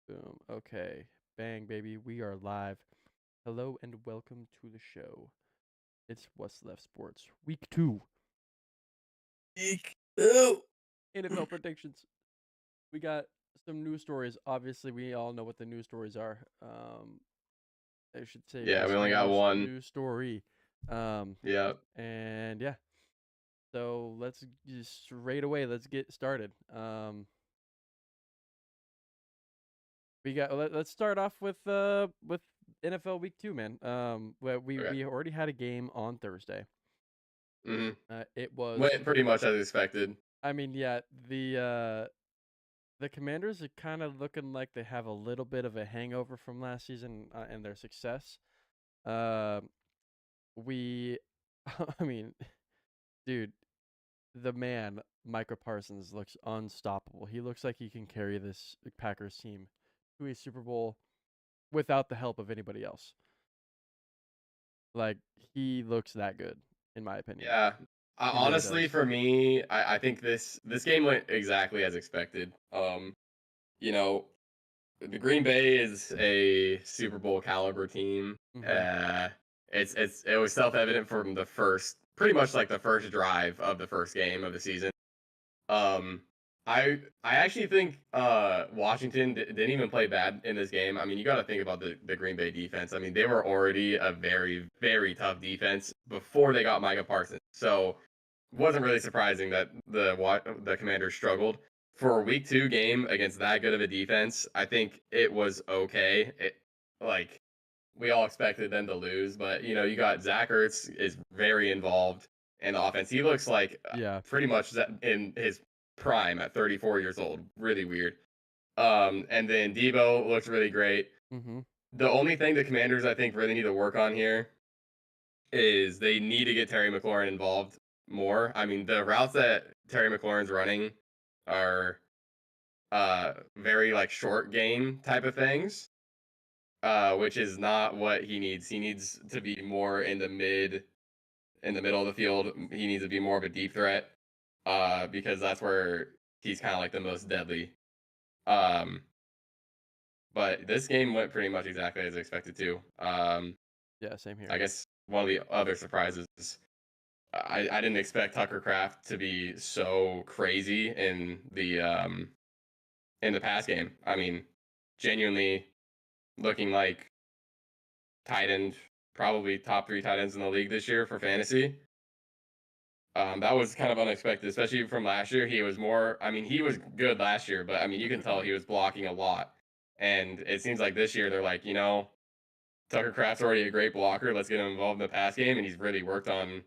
Boom. Okay. Bang, baby. We are live. Hello and welcome to the show. It's What's Left Sports, week 2. Eek. Ew. NFL predictions. We got some news stories. Obviously, we all know what the news stories are. I should say Yeah, we this only got news one. news story. Um, Yeah. and yeah. So let's just straight away. Let's get started. We got. Let's start off with NFL Week 2, man. We Okay. we already had a game on Thursday. hmm It was. Went pretty much as expected. I mean, yeah, the Commanders are kind of looking like they have a little bit of a hangover from last season and their success. Uh, we, I mean, dude, the man Micah Parsons looks unstoppable. He looks like he can carry this Packers team to a Super Bowl without the help of anybody else. Like he looks that good, in my opinion. Yeah. He really Honestly, does. for me, I think this game went exactly as expected. You know, the Green Bay is a Super Bowl caliber team. Mm-hmm. Uh, it was self evident from the first, pretty much like the first drive of the first game of the season. Um, I actually think Washington didn't even play bad in this game. I mean, you got to think about the Green Bay defense. I mean, they were already a very tough defense before they got Micah Parsons. So it wasn't really surprising that the Commanders struggled for a week 2 game against that good of a defense. I think it was okay. Like we all expected them to lose, but you got Zach Ertz is very involved in the offense. He looks like Yeah. pretty much in his prime at 34 years old. Really weird. And then Debo looks really great. Mm-hmm. The only thing the Commanders I think really need to work on here is they need to get Terry McLaurin involved more. I mean, the routes that Terry McLaurin's running are very like short game type of things, which is not what he needs. He needs to be more in the middle of the field. He needs to be more of a deep threat, because that's where he's kind of like the most deadly. Um, but this game went pretty much exactly as expected to. Yeah. Same here. I guess one of the other surprises is I didn't expect Tucker Craft to be so crazy in the pass game. I mean, genuinely looking like tight end, probably top 3 tight ends in the league this year for fantasy. That was kind of unexpected, especially from last year. He was more, I mean, he was good last year, but I mean, you can tell he was blocking a lot. And it seems like this year they're like, Tucker Craft's already a great blocker. Let's get him involved in the pass game. And he's really worked on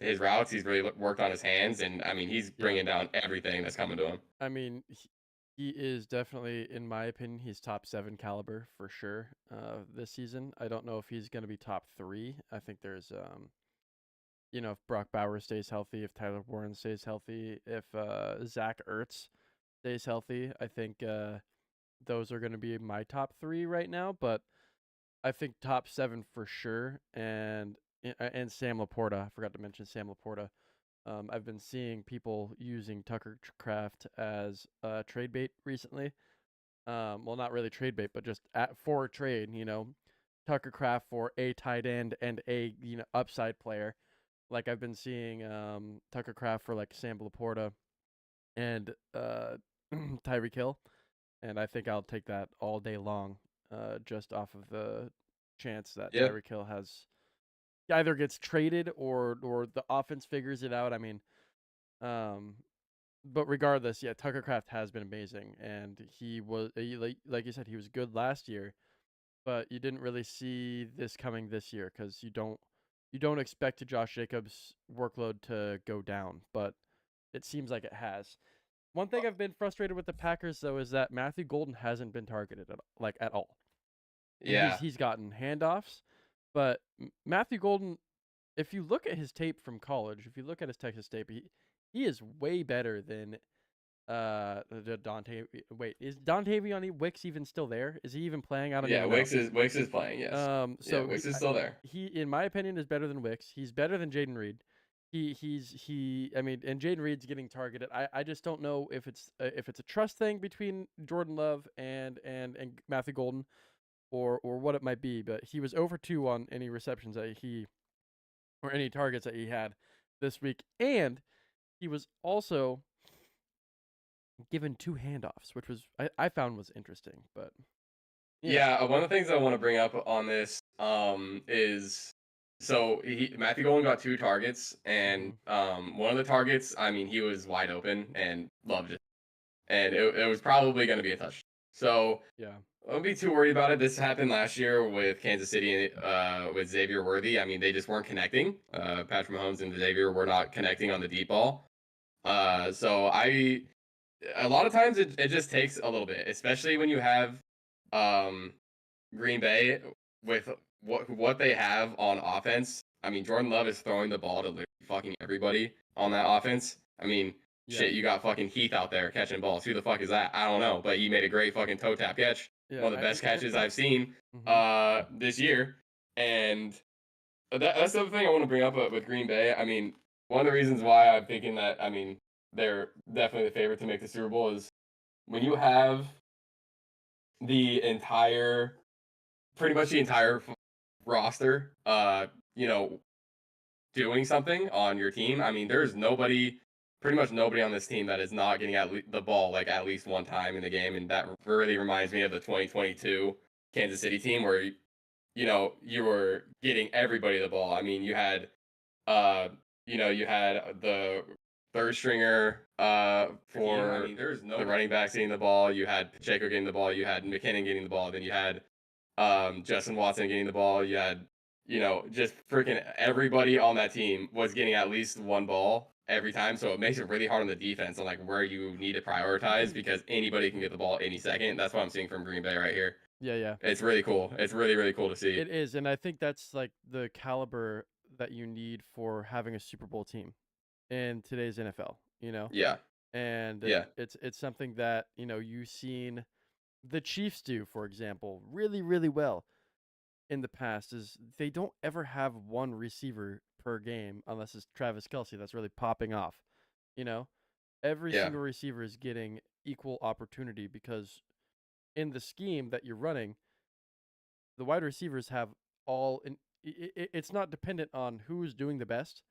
his routes. He's really worked on his hands. And I mean, he's Yeah. bringing down everything that's coming to him. I mean, he is definitely, in my opinion, he's top 7 caliber for sure. This season, I don't know if he's going to be top 3. I think there's, if Brock Bowers stays healthy, if Tyler Warren stays healthy, if Zach Ertz stays healthy, I think those are going to be my top 3 right now. But I think top 7 for sure, and Sam Laporta. I forgot to mention Sam Laporta. I've been seeing people using Tucker Craft as trade bait recently. Well, not really trade bait, but just for trade. Tucker Craft for a tight end and a upside player. Like I've been seeing Tucker Craft for like Sam Laporta and Tyreek Hill, and I think I'll take that all day long, just off of the chance that Yeah. Tyreek Hill has either gets traded or the offense figures it out. I mean, um, but regardless, yeah, Tucker Craft has been amazing, and like you said, he was good last year, but you didn't really see this coming this year because you don't expect Josh Jacobs' workload to go down, but it seems like it has. One thing I've been frustrated with the Packers though is that Matthew Golden hasn't been targeted at all, and he's Yeah. he's gotten handoffs, but Matthew Golden, if you look at his tape from college, if you look at his Texas tape, he is way better than the Dante. Wait, is Dontavion Wicks even still there? Is he even playing? I don't Yeah. even know. Wicks is playing. Yes. Yeah. So Wicks is still there. he in my opinion is better than Wicks. He's better than Jaden Reed. I mean, and Jaden Reed's getting targeted. I just don't know if it's a trust thing between Jordan Love and Matthew Golden, or what it might be. But he was over 2 on any receptions that he or any targets that he had this week, and he was also given 2 handoffs, which was I found was interesting. But yeah, Yeah, one of the things I want to bring up on this is so Matthew Golden got 2 targets, and hmm one of the targets, I mean, he was wide open and loved it, and it was probably going to be a touchdown. So yeah, don't be too worried about it. This happened last year with Kansas City with Xavier Worthy. I mean, they just weren't connecting. Patrick Mahomes and Xavier were not connecting on the deep ball. So a lot of times it just takes a little bit, especially when you have um Green Bay with what they have on offense. I mean, Jordan Love is throwing the ball to literally fucking everybody on that offense. I mean, yeah, shit, you got fucking Heath out there catching balls. Who the fuck is that? I don't know, but he made a great fucking toe tap catch. yeah. One of the best catches I've seen hmm this year. And that's the other thing I want to bring up with Green Bay. I mean, one of the reasons why I'm thinking that, I mean, they're definitely the favorite to make the Super Bowl is when you have the entire pretty much the entire roster, you know, doing something on your team. I mean, there's pretty much nobody on this team that is not getting the ball like at least one time in the game, and that really reminds me of the 2022 Kansas City team where you were getting everybody the ball. I mean, uh, you had the third stringer for I mean, the running backs getting the ball. You had Pacheco getting the ball. You had McKinnon getting the ball. Then you had Justin Watson getting the ball. You had, just freaking everybody on that team was getting at least one ball every time. So it makes it really hard on the defense on like where you need to prioritize because anybody can get the ball any second. That's what I'm seeing from Green Bay right here. yeah, yeah. It's really cool. It's really, really cool to see. It is, and I think that's like the caliber that you need for having a Super Bowl team in today's NFL. Yeah. And Yeah. it's something that you've seen the Chiefs do, for example, really really well in the past. Is they don't ever have one receiver per game unless it's Travis Kelsey that's really popping off. You know, every Yeah. single receiver is getting equal opportunity because in the scheme that you're running, the wide receivers have all. It's not dependent on who's doing the best.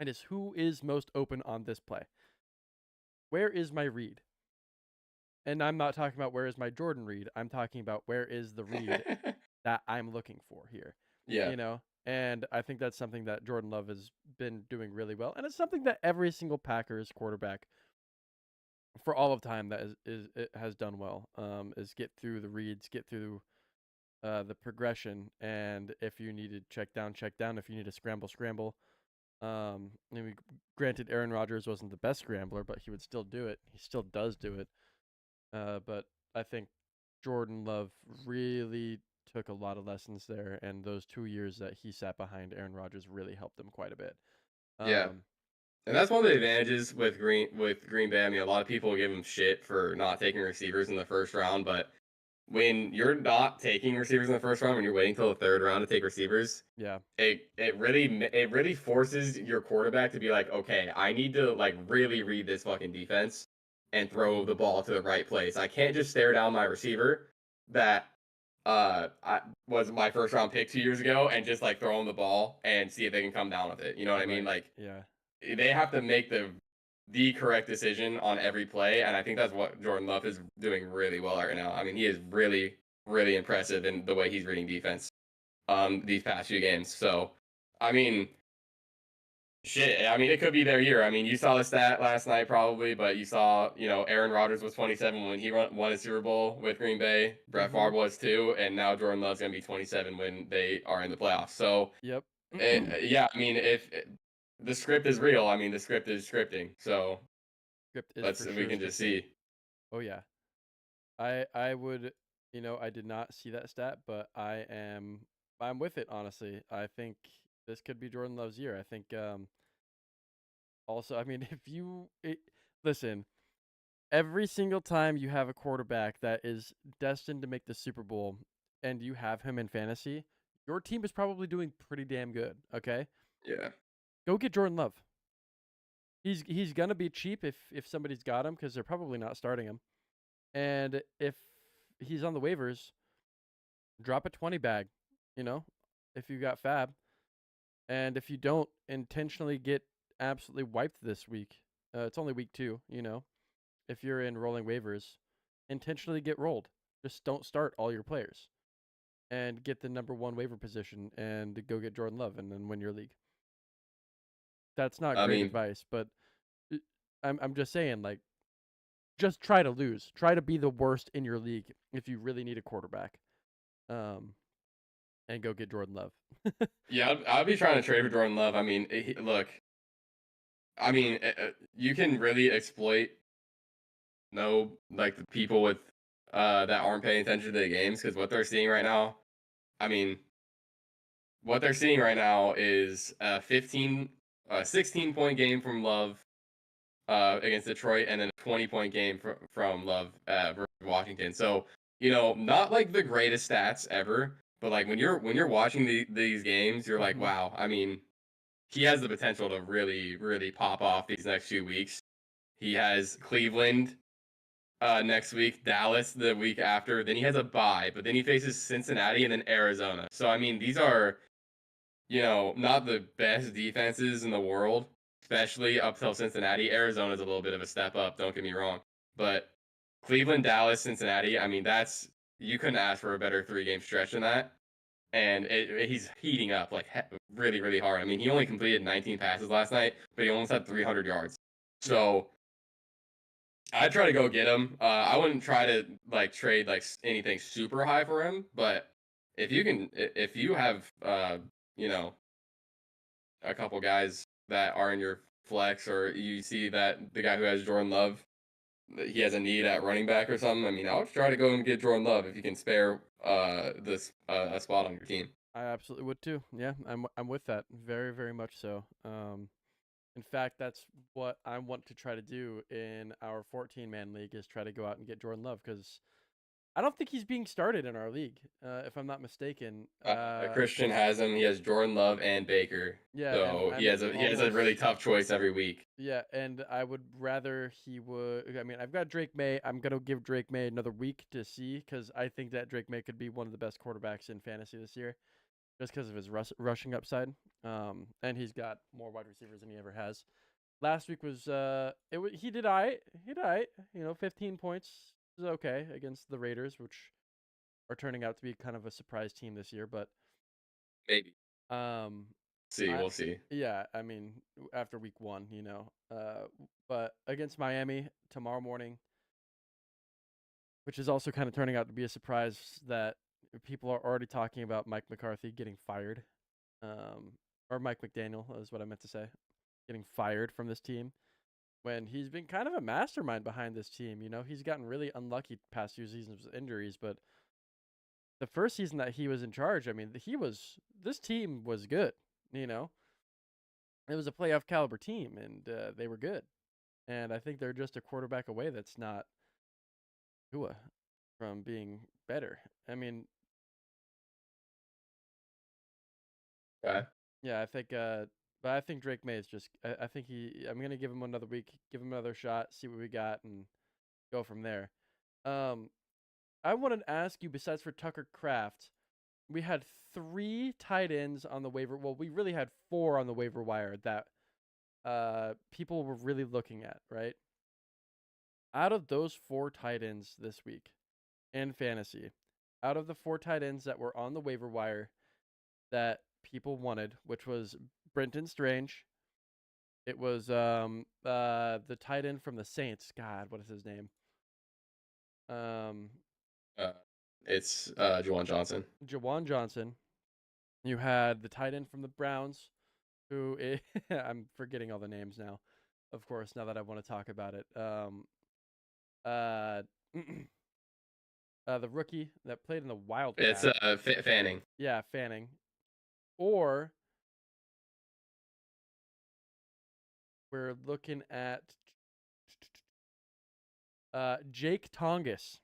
It is who is most open on this play. Where is my read? And I'm not talking about where is my Jordan read. I'm talking about where is the read that I'm looking for here. Yeah. You know, and I think that's something that Jordan Love has been doing really well, and it's something that every single Packers quarterback for all of time that is it has done well. Is get through the reads, get through the progression, and if you need to check down, check down. If you need to scramble, scramble. I mean, granted, Aaron Rodgers wasn't the best scrambler, but he would still do it. He still does do it. But I think Jordan Love really took a lot of lessons there, and those 2 years that he sat behind Aaron Rodgers really helped him quite a bit. Yeah. Um, And that's one of the advantages with Green Bay. I mean, a lot of people give them shit for not taking receivers in the first round, but when you're not taking receivers in the first round, when you're waiting till the third round to take receivers, yeah, it really forces your quarterback to be like, okay, I need to like really read this fucking defense and throw hmm the ball to the right place. I can't just stare down my receiver that was my first round pick 2 years ago and just like throw him the ball and see if they can come down with it. You know what I mean? right, Like yeah, they have to make the correct decision on every play, and I think that's what Jordan Love is doing really well right now. I mean, he is really, really impressive in the way he's reading defense these past few games. So, I mean, shit. I mean, it could be their year. I mean, you saw the stat last night probably, but you saw, Aaron Rodgers was 27 when he won a Super Bowl with Green Bay. Brett hmm Favre was too, and now Jordan Love's gonna be 27 when they are in the playoffs. So, yep. yeah, I mean, if the script is real, I mean, the script is scripting. So Script is for we sure can just scripting. see. Oh yeah, I would, I did not see that stat, but I'm with it honestly. I think this could be Jordan Love's year. I think also, I mean, listen, every single time you have a quarterback that is destined to make the Super Bowl and you have him in fantasy, your team is probably doing pretty damn good, okay? Yeah. Go get Jordan Love. He's gonna be cheap if somebody's got him because they're probably not starting him. And if he's on the waivers, drop a 20 bag, you know, if you got Fab. And if you don't intentionally get absolutely wiped this week, it's only week 2, you know. If you're in rolling waivers, intentionally get rolled. Just don't start all your players and get the number 1 waiver position and go get Jordan Love and then win your league. That's not I great mean, advice, but I'm just saying, like, just try to lose. Try to be the worst in your league if you really need a quarterback. And go get Jordan Love. yeah, I'll be trying to trade for Jordan Love. I mean, look, I mean, you can really exploit like the people with that aren't paying attention to the games because what they're seeing right now, I mean, what they're seeing right now is a 16-point game from Love against Detroit, and then a 20-point game from Love versus Washington. So not like the greatest stats ever, but like when you're watching these games, you're like, wow. I mean, he has the potential to really, really pop off these next few weeks. He has Cleveland next week, Dallas the week after, then he has a bye, but then he faces Cincinnati and then Arizona. So I mean, these are not the best defenses in the world, especially up till Cincinnati. Arizona's a little bit of a step up, don't get me wrong. But Cleveland, Dallas, Cincinnati, I mean, you couldn't ask for a better 3-game stretch than that. And he's heating up like really, really hard. I mean, he only completed 19 passes last night, but he almost had 300 yards. So I'd try to go get him. I wouldn't try to like trade like anything super high for him, but if you have a couple guys that are in your flex, or you see that the guy who has Jordan Love, he has a need at running back or something, I mean, I would try to go and get Jordan Love if you can spare this a spot on your team. I absolutely would too. Yeah, I'm with that. Very, very much so. In fact, that's what I want to try to do in our 14-man league is try to go out and get Jordan Love because I don't think he's being started in our league, if I'm not mistaken. Christian has him. He has Jordan Love and Baker. Yeah, and So he I'm has a really tough choice every week. Yeah, and I would rather he would. I mean, I've got Drake May. I'm gonna give Drake May another week to see because I think that Drake May could be one of the best quarterbacks in fantasy this year, just because of his rushing upside. And he's got more wide receivers than he ever has. Last week was he did I 15 points is okay against the Raiders, which are turning out to be kind of a surprise team this year. But Maybe. um, We'll see. yeah, I mean, after week 1, but against Miami tomorrow morning, which is also kind of turning out to be a surprise that people are already talking about Mike McCarthy getting fired, or Mike McDaniel is what I meant to say, getting fired from this team when he's been kind of a mastermind behind this team. He's gotten really unlucky past few seasons with injuries, but the first season that he was in charge, I mean, this team was good, It was a playoff caliber team, and they were good. And I think they're just a quarterback away that's not Tua from being better. I mean, Okay. yeah, I think, but I think Drake May is just. I think I'm gonna give him another week, give him another shot, see what we got, and go from there. Um, I wanted to ask you, besides for Tucker Kraft, we had 3 tight ends on the waiver. Well, we really had 4 on the waiver wire that people were really looking at, right? Out of those 4 tight ends this week in fantasy, out of the 4 tight ends that were on the waiver wire that people wanted, which was Brenton Strange, it was the tight end from the Saints. God, what is his name? It's Juwan Johnson. Jawan Johnson. You had the tight end from the Browns, who I'm forgetting all the names now. Of course, now that I want to talk about it. The rookie that played in the Wildcats. It's Fanning. Yeah, Fanning. Or we're looking at Jake Tongus.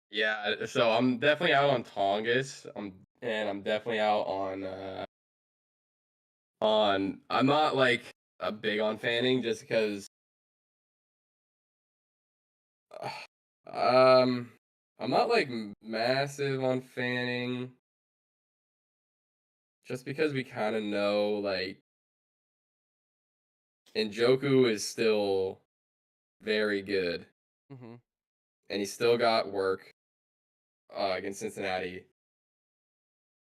Yeah, so I'm definitely out on Tongus. I'm definitely out on I'm not like a big on Fanning just because um I'm not like massive on Fanning just because we kind of know like Njoku is still very good Mm-hmm. and he's still got work against Cincinnati.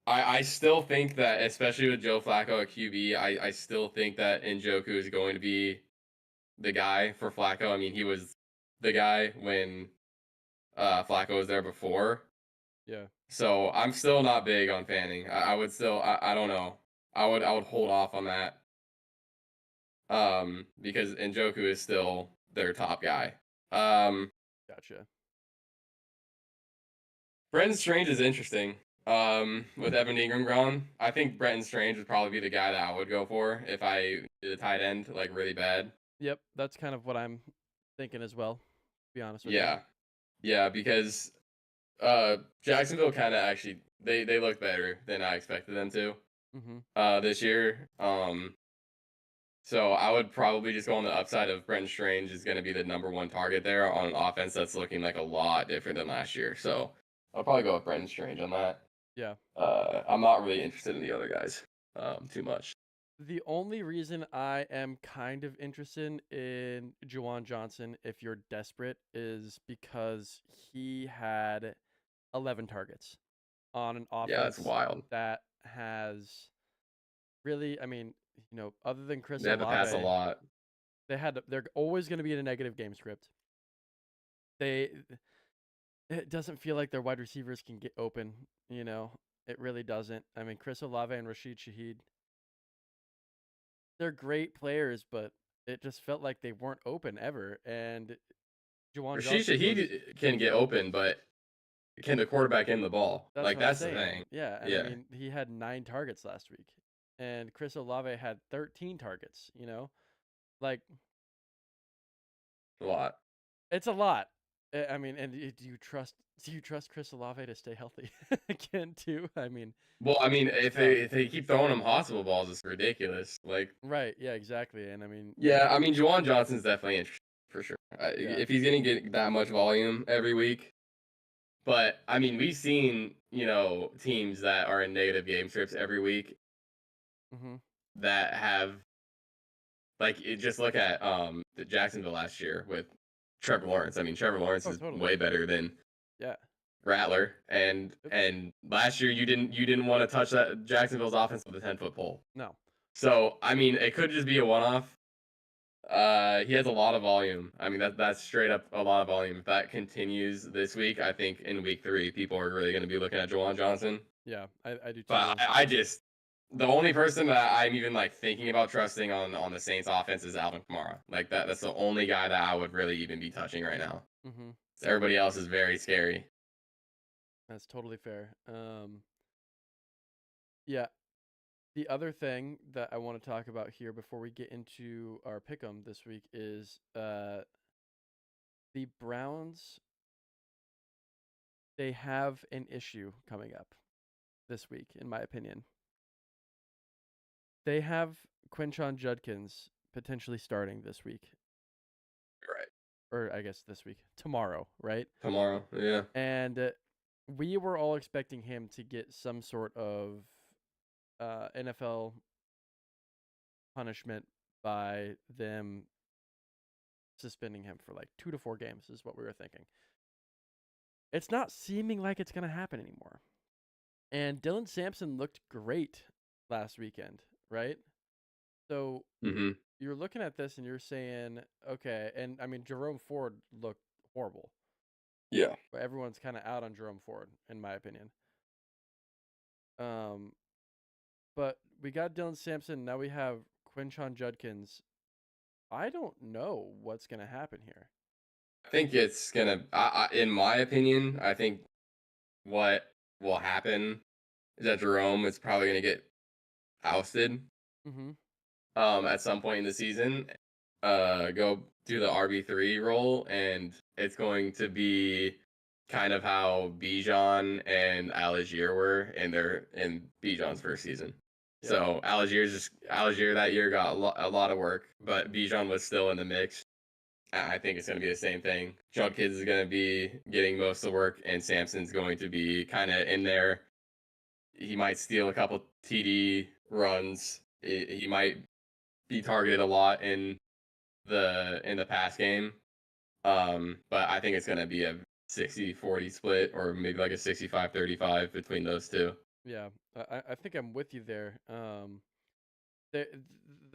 I still think that, especially with Joe Flacco at QB, I still think that Njoku is going to be the guy for Flacco. I mean, he was the guy when Flacco was there before. Yeah. So I'm still not big on Fanning. I would still I don't know. I would hold off on that. Because Njoku is still their top guy. Um Gotcha. Brenton Strange is interesting. With Evan Ingram gone, I think Brenton Strange would probably be the guy that I would go for if I did a tight end like really bad. Yep, that's kind of what I'm thinking as well, to be honest with you. Yeah. Yeah, because Jacksonville kind of actually they look better than I expected them to Mm-hmm. this year. So I would probably just go on the upside of Brenton Strange is going to be the number one target there on an offense that's looking like a lot different than last year. So I'll probably go with Brenton Strange on that. Yeah. I'm not really interested in the other guys too much. The only reason I am kind of interested in Juwan Johnson, if you're desperate, is because he had 11 targets on an Yeah, that's offense wild. that has really, I mean, other than Chris They have to pass a Olave, lot. they're always going to be in a negative game script. They It doesn't feel like their wide receivers can get open, you know. It really doesn't. I mean, Chris Olave and Rashid Shaheed, they're great players, but it just felt like they weren't open ever. And Juwan Rashisha, Johnson was. he can get open, but can the quarterback in the ball? That's Like what I'm that's the saying. thing. Yeah, and I Yeah, mean, he had 9 targets last week, and Chris Olave had 13 targets. Like a lot. it's a lot. I mean, and do you trust Chris Olave to stay healthy again too? I mean, Well, I mean, it's tough. if they keep throwing him hospital balls, it's ridiculous. Like, Right? Yeah, exactly. And I mean, yeah, I mean, Juwan Johnson's definitely interesting for sure. yeah. If he's gonna get that much volume every week, but I mean, we've seen teams that are in negative game scripts every week Mm-hmm. that have just look at the Jacksonville last year with Trevor Lawrence. I mean, Trevor Lawrence Oh, is totally. way better than Yeah. Rattler, and Yep. last year you didn't want to touch that Jacksonville's offense with a 10-foot pole. No. So I mean, it could just be a one-off. He has a lot of volume. I mean, that's straight up a lot of volume. If that continues this week, I think in week 3, people are really going to be looking at Juwan Johnson. Yeah, I do But too. I just the only person that I'm even like thinking about trusting on the Saints offense is Alvin Kamara. Like that's the only guy that I would really even be touching right now. Mm-hmm. Everybody else is very scary. That's totally fair. Yeah. The other thing that I want to talk about here before we get into our pick'em this week is the Browns. They have an issue coming up this week, in my opinion. They have Quinshon Judkins potentially starting this week, Right. or I guess this week, tomorrow, right? Tomorrow. Yeah. And we were all expecting him to get some sort of NFL punishment by them suspending him for like 2 to 4 games, is what we were thinking. It's not seeming like it's going to happen anymore. And Dylan Sampson looked great last weekend, right? So Mm-hmm. you're looking at this and you're saying, okay, and I mean, Jerome Ford looked horrible. Yeah. But everyone's kind of out on Jerome Ford, in my opinion. Um, but we got Dylan Sampson. Now we have Quinshon Judkins. I don't know what's going to happen here. I think it's gonna. In my opinion, I think what will happen is that Jerome is probably gonna get ousted. Mm-hmm. At some point in the season, go do the RB3 role, and it's going to be kind of how Bijan and Algier were in Bijan's first season. Yeah. So Algier that year got a lot of work, but Bijan was still in the mix. I think it's going to be the same thing. Judkins is going to be getting most of the work, and Sampson's going to be kind of in there. He might steal a couple TD runs. He might be targeted a lot in the pass game. But I think it's going to be a 60-40 split, or maybe like a 65-35 between those two. Yeah, I think I'm with you there. The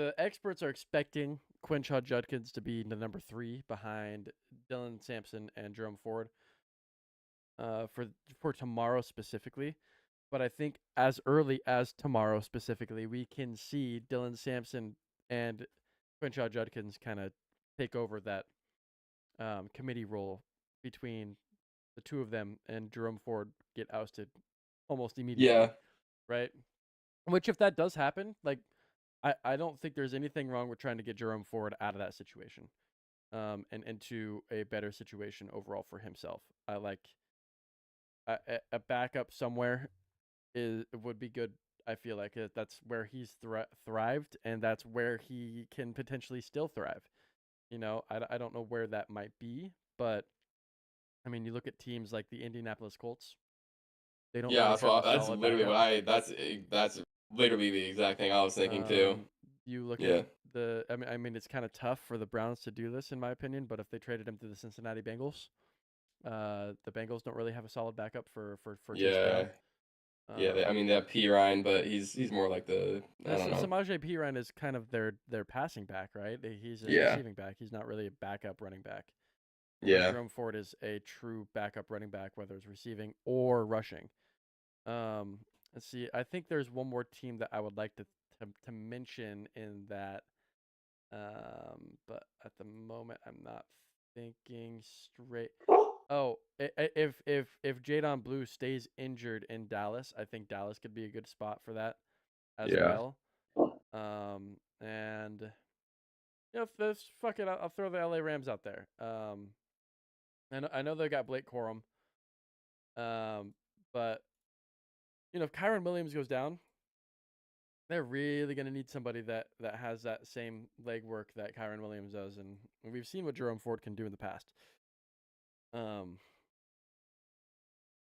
the experts are expecting Quinshot Judkins to be the number 3 behind Dylan Sampson and Jerome Ford. For tomorrow specifically, but I think as early as tomorrow specifically, we can see Dylan Sampson and Quinshot Judkins kind of take over that committee role between the two of them, and Jerome Ford get ousted almost immediately. Yeah. Right? Which, if that does happen, like, I don't think there's anything wrong with trying to get Jerome Ford out of that situation, and into a better situation overall for himself. I like a backup somewhere would be good. I feel like that's where he's thrived, and that's where he can potentially still thrive. I don't know where that might be, but I mean, you look at teams like the Indianapolis Colts. They don't Yeah, really have a that's solid literally backup. that's literally the exact thing I was thinking too. You look at Yeah. I mean, it's kind of tough for the Browns to do this, in my opinion. But if they traded him to the Cincinnati Bengals, the Bengals don't really have a solid backup for Chase Yeah. Brown. Yeah, I mean they have P Ryan, but he's more like the I don't know. Samaje Perine is kind of their passing back, right? He's a Yeah. receiving back. He's not really a backup running back. Whereas Yeah. Jerome Ford is a true backup running back, whether it's receiving or rushing. Let's see. I think there's one more team that I would like to mention in that. But at the moment, I'm not thinking straight. Oh, if Jadon Blue stays injured in Dallas, I think Dallas could be a good spot for that as Yeah. well. And if this fuck it, I'll throw the LA Rams out there. And I know they got Blake Corum. But if Kyron Williams goes down, they're really gonna need somebody that has that same legwork that Kyron Williams does, and we've seen what Jerome Ford can do in the past. I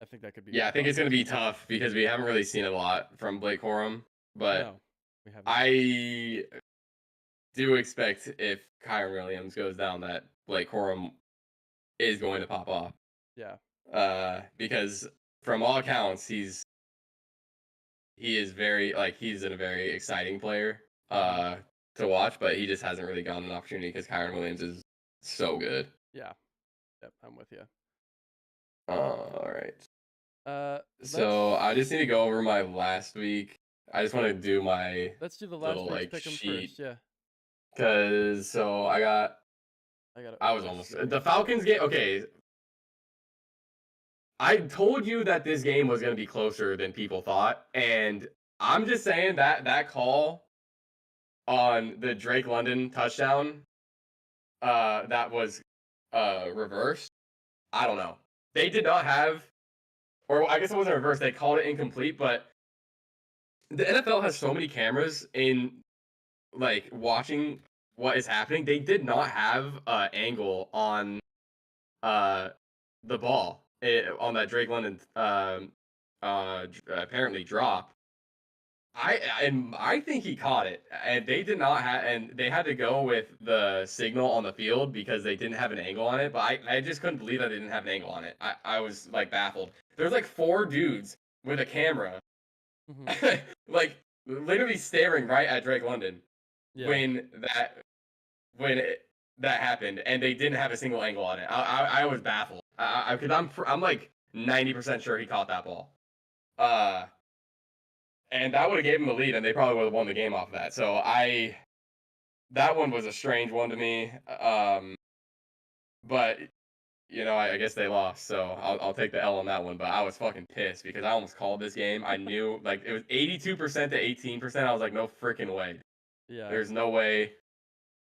think that could be. Yeah, I think it's gonna be tough because we haven't really seen a lot from Blake Corum, but No, we haven't. I do expect if Kyron Williams goes down that Blake Corum is going to pop off. Yeah. Because from all accounts, he is very he's a very exciting player to watch, but he just hasn't really gotten an opportunity because Kyron Williams is so good. Yeah. Yep, I'm with you. All right. So I just need to go over my last week. I just want to do my let's do the last little week's pick 'em sheet. first. Yeah. Cause I was almost the Falcons game. Okay, I told you that this game was going to be closer than people thought, and I'm just saying that call on the Drake London touchdown, that was reversed. I don't know. They did not have, or I guess it wasn't reversed. They called it incomplete, but the NFL has so many cameras in watching what is happening. They did not have angle on the ball on that Drake London apparently drop. I think he caught it, and they did not have, and they had to go with the signal on the field because they didn't have an angle on it. But I just couldn't believe that they didn't have an angle on it. I was baffled. There's 4 dudes with a camera, literally staring right at Drake London when that happened, and they didn't have a single angle on it. I was baffled. Because I'm 90% sure he caught that ball. And that would have gave him the lead, and they probably would have won the game off of that. So that one was a strange one to me. But I guess they lost, so I'll take the L on that one. But I was fucking pissed because I almost called this game. I knew it was 82% to 18%. I was like, no freaking way. Yeah. There's no way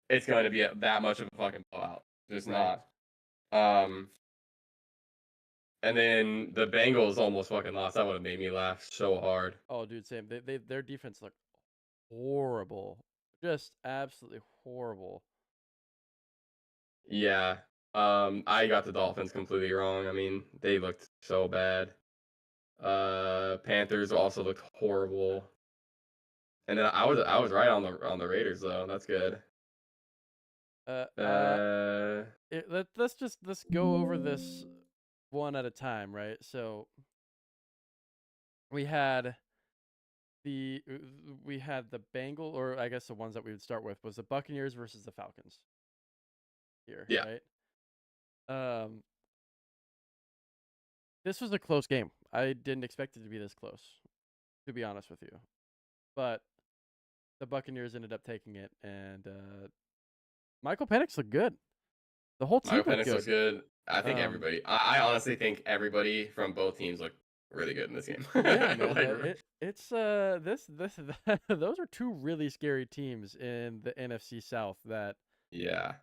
it's going to be that much of a fucking blowout. Just not. And then the Bengals almost fucking lost. That would have made me laugh so hard. Oh, dude, same. Their defense looked horrible, just absolutely horrible. Yeah. I got the Dolphins completely wrong. I mean, they looked so bad. Panthers also looked horrible. And then I was right on the Raiders though. That's good. Uh, uh, Uh, let's go over this one at a time, right? So we had the Bengal, or I guess the ones that we would start with was the Buccaneers versus the Falcons here, yeah. right? Um, this was a close game. I didn't expect it to be this close, to be honest with you. But the Buccaneers ended up taking it, and Michael Penix looked good. The whole team Michael looked Penix looks good. good. I think Um, everybody. I honestly think everybody from both teams looked really good in this game. yeah, man. Like, It's this those are two really scary teams in the NFC South that yeah.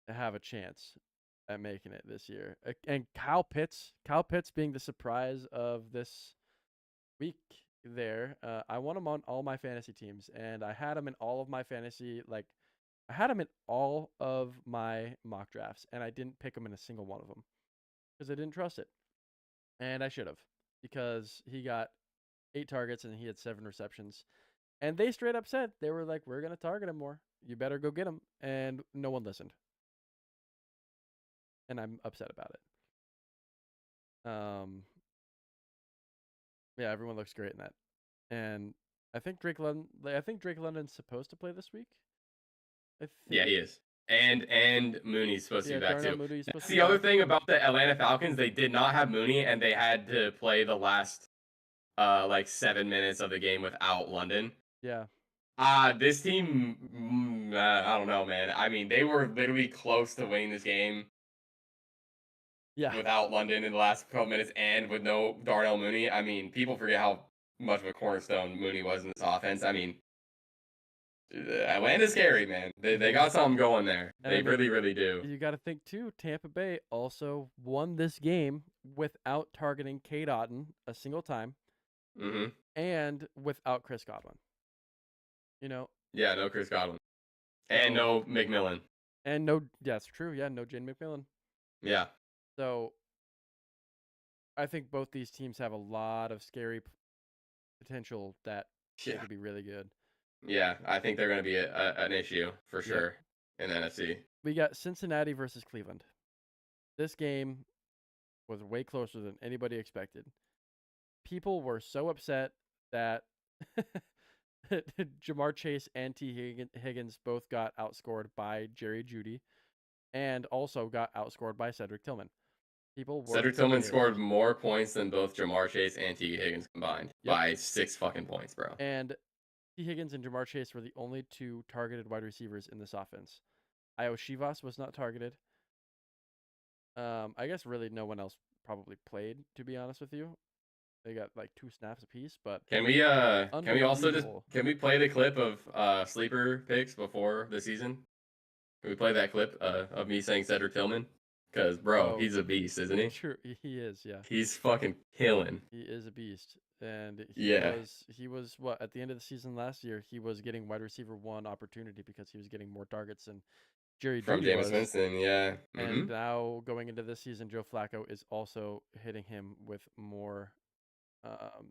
have a chance at making it this year. And Kyle Pitts being the surprise of this week there. I won him on all my fantasy teams, and I had him in all of my fantasy, like, I had him in all of my mock drafts, and I didn't pick him in a single one of them because I didn't trust it. And I should have, because he got 8 targets and he had 7 receptions. And they straight up said, they were like, we're going to target him more. You better go get him. And no one listened. And I'm upset about it. Yeah, everyone looks great in that. And I think Drake London's supposed to play this week. I Yeah, think. he is. And Mooney's supposed to Yeah, be back Darnell too. Mooney is supposed That's to be the other back. thing about the Atlanta Falcons. They did not have Mooney, and they had to play the last like 7 minutes of the game without London. Yeah. This team, I don't know, man. I mean, they were literally close to winning this game Yeah. without London in the last couple minutes and with no Darnell Mooney. I mean, people forget how much of a cornerstone Mooney was in this offense. I mean, Atlanta's scary, man. They got something going there. And They I mean, really, really do. you got to think too, Tampa Bay also won this game without targeting Cade Otton a single time Mm-hmm. and without Chris Godwin. You know, Yeah, no Chris Godwin. And so, no McMillan. and no, yeah, it's true. Yeah, no Jane McMillan. Yeah. So I think both these teams have a lot of scary potential that Yeah. could be really good. Yeah, I think they're going to be an issue for sure in the NFC. We got Cincinnati versus Cleveland. This game was way closer than anybody expected. People were so upset that Jamar Chase and T. Higgins both got outscored by Jerry Jeudy and also got outscored by Cedric Tillman. People were Cedric Tillman pissed. scored more points than both Jamar Chase and T. Higgins combined Yep. by 6 fucking points, bro. And T. Higgins and Jamar Chase were the only 2 targeted wide receivers in this offense. Io Shivas was not targeted. I guess really no one else probably played, to be honest with you. They got like 2 snaps apiece, but Can we also just unbelievable. can we play the clip of sleeper picks before the season? Can we play that clip of me saying Cedric Tillman? Because bro, Oh, he's a beast, isn't he? Sure, he is. Yeah, He's fucking killing. he is a beast, and Yeah. he was what at the end of the season last year he was getting wide receiver 1 opportunity because he was getting more targets than Jerry From Jeudy Jameis was. Winston, yeah. And now going into this season, Joe Flacco is also hitting him with more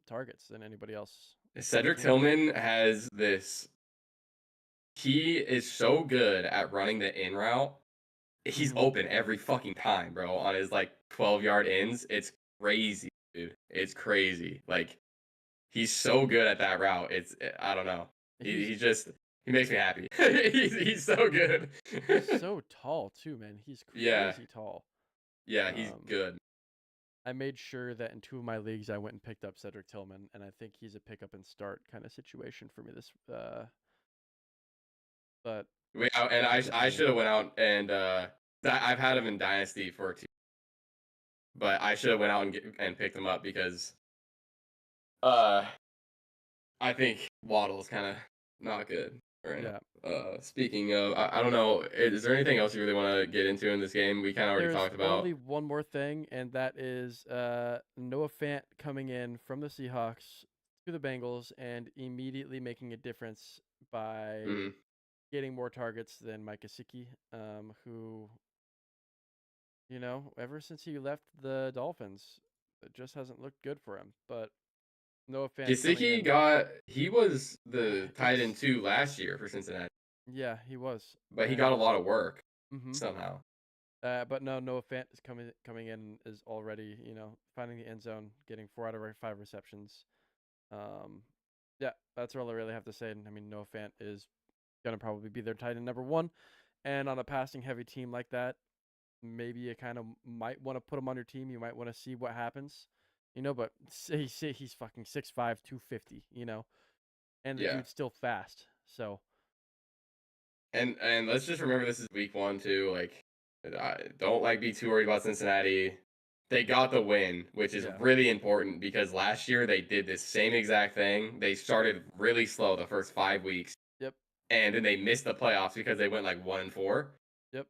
targets than anybody else. Cedric Tillman has this. He is so good at running the in route. He's open every fucking time, bro, on his like 12-yard ins. It's crazy, dude. It's crazy. Like, he's so good at that route. I don't know. He makes me happy. he's so good. He's so tall too, man. He's crazy tall. Yeah, he's good. I made sure that in 2 of my leagues I went and picked up Cedric Tillman, and I think he's a pick up and start kind of situation for me this but I should have went out and I've had him in Dynasty for 2, but I should have went out and picked him up because I think Waddle's kind of not good right now. Speaking of, I don't know, is there anything else you really want to get into in this game? We kind of already talked about. Only one more thing, and that is Noah Fant coming in from the Seahawks to the Bengals and immediately making a difference by Mhm. getting more targets than Mike Gesicki, who, ever since he left the Dolphins, it just hasn't looked good for him. But Noah Fant coming in, He was the tight end it's 2 last year for Cincinnati, yeah, he was, but he got a and lot of work hmm somehow. but no, Noah Fant is coming in is already finding the end zone, getting 4 out of 5 receptions. Um, yeah, that's all I really have to say. I mean, Noah Fant is gonna probably be their tight end number one, and on a passing heavy team like that, maybe you kind of might want to put him on your team. You might want to see what happens, but say he's fucking 6'5", 250, and the Yeah. dude's still fast. So And let's just remember this is week 1 too. Like, don't like be too worried about Cincinnati. They got the win, which is yeah, really important because last year they did this same exact thing. They started really slow the first 5 weeks, yep, and then they missed the playoffs because they went like 1-4. yep,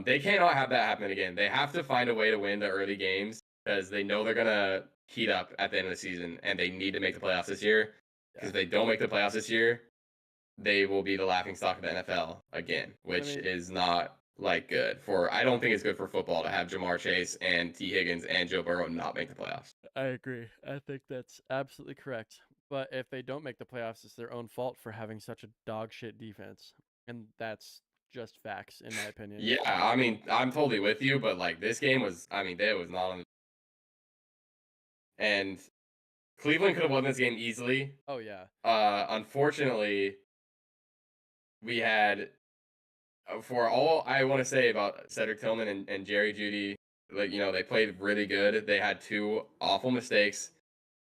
They cannot have that happen again. They have to find a way to win the early games because they know they're gonna heat up at the end of the season, and they need to make the playoffs this year. Because yeah. if they don't make the playoffs this year, they will be the laughing stock of the NFL again, I which mean, is not like good for. I don't think it's good for football to have Jamar Chase and T Higgins and Joe Burrow not make the playoffs. I agree. I think that's absolutely correct. But if they don't make the playoffs, it's their own fault for having such a dog shit defense, and that's just facts, in my opinion. Yeah, I mean, I'm totally with you, but like this game was, I mean, it was not on. And Cleveland could have won this game easily. Oh yeah, Unfortunately, we had for all I want to say about Cedric Tillman and Jerry Judy, like they played really good. They had 2 awful mistakes.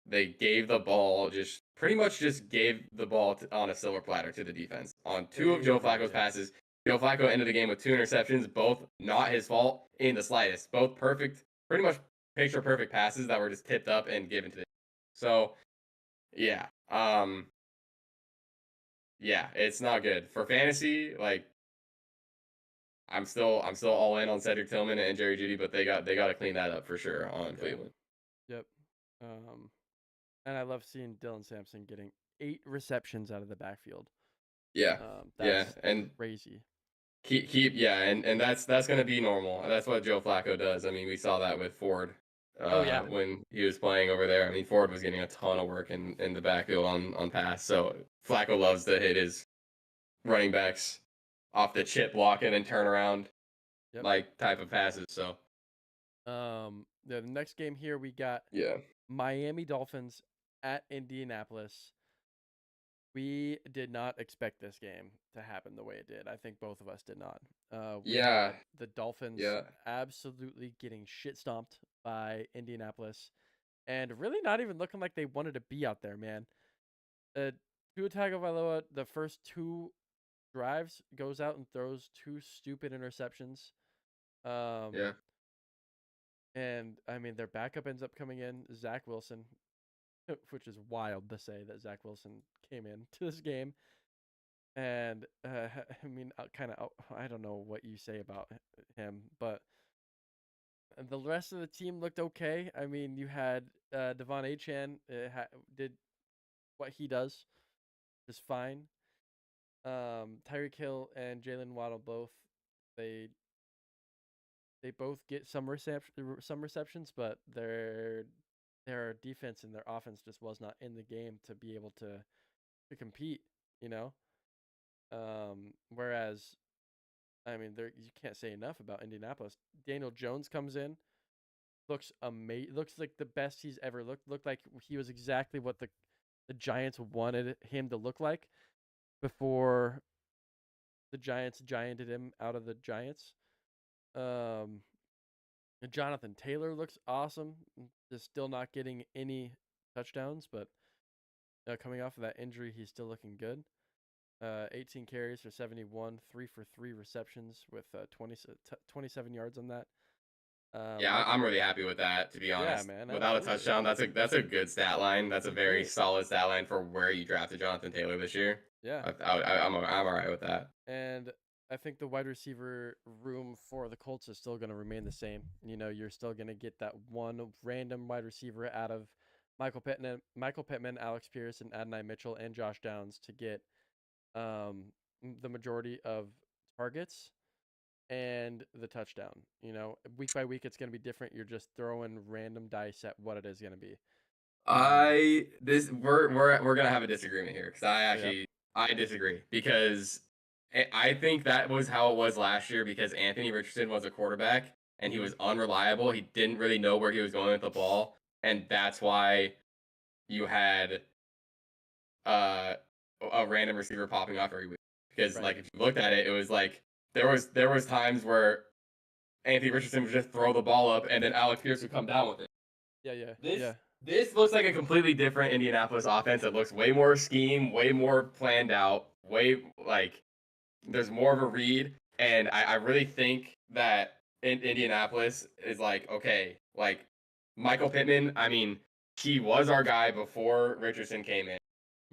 They gave the ball just pretty much just gave the ball on a silver platter to the defense on 2 of they Joe really Flacco's did. passes. Joe Flacco ended the game with 2 interceptions, both not his fault in the slightest. Both perfect, pretty much picture perfect passes that were just tipped up and given to the. So yeah, yeah, it's not good for fantasy. Like I'm still all in on Cedric Tillman and Jerry Judy, but they got to clean that up for sure on Yeah. Cleveland. Yep. Um, and I love seeing Dylan Sampson getting 8 receptions out of the backfield. Yeah, yeah, That's and crazy. keep yeah, and that's gonna be normal. That's what Joe Flacco does. I mean, we saw that with Ford Oh yeah. when he was playing over there. I mean, Ford was getting a ton of work in the backfield on pass. So Flacco loves to hit his running backs off the chip block and then turn around Yep. like type of passes. So The next game here we got yeah, Miami Dolphins at Indianapolis. We did not expect this game to happen the way it did. I think both of us did not. We yeah, had the Dolphins yeah, absolutely getting shit stomped by Indianapolis, and really not even looking like they wanted to be out there, man. Tua Tagovailoa, the first 2 drives, goes out and throws 2 stupid interceptions. Um, yeah. and I mean, their backup ends up coming in, Zach Wilson, which is wild to say that Zach Wilson came in to this game. And I mean, I don't know what you say about him, but the rest of the team looked okay. I mean, you had Devon Achan did what he does, just fine. Tyreek Hill and Jalen Waddle both they they both get some receptions, but their defense and their offense just was not in the game to be able to compete. You know, whereas I mean, there you can't say enough about Indianapolis. Daniel Jones comes in, looks amazing, looks like the best he's ever looked. Looked like he was exactly what the Giants wanted him to look like before the Giants gianted him out of the Giants. Um, Jonathan Taylor looks awesome. Just still not getting any touchdowns, but coming off of that injury, he's still looking good. 18 carries for 71, 3 for 3 receptions with 27 yards on that. Yeah, Michael, I'm really happy with that. To be yeah, honest, man, without a absolutely. touchdown, that's a good stat line. That's a He's very great. solid stat line for where you drafted Jonathan Taylor this year. Yeah, I'm alright with that. and I think the wide receiver room for the Colts is still going to remain the same. You're still going to get that one random wide receiver out of Michael Pittman, Alex Pierce, and Adonai Mitchell, and Josh Downs to get um, the majority of targets and the touchdown. Week by week it's going to be different. You're just throwing random dice at what it is going to be. We're gonna have a disagreement here because Yeah. I disagree because I think that was how it was last year because Anthony Richardson was a quarterback and he Hmm. was unreliable. He didn't really know where he was going with the ball, and that's why you had uh, a random receiver popping off every week. Because Right. like if you looked at it, it was like there was times where Anthony Richardson would just throw the ball up and then Alex Pierce would come down with it. Yeah. Yeah. This Yeah. this looks like a completely different Indianapolis offense. It looks way more scheme, way more planned out, way like there's more of a read. And I really think that in Indianapolis is like, okay, like Michael Pittman, I mean, he was our guy before Richardson came in.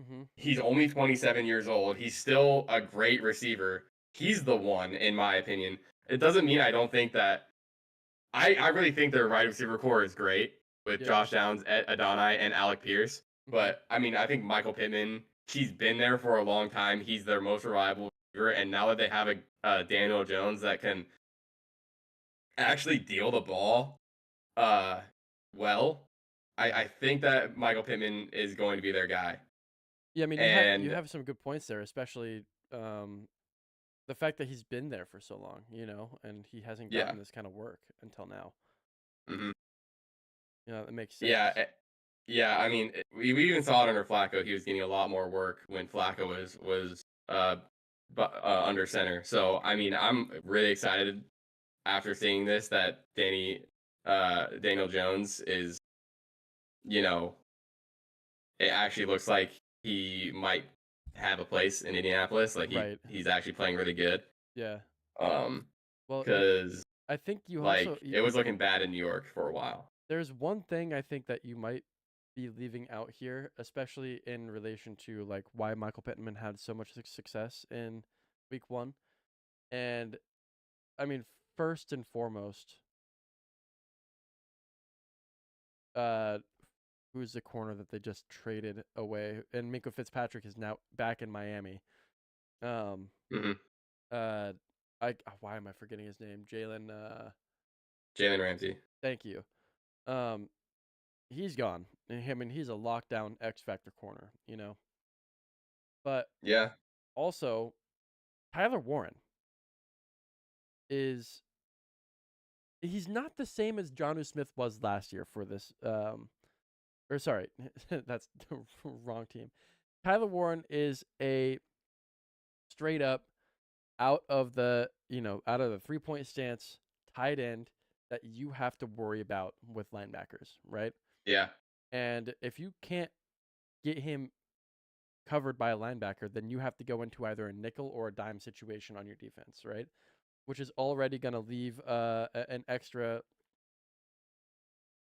Hmm. He's only 27 years old. He's still a great receiver. He's the one, in my opinion. It doesn't mean I don't think that I really think their wide receiver core is great with Yeah. Josh Downs, Adonai, and Alec Pierce. Hmm. But I mean, I think Michael Pittman, he's been there for a long time. He's their most reliable receiver, and now that they have a Daniel Jones that can actually deal the ball, uh, well, I think that Michael Pittman is going to be their guy. Yeah. I mean, you And have some good points there, especially um, the fact that he's been there for so long, and he hasn't yeah, gotten this kind of work until now. hmm It makes yeah, sense. yeah. I mean, we even saw it under Flacco. He was getting a lot more work when Flacco was uh, under center. So I mean, I'm really excited after seeing this that Daniel Jones is, you know, it actually looks like he might have a place in Indianapolis. Like Right. he's actually playing really good. Yeah. Um, Well, because I think you also like it was looking bad in New York for a while. there's one thing I think that you might be leaving out here, especially in relation to like why Michael Pittman had so much success in week 1. And I mean, first and foremost, uh who's the corner that they just traded away, and Minka Fitzpatrick is now back in Miami. Um hmm uh why am I forgetting his name? Jalen Jalen Ramsey. thank you. Um he's gone. And I mean, he's a lockdown X Factor corner. But Yeah, also, Tyler Warren is he's not the same as Jonnu Smith was last year for this or sorry, that's the wrong team. Tyler Warren is a straight up out of the 3-point stance tight end that you have to worry about with linebackers, right? yeah. And if you can't get him covered by a linebacker, then you have to go into either a nickel or a dime situation on your defense, right? Which is already going to leave an extra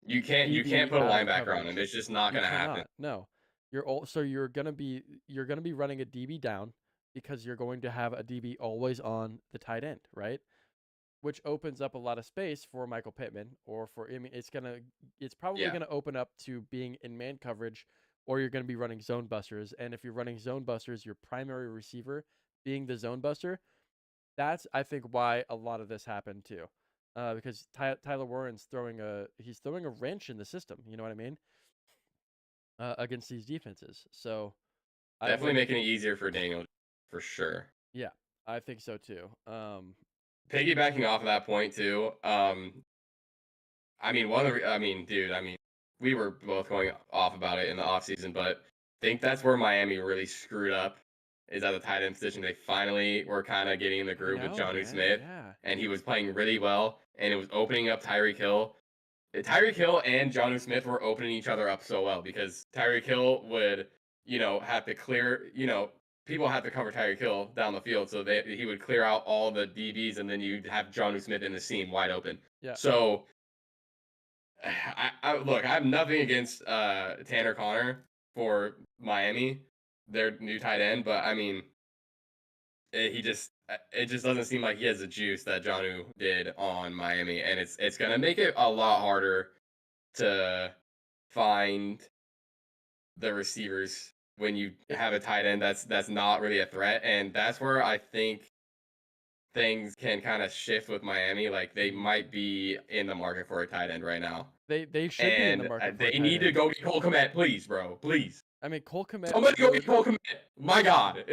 You can't DB put a out of linebacker on him. coverage. It's just not You gonna happen. cannot. No. So you're gonna be running a DB down because you're going to have a DB always on the tight end, right? Which opens up a lot of space for Michael Pittman or for I mean it's probably Yeah, gonna open up to being in man coverage, or you're gonna be running zone busters. And if you're running zone busters, your primary receiver being the zone buster, that's I think why a lot of this happened too, because Tyler Warren's throwing a wrench in the system. You know what I mean? Against these defenses. So I definitely think making it easier for Daniel for sure. yeah, I think so too. Piggybacking off of that point too. I mean, I mean, dude, I mean, we were both going off about it in the offseason, but I think that's where Miami really screwed up is at the tight end position. They finally were kind of getting in the I groove with know, Jonnu man. Smith, Yeah, and he was playing really well, and it was opening up Tyreek Hill. Tyreek Hill and Jonnu Smith were opening each other up so well because Tyreek Hill would, have to clear, people have to cover Tyreek Hill down the field, so he would clear out all the DBs, and then you'd have Jonnu Smith in the seam wide open. yeah. So look, I have nothing against Tanner Connor for Miami, their new tight end, but I mean, it just doesn't seem like he has the juice that Jonnu did on Miami, and it's gonna make it a lot harder to find the receivers when you have a tight end that's not really a threat, and that's where I think things can kind of shift with Miami. Like they might be in the market for a tight end right now, They should be in the and market for a they tight need to end. go get Cole Kmet, please, bro, please. I mean, Cole Kmet. Somebody go get Cole Kmet. My God,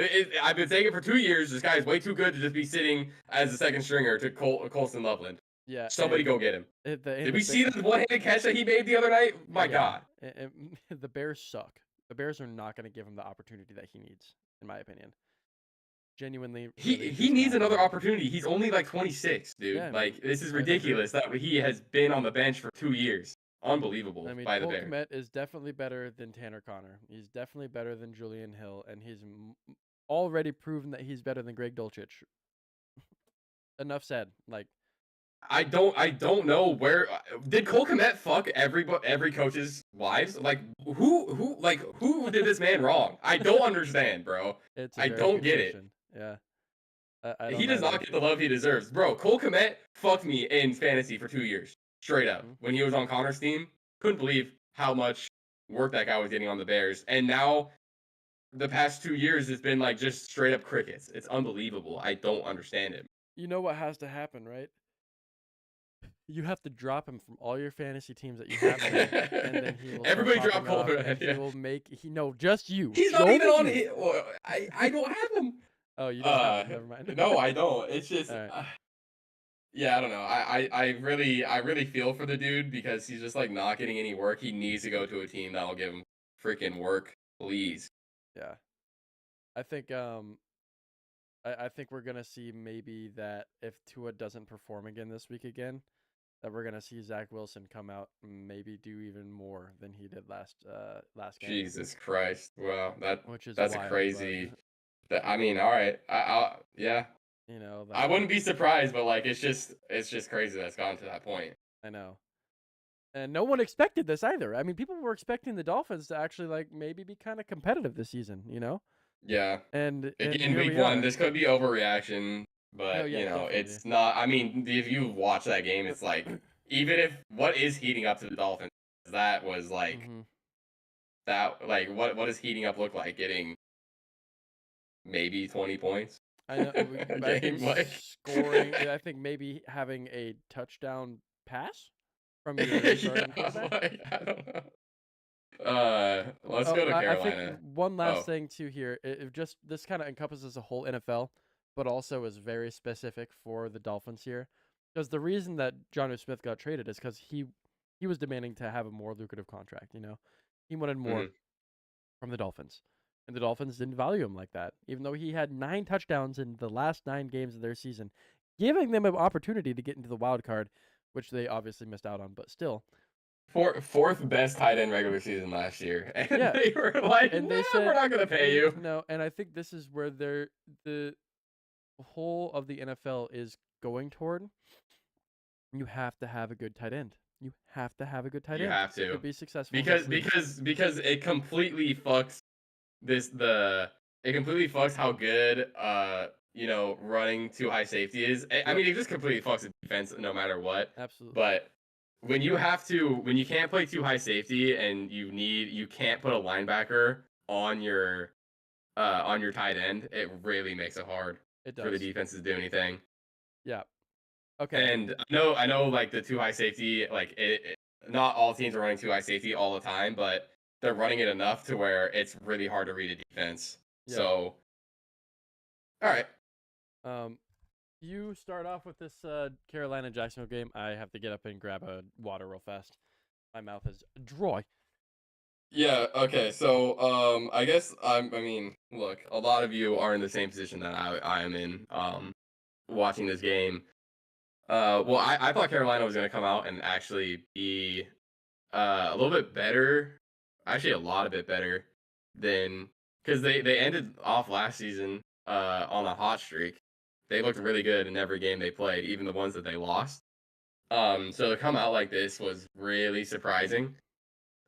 I've been saying it for 2 years. This guy is way too good to just be sitting as a second stringer to Colston Loveland. Yeah. Somebody go get him. Did we see the one-handed catch that he made the other night? My God. And the Bears suck. The Bears are not going to give him the opportunity that he needs, in my opinion. Genuinely, really he needs another opportunity. He's only like 26, dude. Yeah, like this is ridiculous that he has been on the bench for 2 years. Unbelievable I mean, by the Cole Bears. Kmet is definitely better than Tanner Connor. He's definitely better than Julian Hill, and he's already proven that he's better than Greg Dulcich. Enough said. Like, I don't know where did Cole Kmet fuck every coach's wives? Like who did this man wrong? I don't understand, bro. I don't get it. Yeah. He does not get the love he deserves, bro. Cole Kmet fucked me in fantasy for 2 years, straight up. When he was on Connor's team, couldn't believe how much work that guy was getting on the Bears, and now the past 2 years it's been like just straight up crickets. It's unbelievable. I don't understand it. You know what has to happen, right? You have to drop him from all your fantasy teams that you have, and then he will. Everybody drop Cole Kmet. He will make. Just you. He's not even on it. I don't have him. Oh, you don't have him. Never mind. No, I don't. It's just. Right. Yeah, I don't know. I really feel for the dude because he's just like not getting any work. He needs to go to a team that'll give him freaking work, please. Yeah, I think I think we're gonna see maybe that if Tua doesn't perform again this week again, that we're gonna see Zach Wilson come out and maybe do even more than he did last game. Jesus Christ! Wow, that's wild, crazy. I mean, all right, I'll yeah. You know, I wouldn't be surprised, but like it's just crazy that it's gone to that point. I know. And no one expected this either. I mean, people were expecting the Dolphins to actually like maybe be kind of competitive this season, you know? Yeah. And in week 1, this could be overreaction, but you know, definitely. It's not. I mean, if you watch that game, it's like even if what is heating up to the Dolphins, that was like that. Like what does heating up look like? Getting maybe 20 points. I know. I think scoring. I think maybe having a touchdown pass from your starting quarterback. I don't know. Let's go to Carolina. I think one last thing too here. This kind of encompasses the whole NFL, but also is very specific for the Dolphins here. Because the reason that Jonnu Smith got traded is because he was demanding to have a more lucrative contract. You know, he wanted more from the Dolphins. And the Dolphins didn't value him like that, even though he had 9 touchdowns in the last 9 games of their season, giving them an opportunity to get into the wild card, which they obviously missed out on, but still. Fourth best tight end regular season last year. And they were like, and they said, we're not going to pay you. No, and I think this is where the whole of the NFL is going toward. You have to have a good tight end. You have to have a good tight end. You have to be successful. Because it completely fucks it completely fucks how good running too high safety is. I mean, it just completely fucks the defense no matter what. Absolutely. But when you can't play too high safety and you can't put a linebacker on your tight end, it really makes it hard for the defenses to do anything. Yeah. Okay. And I know like the too high safety, like not all teams are running too high safety all the time, but they're running it enough to where it's really hard to read a defense. Yeah. So, all right. You start off with this Carolina-Jacksonville game. I have to get up and grab a water real fast. My mouth is dry. Yeah, okay. So, I guess I mean, look, a lot of you are in the same position that I am in watching this game. Well, I thought Carolina was going to come out and actually be a little bit better. Actually, a lot of it better than because they ended off last season on a hot streak. They looked really good in every game they played, even the ones that they lost. So to come out like this was really surprising.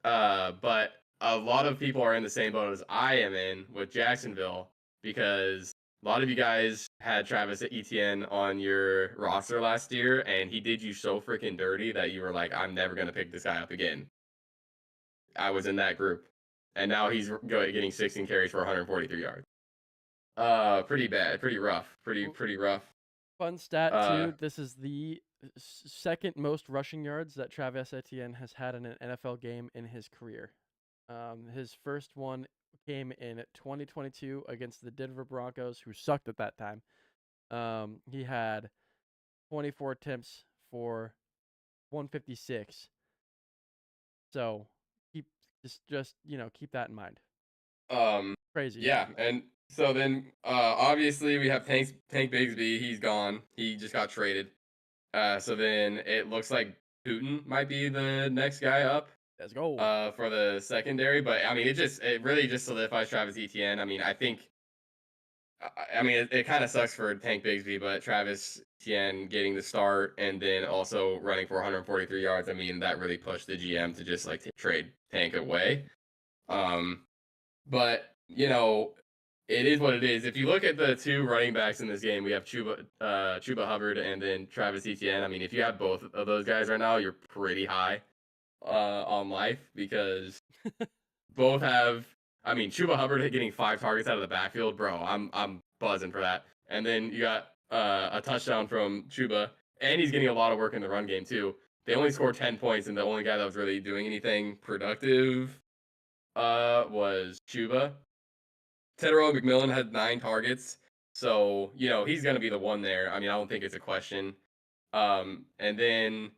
But a lot of people are in the same boat as I am in with Jacksonville because a lot of you guys had Travis Etienne on your roster last year, and he did you so freaking dirty that you were like, I'm never going to pick this guy up again. I was in that group. and now he's getting 16 carries for 143 yards. Pretty bad, pretty rough, pretty rough. Fun stat Uh, too. This is the second most rushing yards that Travis Etienne has had in an NFL game in his career. His first one came in 2022 against the Denver Broncos, who sucked at that time. He had 24 attempts for 156. So keep just keep that in mind. Crazy. yeah, and so then obviously we have Tank Bigsby. He's gone. He just got traded. So then it looks like Putin might be the next guy up. Let's go. For the secondary, but I mean, it really just solidifies Travis Etienne. I mean, I think, I mean, it kind of sucks for Tank Bigsby, but Travis Etienne getting the start and then also running for 143 yards. I mean, that really pushed the GM to just like trade Tank away. But you know, it is what it is. If you look at the two running backs in this game, we have Chuba Hubbard and then Travis Etienne. I mean, if you have both of those guys right now, you're pretty high on life because both have. I mean, Chuba Hubbard getting 5 targets out of the backfield, bro. I'm buzzing for that. And then you got a touchdown from Chuba, and he's getting a lot of work in the run game too. They only scored 10 points, and the only guy that was really doing anything productive was Chuba. Tedero McMillan had 9 targets, so you know he's gonna be the one there. I mean, I don't think it's a question. And then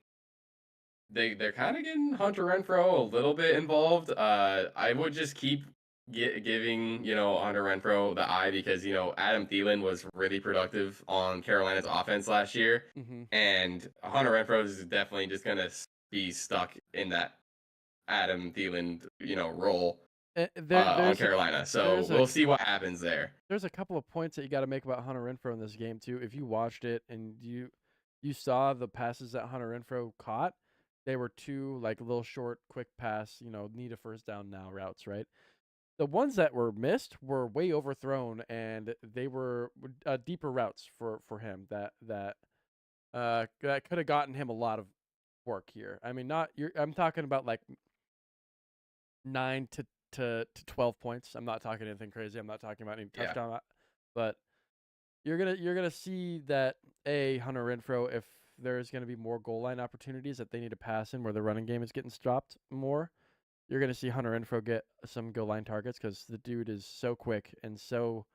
they're kind of getting Hunter Renfrow a little bit involved. I would just keep giving Hunter Renfrow the eye because Adam Thielen was really productive on Carolina's offense last year, and Hunter Renfrow is definitely just gonna be stuck in that Adam Thielen role on Carolina. So we'll see what happens there. There's a couple of points that you got to make about Hunter Renfrow in this game too. If you watched it and you saw the passes that Hunter Renfrow caught, they were 2 like little short, quick pass, need a first down now routes, right? The ones that were missed were way overthrown, and they were deeper routes for him that could have gotten him a lot of work here. I mean, I'm talking about like 9 to 12 points. I'm not talking anything crazy. I'm not talking about any touchdown, but you're gonna see that Hunter Renfrow, if there's gonna be more goal line opportunities that they need to pass in where the running game is getting stopped more, you're gonna see Hunter Renfrow get some goal line targets because the dude is so quick and so.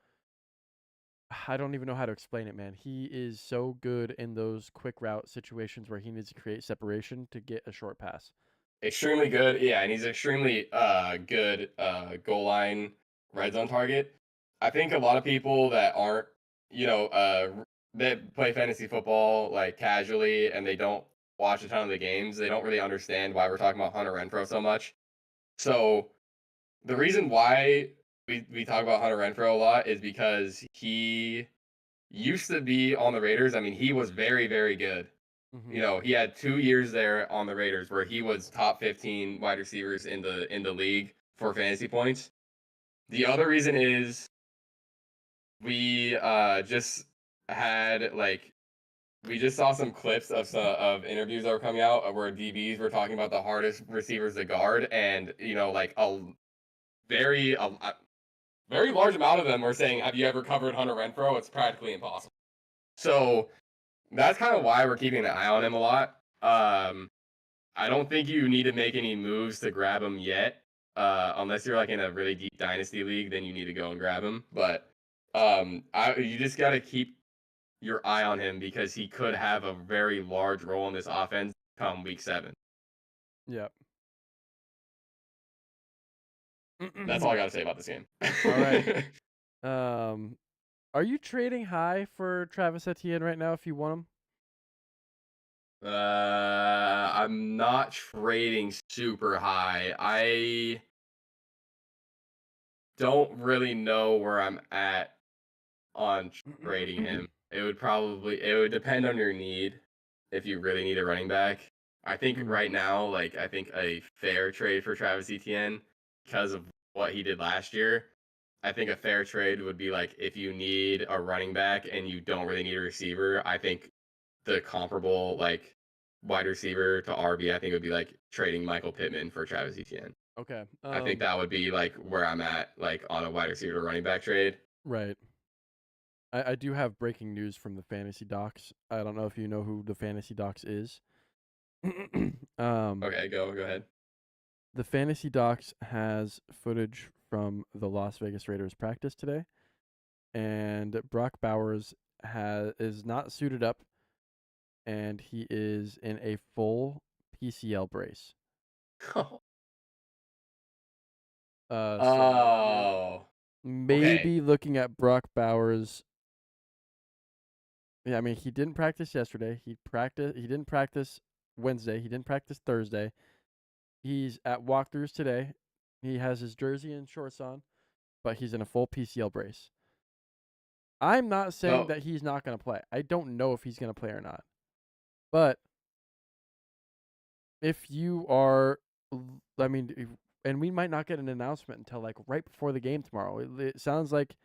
I don't even know how to explain it, man. He is so good in those quick route situations where he needs to create separation to get a short pass. Extremely good, yeah, and he's extremely good goal line red zone target. I think a lot of people that aren't, that play fantasy football like casually and they don't watch a ton of the games, they don't really understand why we're talking about Hunter Renfrow so much. So the reason why we talk about Hunter Renfrow a lot is because he used to be on the Raiders. I mean, he was very, very good. He had 2 years there on the Raiders where he was top 15 wide receivers in the league for fantasy points. The other reason is we just had we just saw some clips of interviews that were coming out where DBs were talking about the hardest receivers to guard, and like a very large amount of them were saying, "Have you ever covered Hunter Renfrow? It's practically impossible." So that's kind of why we're keeping an eye on him a lot. I don't think you need to make any moves to grab him yet, unless you're like in a really deep dynasty league. Then you need to go and grab him. But you just got to keep your eye on him because he could have a very large role in this offense come week 7. Yep. That's all I got to say about this game. All right. Are you trading high for Travis Etienne right now if you want him? I'm not trading super high. I don't really know where I'm at on trading him. It would depend on your need if you really need a running back. I think right now, I think a fair trade for Travis Etienne because of what he did last year. I think a fair trade would be like if you need a running back and you don't really need a receiver. I think the comparable wide receiver to RB, I think it would be like trading Michael Pittman for Travis Etienne. Okay. I think that would be like where I'm at, like on a wide receiver to running back trade. Right. I do have breaking news from the Fantasy Docs. I don't know if you know who the Fantasy Docs is. Okay, go ahead. The Fantasy Docs has footage from the Las Vegas Raiders practice today, and Brock Bowers is not suited up, and he is in a full PCL brace. Oh. So maybe looking at Brock Bowers. Yeah, I mean, he didn't practice yesterday. He didn't practice Wednesday. He didn't practice Thursday. He's at walkthroughs today. He has his jersey and shorts on, but he's in a full PCL brace. I'm not saying that he's not going to play. I don't know if he's going to play or not. But if you are, I mean, and we might not get an announcement until like right before the game tomorrow. It sounds like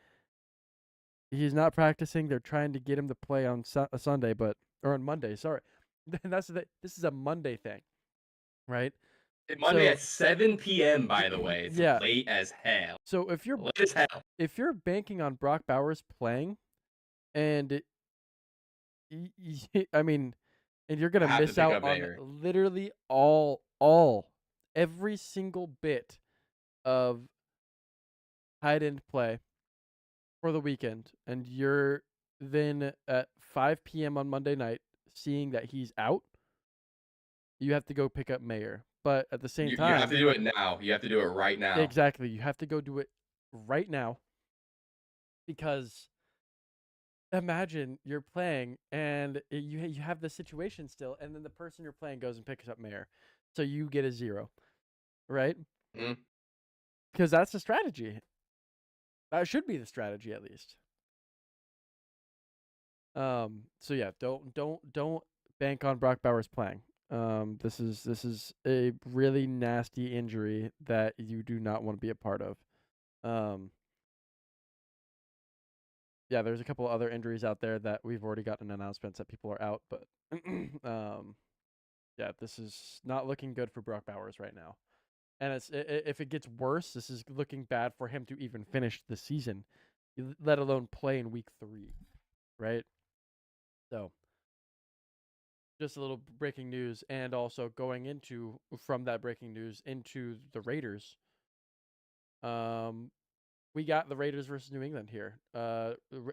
he's not practicing. They're trying to get him to play on Sunday, or on Monday. Sorry, this is a Monday thing, right? Monday at 7 p.m. By the way, it's late as hell. So if you're banking on Brock Bowers playing, and I mean, and you're gonna miss out on literally every single bit of tight end play for the weekend, and you're then at 5 p.m. on Monday night seeing that he's out, you have to go pick up Mayer. But at the same time, you have to do it now. You have to do it right now. Exactly. You have to go do it right now, because imagine you're playing and you have the situation still, and then the person you're playing goes and picks up Mayer, so you get a 0, right? Because that's the strategy. That should be the strategy, at least. So yeah, don't bank on Brock Bowers playing. This is a really nasty injury that you do not want to be a part of. Yeah, there's a couple other injuries out there that we've already gotten announcements that people are out, but yeah, this is not looking good for Brock Bowers right now. And if it gets worse, this is looking bad for him to even finish the season, let alone play in week 3, right? So, just a little breaking news, and also going into from that breaking news into the Raiders. We got the Raiders versus New England here.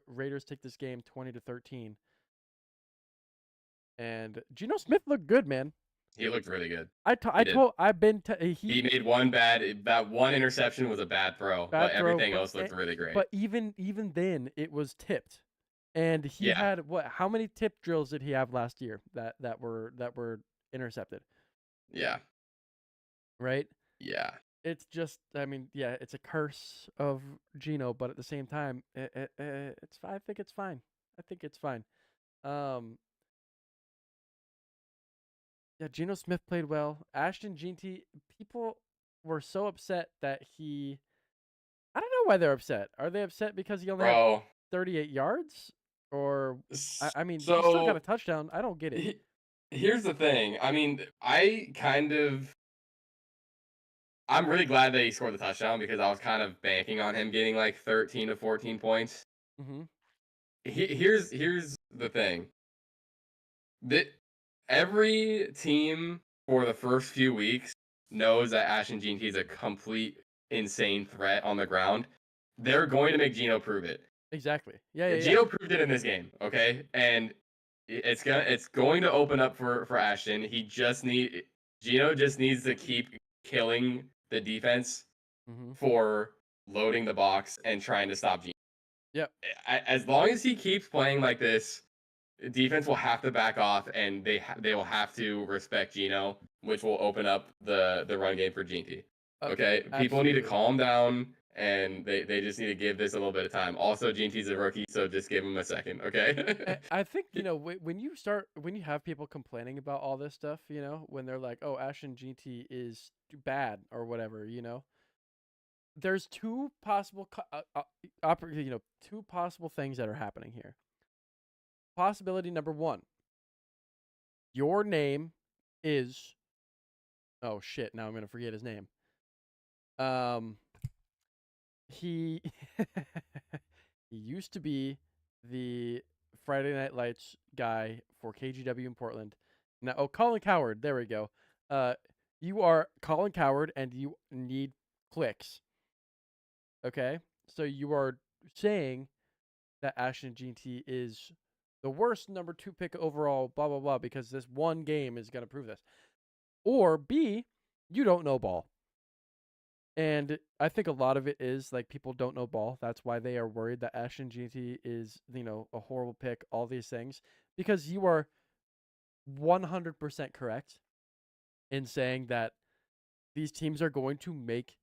Raiders take this game 20-13, and Geno Smith looked good, man. He looked really good. He made that one interception was a bad throw, but everything else looked really great. But even then, it was tipped, and he had how many tip drills did he have last year that were intercepted? Yeah. Right. Yeah. It's just, I mean, yeah, it's a curse of Geno, but at the same time, it's I think it's fine. I think it's fine. Yeah, Geno Smith played well. Ashton Jeanty, people were so upset that I don't know why they're upset. Are they upset because he only had 38 yards? Or, I mean, he still got a touchdown. I don't get it. Here's the thing. I mean, I'm really glad that he scored the touchdown, because I was kind of banking on him getting like 13 to 14 points. Here's the thing. Every team for the first few weeks knows that Ashton Jeanty is a complete insane threat on the ground. They're going to make Geno prove it. Exactly. Yeah. Geno proved it in this game, okay? And it's going to open up for Ashton. Geno just needs to keep killing the defense for loading the box and trying to stop Geno. Yep. As long as he keeps playing like this, defense will have to back off, and they will have to respect Geno, which will open up the run game for Jeanty. Okay, people need to calm down, and they just need to give this a little bit of time. Also, Jeanty's a rookie, so just give him a second, okay? I think, when you have people complaining about all this stuff, when they're like, "Oh, Ashton Jeanty is bad" or whatever, there's two possible two possible things that are happening here. Possibility number 1, Your name is. Oh shit! Now I'm gonna forget his name. He he used to be the Friday Night Lights guy for KGW in Portland. Now, Colin Cowherd. There we go. You are Colin Cowherd, and you need clicks. Okay, so you are saying that Ashton Jeanty is the worst number 2 pick overall, blah blah blah, because this one game is gonna prove this. Or B, you don't know ball. And I think a lot of it is like people don't know ball. That's why they are worried that Ashton Jeanty is, a horrible pick, all these things. Because you are 100% correct in saying that these teams are going to make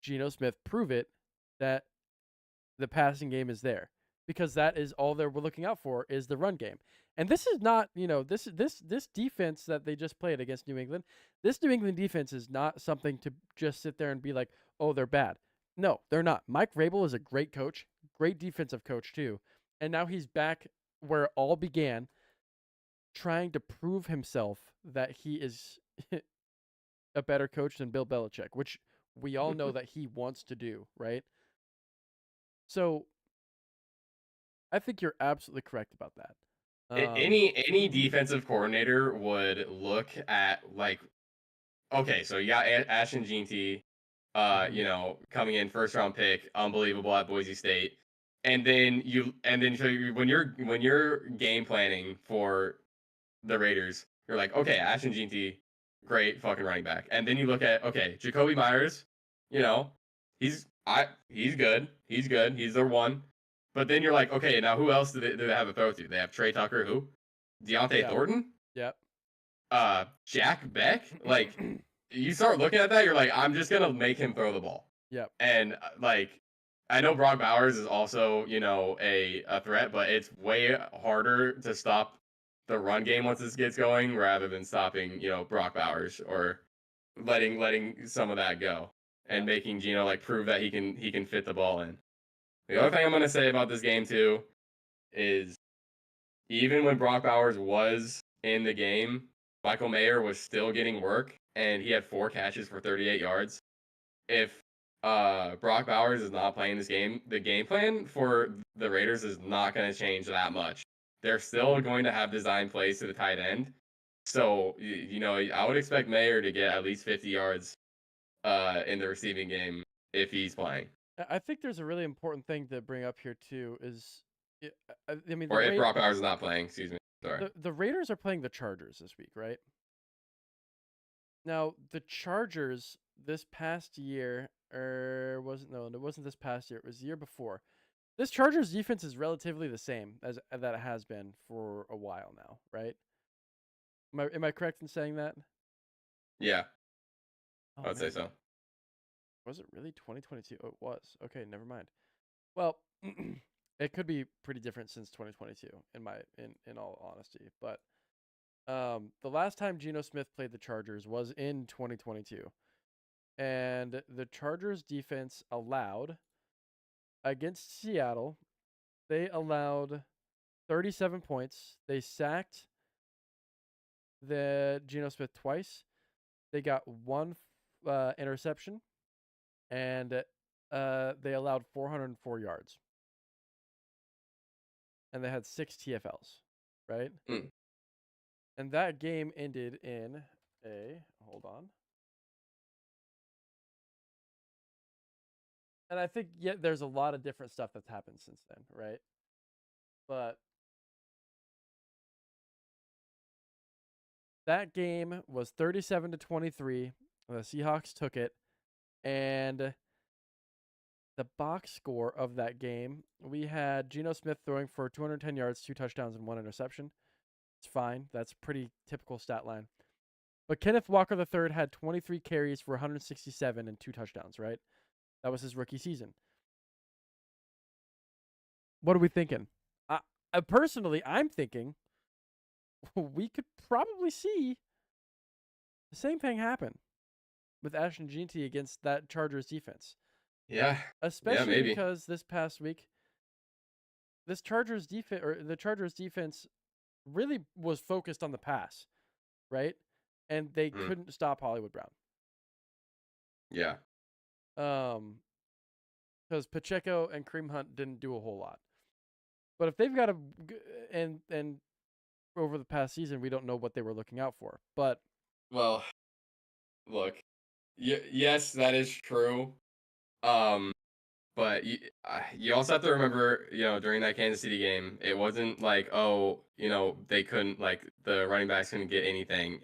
Geno Smith prove it that the passing game is there. Because that is all we're looking out for is the run game. And this is not, this defense that they just played against New England. This New England defense is not something to just sit there and be like, oh, they're bad. No, they're not. Mike Vrabel is a great coach, great defensive coach too. And now he's back where it all began, trying to prove himself that he is a better coach than Bill Belichick, which we all know that he wants to do, right? So I think you're absolutely correct about that. Any defensive coordinator would look at like, okay, so you got Ashton Jeanty, coming in first round pick, unbelievable at Boise State, and then when you're game planning for the Raiders, you're like, okay, Ashton Jeanty, great fucking running back, and then you look at, okay, Jacoby Myers, he's good, he's their one. But then you're like, okay, now who else do they have to throw to? They have Trey Tucker, who? Deontay Thornton? Yep. Jack Beck? Like, you start looking at that, you're like, I'm just going to make him throw the ball. Yep. And, I know Brock Bowers is also, a threat, but it's way harder to stop the run game once this gets going rather than stopping, Brock Bowers or letting some of that go and making Geno, prove that he can fit the ball in. The other thing I'm going to say about this game, too, is even when Brock Bowers was in the game, Michael Mayer was still getting work, and he had 4 catches for 38 yards. If Brock Bowers is not playing this game, the game plan for the Raiders is not going to change that much. They're still going to have design plays to the tight end. So, I would expect Mayer to get at least 50 yards in the receiving game if he's playing. I think there's a really important thing to bring up here too. If Brock Bowers is not playing, excuse me. Sorry. The Raiders are playing the Chargers this week, right? Now the Chargers this past year, it wasn't this past year. It was the year before. This Chargers defense is relatively the same as that it has been for a while now, right? Am I correct in saying that? Yeah, I'd say so. Was it really 2022? Oh, it was. Okay, never mind. Well, it could be pretty different since 2022 in all honesty, but the last time Geno Smith played the Chargers was in 2022. And the Chargers defense allowed against Seattle, they allowed 37 points. They sacked the Geno Smith twice. They got 1 interception. And they allowed 404 yards. And they had 6 TFLs, right? Mm. And that game ended in hold on. And I think, there's a lot of different stuff that's happened since then, right? But that game was 37-23. The Seahawks took it. And the box score of that game, we had Geno Smith throwing for 210 yards, 2 touchdowns, and 1 interception. It's fine. That's pretty typical stat line. But Kenneth Walker III had 23 carries for 167 and 2 touchdowns, right? That was his rookie season. What are we thinking? Personally, I'm thinking we could probably see the same thing happen with Ashton Jeanty against that Chargers defense. Yeah. Especially because this past week, the Chargers defense really was focused on the pass, right? And they Mm, couldn't stop Hollywood Brown. yeah. Because Pacheco and Kareem Hunt didn't do a whole lot. But if they've got a and over the past season, we don't know what they were looking out for. But Well, look, yes, that is true. Um, but you also have to remember, during that Kansas City game, it wasn't like, oh, they couldn't, like, the running backs couldn't get anything.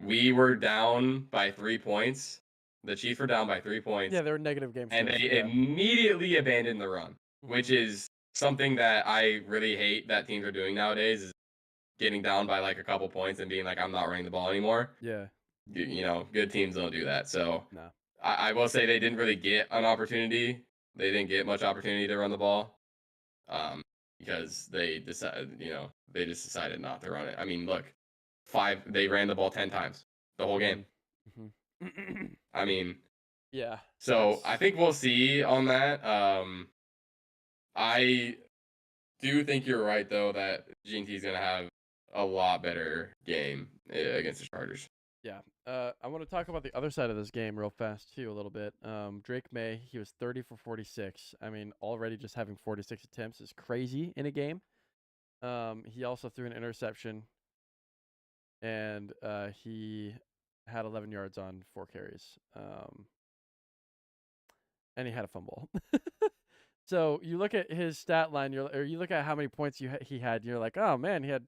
We were down by 3 points. The Chiefs were down by 3 points, yeah, there were negative game and scripts. they Yeah. immediately abandoned the run, which Mm-hmm. is something that I really hate that teams are doing nowadays, is getting down by like a couple points and being like, I'm not running the ball anymore. Yeah. Good teams don't do that. So No. I will say they didn't really get an opportunity. They didn't get much opportunity to run the ball, because they decided, they just decided not to run it. I mean, look, they ran the ball 10 times the whole game. Mm-hmm. I mean, Yeah. so I think we'll see on that. I do think you're right, though, that G&T is going to have a lot better game against the Chargers. Yeah. I want to talk about the other side of this game real fast too, a little bit. Drake May, he was 30 for 46. I mean, already just having 46 attempts is crazy in a game. He also threw an interception, and he had 11 yards on 4 carries. And he had a fumble. So you look at his stat line, or you look at how many points he had, and you're like, oh man, he had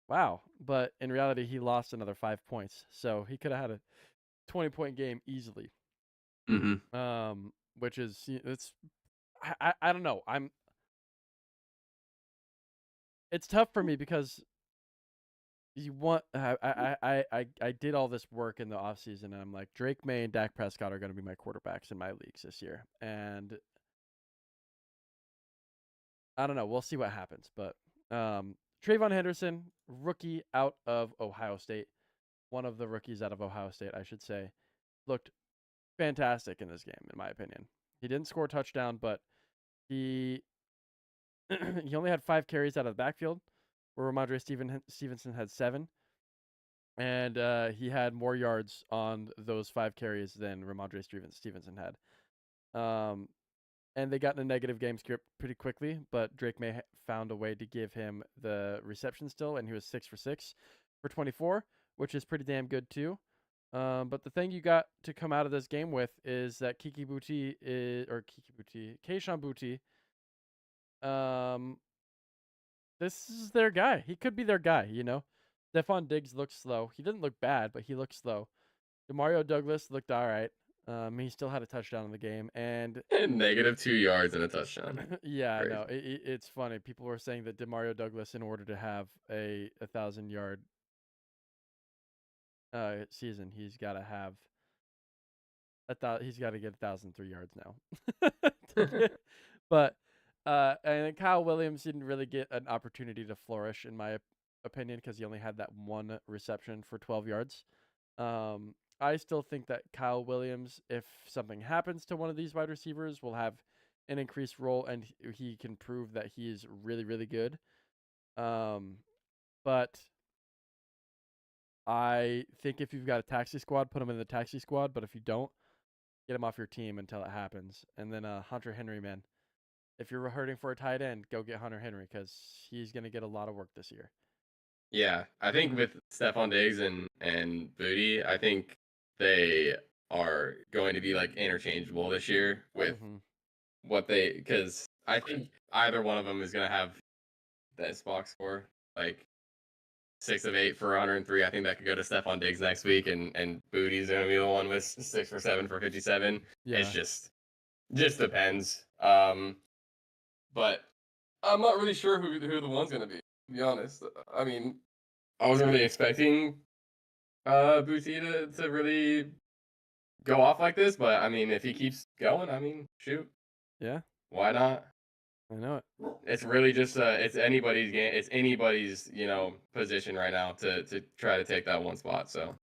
wow. But in reality, he lost another 5 points, so he could have had a 20-point game easily. Mm-hmm. Which is it's I don't know. It's tough for me because you want I did all this work in the offseason, and I'm like, Drake May and Dak Prescott are going to be my quarterbacks in my leagues this year, and I don't know. We'll see what happens, but Trayvon Henderson, rookie out of Ohio State, one of the rookies out of Ohio State, I should say, looked fantastic in this game, in my opinion. He didn't score a touchdown, but he he only had 5 carries out of the backfield, where Ramondre Stevenson had 7, and he had more yards on those 5 carries than Ramondre Stevenson had. And they got in a negative game script pretty quickly, but Drake May found a way to give him the reception still, and he was 6 for 6 for 24, which is pretty damn good too. But the thing you got to come out of this game with is that Kayshon Boutte, this is their guy. He could be their guy, Stefon Diggs looked slow. He didn't look bad, but he looked slow. Demario Douglas looked all right. He still had a touchdown in the game, and Negative 2 yards and a touchdown. yeah, I Crazy. know. It's funny. People were saying that Demario Douglas, in order to have a 1,000-yard season, he's got to have he's got to get 1,003 yards now. But and then Kyle Williams didn't really get an opportunity to flourish, in my opinion, because he only had that one reception for 12 yards. I still think that Kyle Williams, if something happens to one of these wide receivers, will have an increased role, and he can prove that he is really, really good. But I think if you've got a taxi squad, put him in the taxi squad. But if you don't, get him off your team until it happens. And then Hunter Henry, man. If you're hurting for a tight end, go get Hunter Henry, because he's going to get a lot of work this year. Yeah, I think with Stefon Diggs and Boutte, I think they are going to be like interchangeable this year with because I think either one of them is going to have this box score, like 6 of 8 for 103. I think that could go to Stefon Diggs next week, and Boutte's going to be the one with 6 for 7 for 57. Yeah. It's just depends. But I'm not really sure who the one's going to be. To be honest, I mean, I wasn't really expecting Boutte to really go off like this, but I mean, if he keeps going, I mean, shoot, Yeah, why not? I know it. It's really just it's anybody's game. It's anybody's position right now to try to take that one spot. So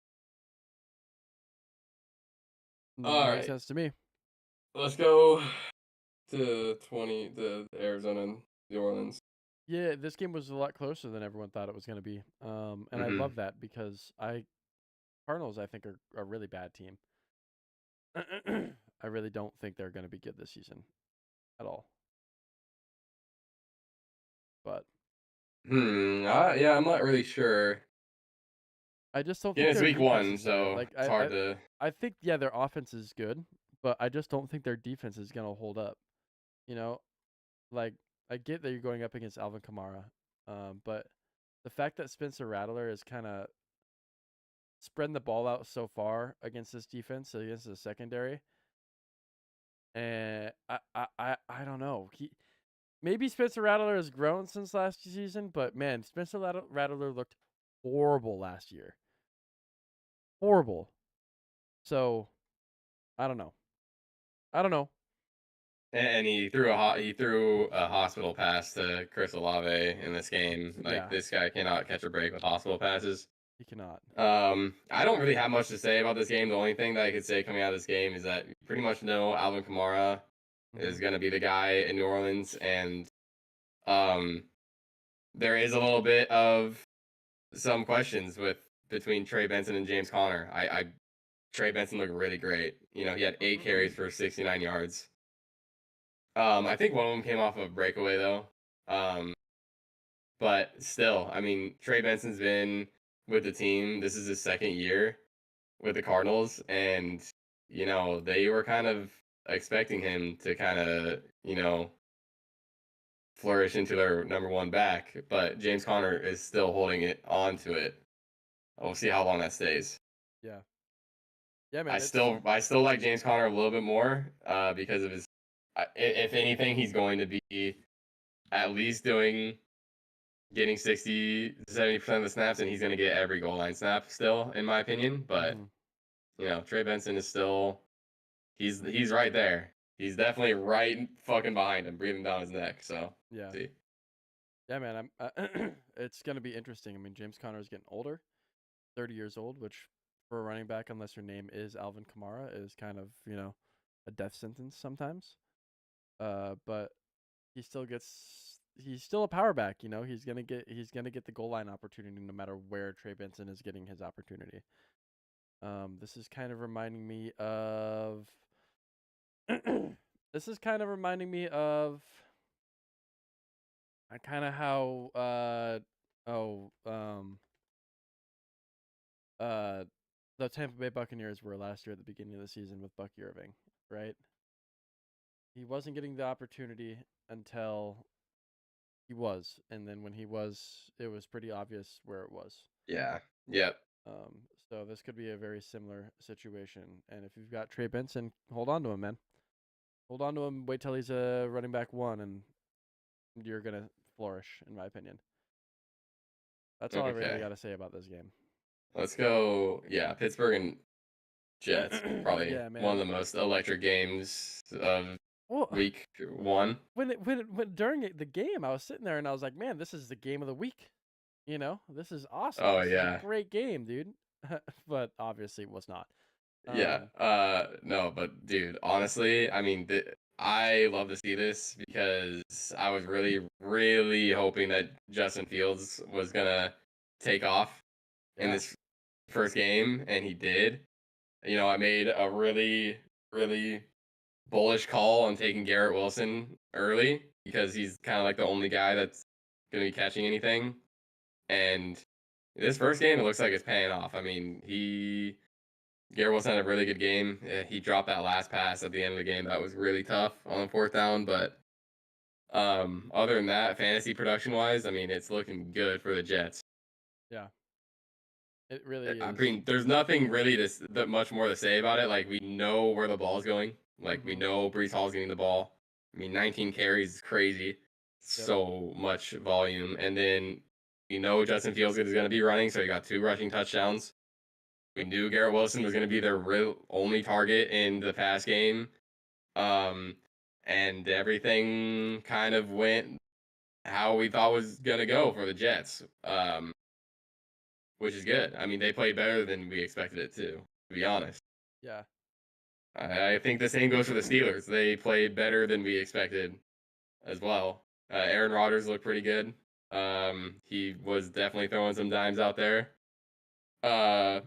all Makes right, sense to me. let's go to the Arizona and New Orleans. Yeah, this game was a lot closer than everyone thought it was going to be. And I Hmm. love that because Cardinals I think are a really bad team. I really don't think they're going to be good this season at all. But Yeah, I'm not really sure. I just don't Yeah, think it's their week defense one, is there. so Like it's hard to. I think yeah, their offense is good, but I just don't think their defense is going to hold up. You know, like I get that you're going up against Alvin Kamara, but the fact that Spencer Rattler is kind of spreading the ball out so far against this defense, against the secondary, and I don't know. Maybe Spencer Rattler has grown since last season, but man, Spencer Rattler looked horrible last year. Horrible. So I don't know. I don't know. And he threw a hospital pass to Chris Olave in this game. Like Yeah, this guy cannot catch a break with hospital passes. he cannot. I don't really have much to say about this game. The only thing that I could say coming out of this game is that you pretty much know Alvin Kamara Hmm. is going to be the guy in New Orleans, and um, there is a little bit of some questions with between Trey Benson and James Conner. I Trey Benson looked really great. You know, he had 8 carries for 69 yards. I think one of them came off of a breakaway though. Um, but still, I mean, Trey Benson's been with the team. This is his second year with the Cardinals, and you know they were kind of expecting him to kind of flourish into their number one back. But James Conner is still holding it on to it. We'll see how long that stays. Yeah, yeah, I man. It's still I still like James Conner a little bit more because of his. If anything, he's going to be at least getting 60 to 70% of the snaps, and he's going to get every goal line snap still, in my opinion. But hmm Trey Benson is still he's right there. He's definitely right fucking behind him, breathing down his neck. So yeah, see, yeah, man. It's gonna be interesting. I mean, James Conner is getting older, 30 years old, which for a running back, unless your name is Alvin Kamara, is kind of a death sentence sometimes. But he's still a power back. He's gonna get the goal line opportunity no matter where Trey Benson is getting his opportunity. This is kind of reminding me of. This is kind of reminding me of kind of how oh uh the Tampa Bay Buccaneers were last year at the beginning of the season with Bucky Irving, right? He wasn't getting the opportunity until he was, and then when he was, it was pretty obvious where it was. yeah, yep, So this could be a very similar situation. And if you've got Trey Benson, hold on to him, man. Hold on to him. Wait till he's a running back one, and you're gonna flourish, in my opinion. That's all I really okay. got to say about this game. Let's go. Yeah, Pittsburgh and Jets probably Yeah, one of man. the most electric games of Well, week one. when during the game, I was sitting there and I was like, man, this is the game of the week. This is awesome. Oh This is a yeah, great game, dude. But obviously, it was not. yeah. Um, No, but dude, honestly, I mean, I love to see this because I was really, really hoping that Justin Fields was gonna take off in yeah, this first game, and he did. I made a really, really bullish call on taking Garrett Wilson early because he's kind of like the only guy that's gonna be catching anything. And this first game, it looks like it's paying off. I mean, Garrett Wilson had a really good game. He dropped that last pass at the end of the game. That was really tough on the fourth down. But other than that, fantasy production wise, I mean, it's looking good for the Jets. yeah. It really I is. mean, there's nothing really that much more to say about it. Like we know where the ball's going. Like we Hmm. know Brees Hall's getting the ball. I mean, 19 carries is crazy. Yep. So much volume, and then Justin Fields is going to be running, so he got 2 rushing touchdowns. We knew Garrett Wilson was going to be their real only target in the pass game. Um, and everything kind of went how we thought was going to go for the Jets. Which is good. I mean, they played better than we expected it to be honest. Yeah. I think the same goes for the Steelers. They played better than we expected as well. Aaron Rodgers looked pretty good. He was definitely throwing some dimes out there. Uh,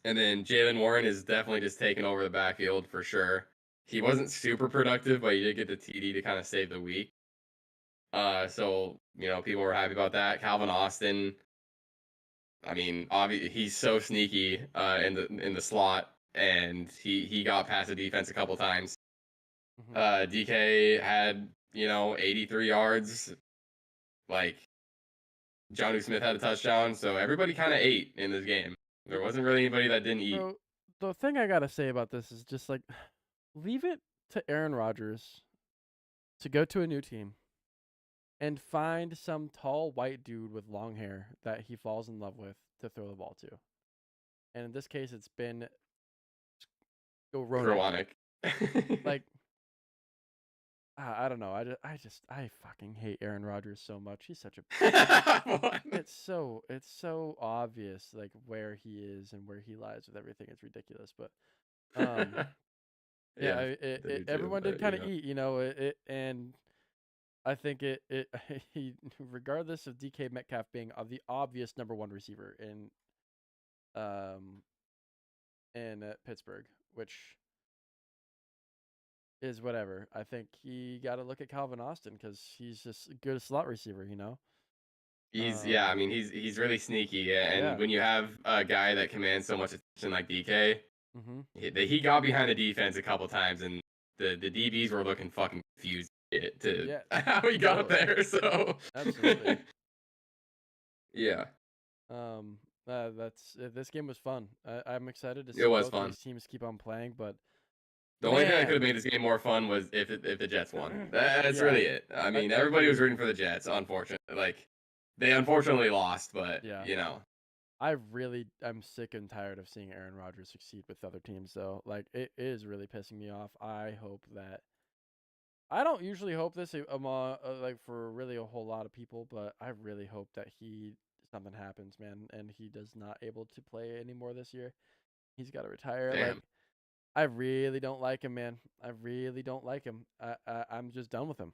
and then Jalen Warren is definitely just taking over the backfield for sure. He wasn't super productive, but he did get the TD to kind of save the week. So people were happy about that. Calvin Austin, I mean, obviously he's so sneaky in the slot, and he got past the defense a couple times. DK had 83 yards. Like Jonnu Smith had a touchdown, so everybody kind of ate in this game. There wasn't really anybody that didn't eat. So the thing I gotta say about this is just like, leave it to Aaron Rodgers to go to a new team and find some tall white dude with long hair that he falls in love with to throw the ball to. And in this case, it's been Rowanek. Like, I don't know. I fucking hate Aaron Rodgers so much. He's such a. it's so obvious like where he is and where he lies with everything. It's ridiculous, but yeah, everyone did kind of eat, and I think he, regardless of DK Metcalf being the obvious number one receiver in Pittsburgh, which is whatever. I think he got to look at Calvin Austin because he's just a good slot receiver, He's I mean he's really sneaky, and when you have a guy that commands so much attention like DK, he got behind the defense a couple times, and the DBs were looking fucking confused to how he got there. So absolutely, yeah. This game was fun. I'm excited to see both these teams keep on playing, but the only thing that could have made this game more fun was if the Jets won. That's really it. I mean, everybody was rooting for the Jets. Unfortunately, like they unfortunately lost, but I'm sick and tired of seeing Aaron Rodgers succeed with other teams, though. Like it is really pissing me off. I don't usually hope this like for really a whole lot of people, but I really hope that something happens, man, and he does not able to play anymore this year. He's got to retire. Damn. Like I really don't like him, man. I really don't like him. I'm just done with him,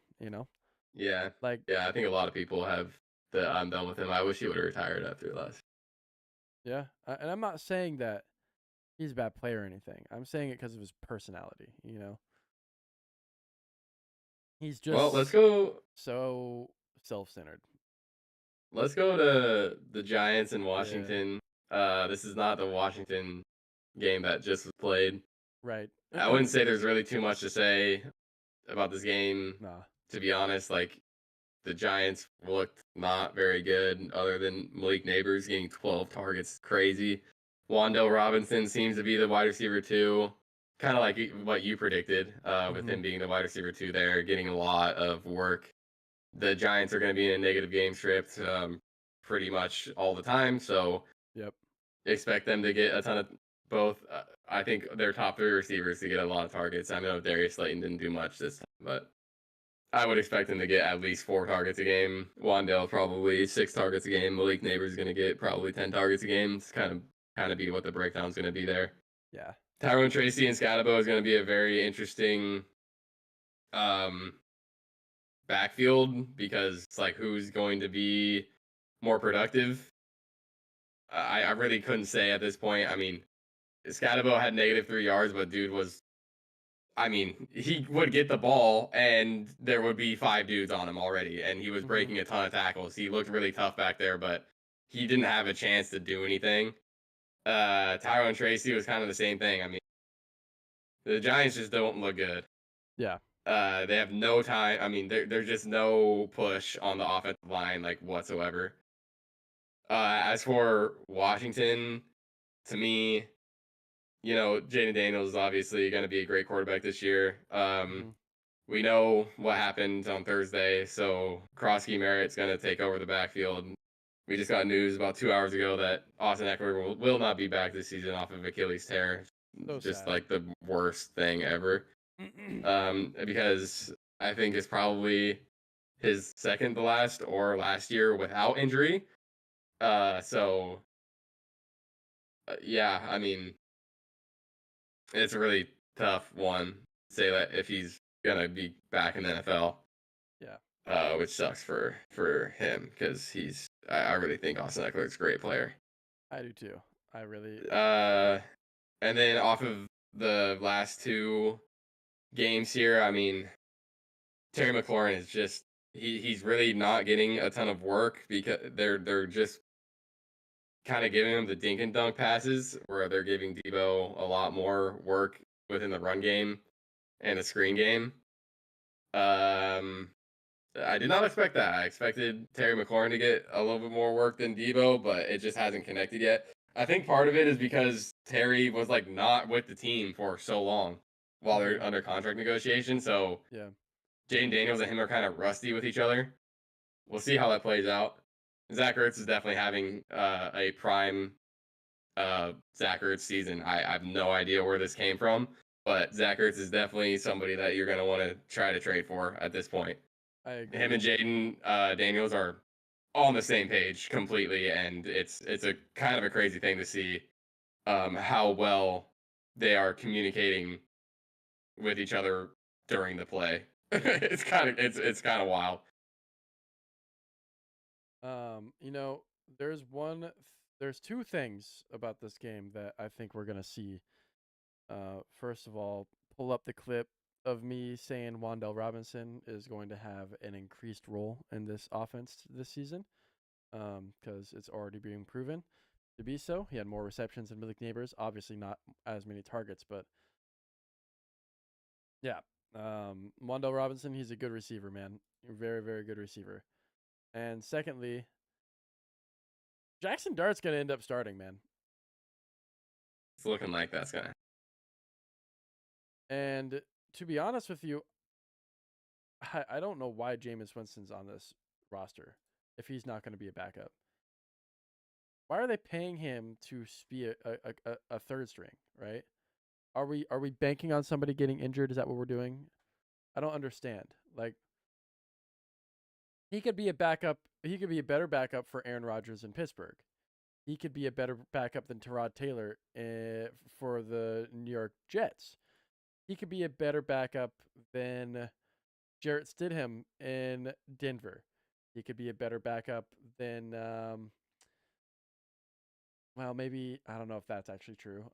Yeah. Like I think a lot of people have the I'm done with him. I wish he would have retired after last. Yeah, and I'm not saying that he's a bad player or anything. I'm saying it because of his personality, He's just let's go so self-centered. Let's go to the Giants in Washington. This is not the Washington game that just was played. Right. I wouldn't say there's really too much to say about this game. Nah. To be honest, like the Giants looked not very good other than Malik Neighbors getting 12 targets. Crazy. Wan'Dale Robinson seems to be the wide receiver 2. Kind of like what you predicted with him being the wide receiver 2 there, getting a lot of work. The Giants are going to be in a negative game script pretty much all the time. So expect them to get a ton of both. I think their top 3 receivers to get a lot of targets. I know Darius Slayton didn't do much this time, but I would expect him to get at least 4 targets a game. Wan'Dale probably 6 targets a game. Malik Neighbors is going to get probably 10 targets a game. It's kind of be what the breakdown is going to be there. Yeah. Tyrone Tracy and Scatabo is going to be a very interesting backfield because it's like who's going to be more productive. I really couldn't say at this point. I mean, Scatabo had -3 yards, but dude was, I mean, he would get the ball and there would be 5 dudes on him already, and he was breaking a ton of tackles. He looked really tough back there, but he didn't have a chance to do anything. Tyrone Tracy was kind of the same thing. I mean, the Giants just don't look good. Yeah. They have no time. I mean, there's just no push on the offensive line, like, whatsoever. As for Washington, to me, Jaden Daniels is obviously going to be a great quarterback this year. We know what happened on Thursday, so Krosky Merritt's going to take over the backfield. We just got news about 2 hours ago that Austin Eckler will not be back this season off of Achilles tear. So just sad. like the worst thing ever. Because I think it's probably his second to last or last year without injury. So yeah, I mean, it's a really tough one to say that if he's gonna be back in the NFL. Yeah, which sucks for him because I really think Austin Eckler's a great player. I do too. I really. Uh, and then off of the last two games here, I mean, Terry McLaurin is just he's really not getting a ton of work because they're just kind of giving him the dink and dunk passes where they're giving Debo a lot more work within the run game and the screen game. Um, I did not expect that. I expected Terry McLaurin to get a little bit more work than Debo, but it just hasn't connected yet. I think part of it is because Terry was like not with the team for so long while they're under contract negotiation. So Yeah. Jaden Daniels and him are kind of rusty with each other. We'll see how that plays out. Zach Ertz is definitely having a prime Zach Ertz season. I have no idea where this came from, but Zach Ertz is definitely somebody that you're going to want to try to trade for at this point. I agree. Him and Jaden Daniels are on the same page completely, and it's a kind of a crazy thing to see how well they are communicating with each other during the play. it's kind of wild. You know, there's there's two things about this game that I think we're gonna see. First of all, pull up the clip of me saying Wan'Dale Robinson is going to have an increased role in this offense this season. Because it's already being proven to be so. He had more receptions than Malik Neighbors. Obviously, not as many targets, but yeah. Wan'Dale Robinson, he's a good receiver, man. Very, very good receiver. And secondly, Jackson Dart's gonna end up starting, man. It's looking like that's gonna. And to be honest with you, I don't know why Jameis Winston's on this roster if he's not going to be a backup. Why are they paying him to be a third string, right? Are we banking on somebody getting injured? Is that what we're doing? I don't understand. Like, he could be a backup. He could be a better backup for Aaron Rodgers in Pittsburgh. He could be a better backup than Tyrod Taylor for the New York Jets. He could be a better backup than Jarrett Stidham in Denver. He could be a better backup than, well, maybe, I don't know if that's actually true.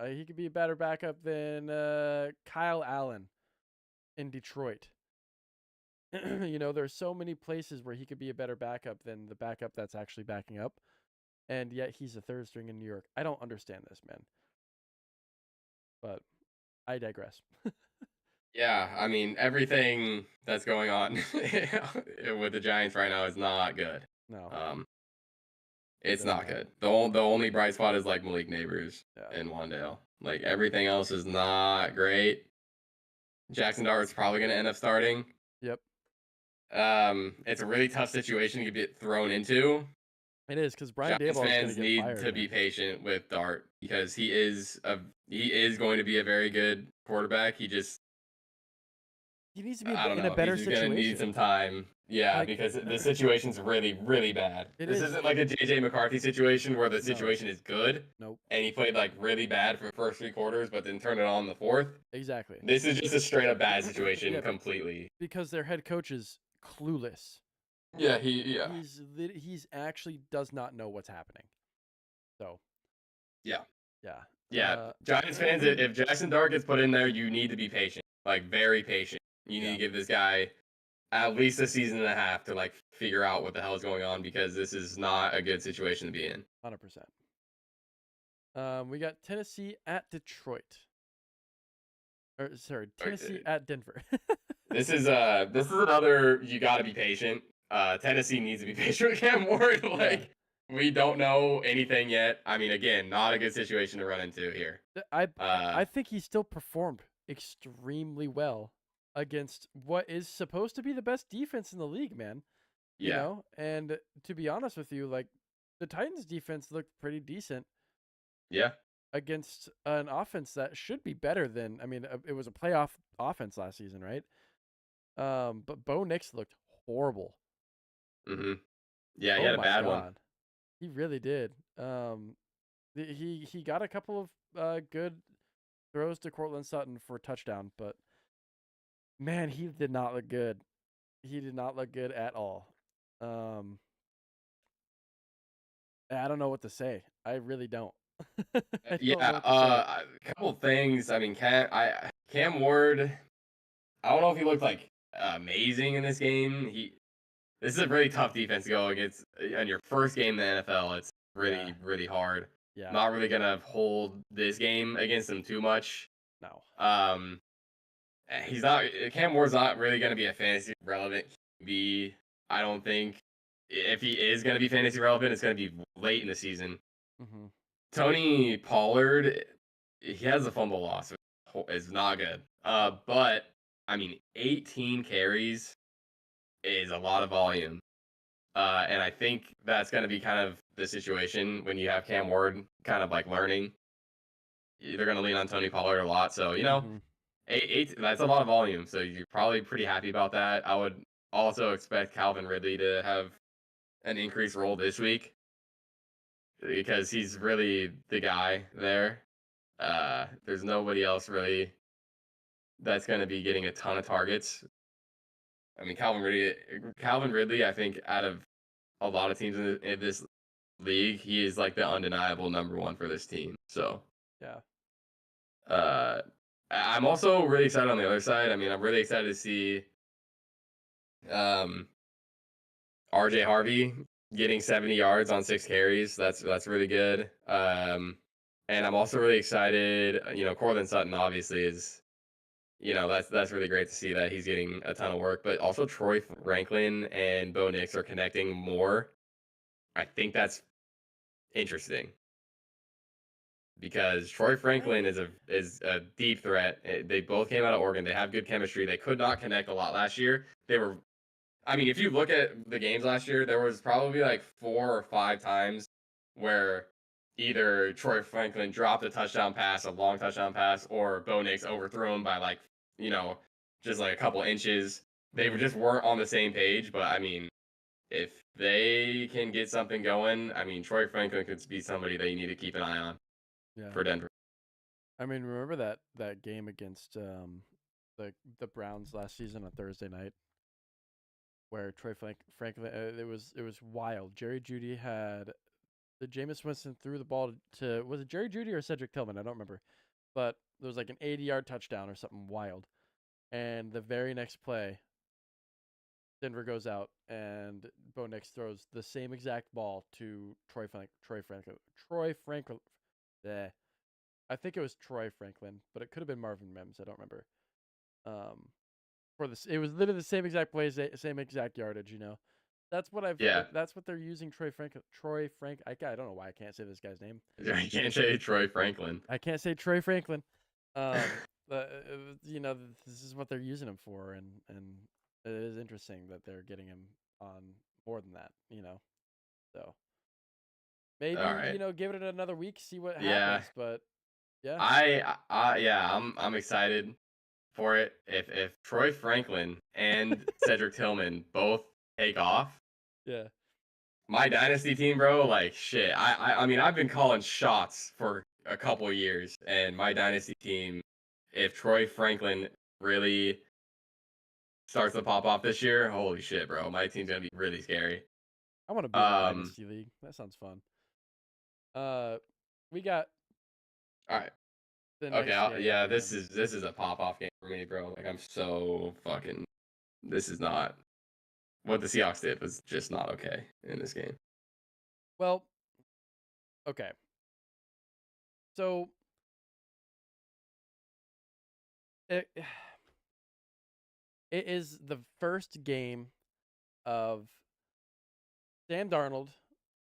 He could be a better backup than Kyle Allen in Detroit. You know, there's so many places where he could be a better backup than the backup that's actually backing up. And yet he's a third string in New York. I don't understand this, man. But I digress. Yeah, I mean everything that's going on with the Giants right now is not good. No. It's Really not good. The only bright spot is like Malik Neighbors Yeah. and Wan'Dale. Like everything else is not great. Jackson Dart's probably going to end up starting. Yep. It's a really tough situation to get thrown into. It is because Brian Giants Daboll is going fans to get need fired. to be patient with Dart because he is going to be a very good quarterback. He needs to be I don't in know. a better He's situation. Gonna need some time. Yeah, Like, because the situation's really, really bad. This is. isn't like a JJ McCarthy situation where the situation is good. Nope. And he played like really bad for the first 3 quarters, but then turned it on in the fourth. Exactly. This is just a straight up bad situation completely. Because their head coach is clueless. Yeah, he's actually does not know what's happening. So. Yeah. Yeah. Giants fans, if Jackson Dart gets put in there, you need to be patient. Like very patient. You need to give this guy at least a season and a half to like figure out what the hell is going on because this is not a good situation to be in. 100%. We got Tennessee at Detroit. Tennessee at Denver. This is another you got to be patient. Tennessee needs to be patient with Cam Ward. Like we don't know anything yet. I mean, again, not a good situation to run into here. I think he still performed extremely well against what is supposed to be the best defense in the league, man. You know, and to be honest with you, like the Titans defense looked pretty decent. Yeah. Against an offense that should be better than, I mean, it was a playoff offense last season, right? But Bo Nix looked horrible. Mm-hmm. Yeah, he had a bad one. He really did. He got a couple of good throws to Courtland Sutton for a touchdown, but man, he did not look good. he did not look good at all. Um, I don't know what to say. I really don't. I don't know Yeah, what to say. a couple things. I mean, Cam Ward. I don't know if he looked like amazing in this game. This is a really tough defense to go against on your first game in the NFL. It's Yeah, really hard. yeah, Not really gonna hold this game against him too much. no. Um, he's not. Cam Ward's not really gonna be a fantasy relevant QB. I don't think. If he is gonna be fantasy relevant, it's gonna be late in the season. Hmm. Tony Pollard, he has a fumble loss. It's not good. But I mean, 18 carries is a lot of volume. And I think that's going to be kind of the situation when you have Cam Ward kind of like learning. They're going to lean on Tony Pollard a lot. So, Hmm. eight, that's a lot of volume. So you're probably pretty happy about that. I would also expect Calvin Ridley to have an increased role this week because he's really the guy there. There's nobody else really that's going to be getting a ton of targets. I mean, Calvin Ridley, I think out of a lot of teams in this league, he is like the undeniable number one for this team. So, Yeah. uh, I'm also really excited on the other side. I mean, I'm really excited to see um, RJ Harvey getting 70 yards on 6 carries. That's really good. And I'm also really excited. Cortland Sutton obviously is. That's really great to see that he's getting a ton of work. But also Troy Franklin and Bo Nix are connecting more. I think that's interesting. Because Troy Franklin is a deep threat. They both came out of Oregon. They have good chemistry. They could not connect a lot last year. I mean, if you look at the games last year, there was probably like 4 or 5 times where either Troy Franklin dropped a touchdown pass, a long touchdown pass, or Bo Nix overthrew him by you know, just like a couple inches. They Hmm. just weren't on the same page. But I mean, if they can get something going, I mean, Troy Franklin could be somebody that you need to keep an eye on Yeah. for Denver. I mean, remember that game against the Browns last season on Thursday night where Franklin it was wild. Jerry Judy had the Jameis Winston threw the ball to was it Jerry Judy or Cedric Tillman? I don't remember. But there was like an 80-yard touchdown or something wild. And the very next play, Denver goes out and Bo Nix throws the same exact ball to Troy Franklin. Yeah, I think it was Troy Franklin, but it could have been Marvin Mims. I don't remember. Um, for this, it was literally the same exact plays, same exact yardage. That's what Yeah, That's what they're using Troy Frank. I don't know why I can't say this guy's name. I can't say Troy Franklin. I can't say Troy Franklin. But, this is what they're using him for, and it is interesting that they're getting him on more than that. So maybe All right. give it another week, see what Yeah, happens. But yeah, yeah, I'm excited for it. If Troy Franklin and Cedric Tillman both take off, yeah, my dynasty team, bro, like shit. I mean, I've been calling shots for a couple years, and my dynasty team, if Troy Franklin really starts to pop off this year, holy shit, bro, my team's gonna be really scary. I want to be in a Um, dynasty league. That sounds fun. Uh, we got all right, the okay, next game yeah, here. this is a pop off game for me, bro. Like I'm so fucking. This is not what the Seahawks did was just not okay in this game. Well, okay, so it it is the first game of Sam Darnold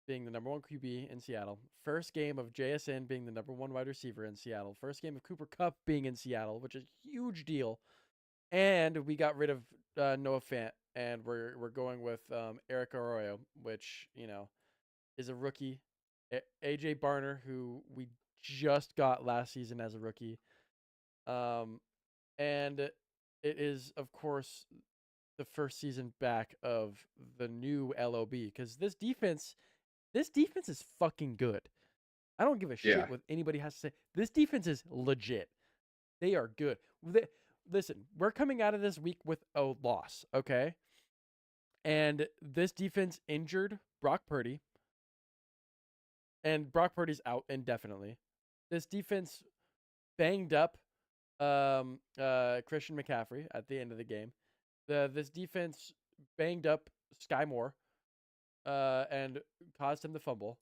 being the number one QB in Seattle. First game of JSN being the number one wide receiver in Seattle. First game of Cooper Kupp being in Seattle, which is a huge deal. And we got rid of Noah Fant, and we're going with Eric Arroyo, which is a rookie. AJ Barner, who we just got last season as a rookie. And it is of course the first season back of the new LOB because this defense is fucking good. I don't give a Yeah, shit what anybody has to say. This defense is legit. They are good. Listen, we're coming out of this week with a loss, okay? And this defense injured Brock Purdy, and Brock Purdy's out indefinitely. This defense banged up Christian McCaffrey at the end of the game. This defense banged up Sky Moore and caused him to fumble.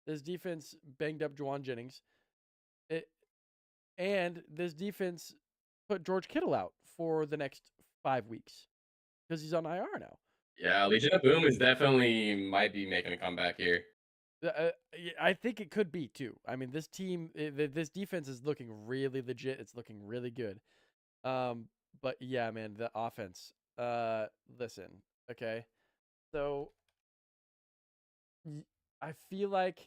This defense banged up Juwan Jennings. And this defense put George Kittle out for the next 5 weeks because he's on IR now. Yeah, Legion of Boom is definitely might be making a comeback here. I think it could be too. I mean, this team, this defense is looking really legit. It's looking really good. But yeah, man, the offense. Listen, okay. So I feel like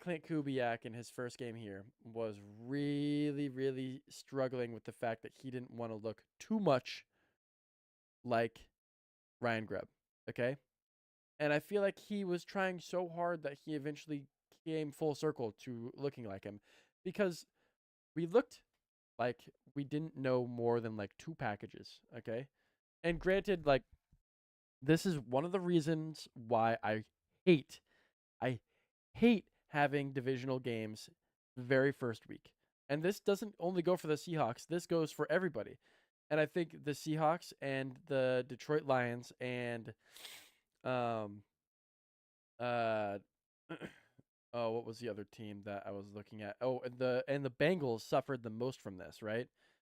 Clint Kubiak in his first game here was really, really struggling with the fact that he didn't want to look too much like Ryan Grubb. Okay. And I feel like he was trying so hard that he eventually came full circle to looking like him, because we looked like we didn't know more than like 2 packages. Okay. And granted, like, this is one of the reasons why I hate having divisional games the very first week. And this doesn't only go for the Seahawks, this goes for everybody. And I think the Seahawks and the Detroit Lions and oh, what was the other team that I was looking at? Oh, and the Bengals suffered the most from this, right?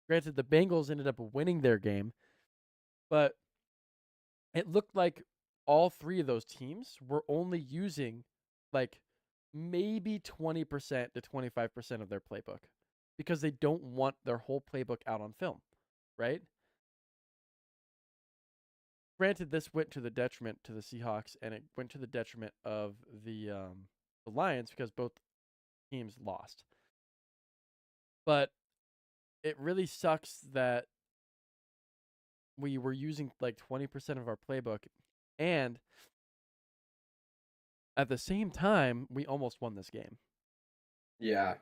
Granted, the Bengals ended up winning their game, but it looked like all 3 of those teams were only using like maybe 20% to 25% of their playbook because they don't want their whole playbook out on film, right? Granted, this went to the detriment to the Seahawks, and it went to the detriment of the Lions because both teams lost. But it really sucks that we were using like 20% of our playbook, and at the same time, we almost won this game. Yeah.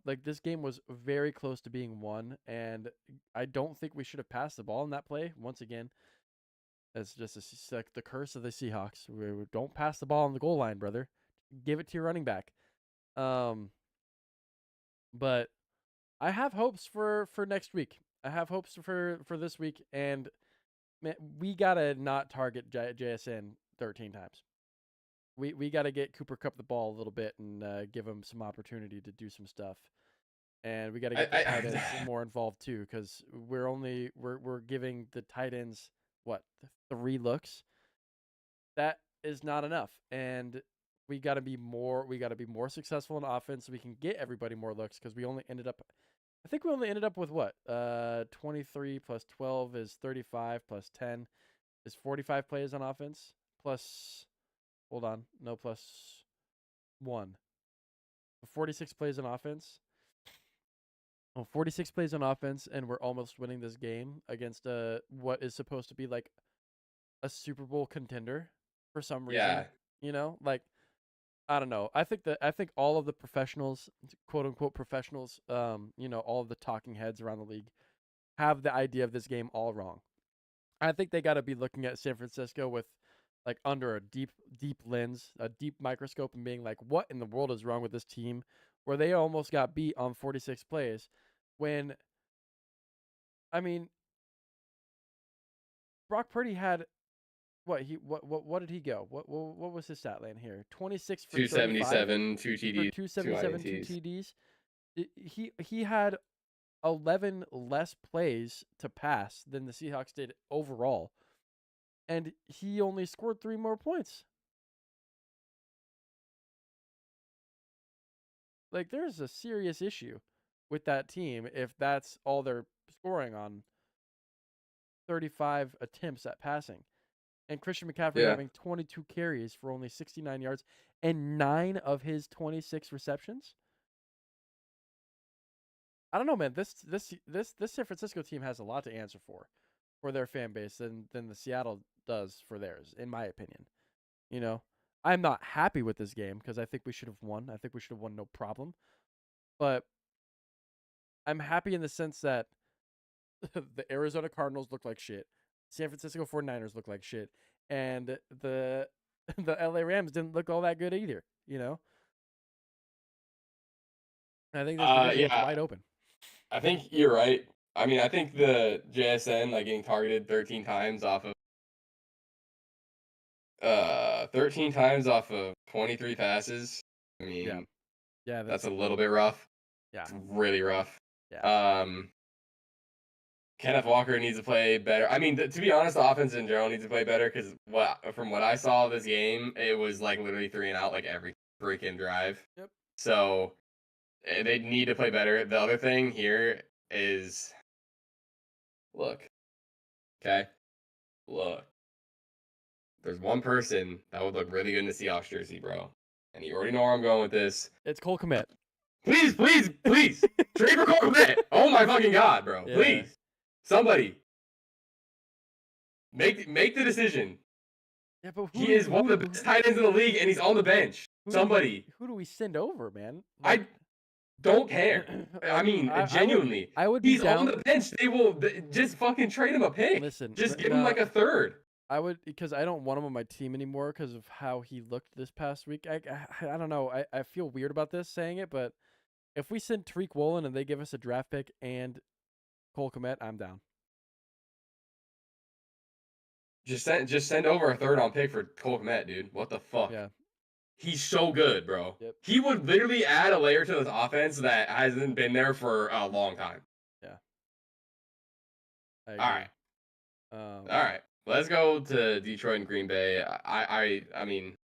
Like, this game was very close to being won, and I don't think we should have passed the ball in that play. Once again, it's just like the curse of the Seahawks. We don't pass the ball on the goal line, brother. Give it to your running back. But I have hopes for next week. I have hopes for this week, and man, we gotta not target JSN 13 times. We got to get Cooper Kupp the ball a little bit and give him some opportunity to do some stuff. And we got to get the tight ends more involved too, because we're giving the tight ends 3 looks. That is not enough, and we got to be more successful in offense so we can get everybody more looks, because we only ended up with what? 23 plus 12 is 35 plus 10 is 45 plays on offense plus. Hold on. No, plus 1. 46 plays on offense. 46 plays on offense, and we're almost winning this game against what is supposed to be like a Super Bowl contender for some reason. Yeah. Like, I don't know. I think all of the professionals, quote unquote professionals, all of the talking heads around the league have the idea of this game all wrong. I think they got to be looking at San Francisco with like under a deep lens, a deep microscope, and being like, what in the world is wrong with this team where they almost got beat on 46 plays when, I mean, Brock Purdy had what did he go? What was his stat line here? 26 for 277, 2 TDs, 277, 2 TDs. He had 11 less plays to pass than the Seahawks did overall, and he only scored 3 more points. Like, there's a serious issue with that team if that's all they're scoring on 35 attempts at passing. And Christian McCaffrey having 22 carries for only 69 yards and 9 of his 26 receptions. I don't know, man. This San Francisco team has a lot to answer for their fan base than the Seattle does for theirs, in my opinion. I'm not happy with this game because I think we should have won. I think we should have won no problem. But I'm happy in the sense that the Arizona Cardinals look like shit. San Francisco 49ers look like shit. And the the LA Rams didn't look all that good either, you know? I think this division looks Yeah, wide open. I think you're right. I mean, I think the JSN like getting targeted 13 times off of 23 passes. I Yeah. mean, Yeah, that's that's a little bit rough. yeah. It's really rough. Yeah. Um, Kenneth Walker needs to play better. I mean, to be honest, the offense in general needs to play better because from what I saw of this game, it was like literally 3 and out like every freaking drive. Yep. So they need to play better. The other thing here is, look, okay, look. There's one person that would look really good in the Seahawks jersey, bro, and you already know where I'm going with this. It's Cole Kmet. Please, please, please, trade for Cole Kmet. Oh my fucking god, bro! Yeah. Please, somebody make the decision. Yeah, but He is one of the best tight ends in the league, and he's on the bench. Somebody. Who do we send over, man? I don't care. I mean, genuinely. I would be he's down. on the bench. They will just fucking trade him a pick. Listen, just give him like a third. I would, because I don't want him on my team anymore because of how he looked this past week. I don't know. I feel weird about this saying it, but if we send Tariq Woolen and they give us a draft pick and Cole Kmet, I'm down. Just send over a third on pick for Cole Kmet, dude. What the fuck? Yeah. He's so good, bro. Yep. He would literally add a layer to this offense that hasn't been there for a long time. Yeah. All right. All right. Let's go to Detroit and Green Bay. I mean,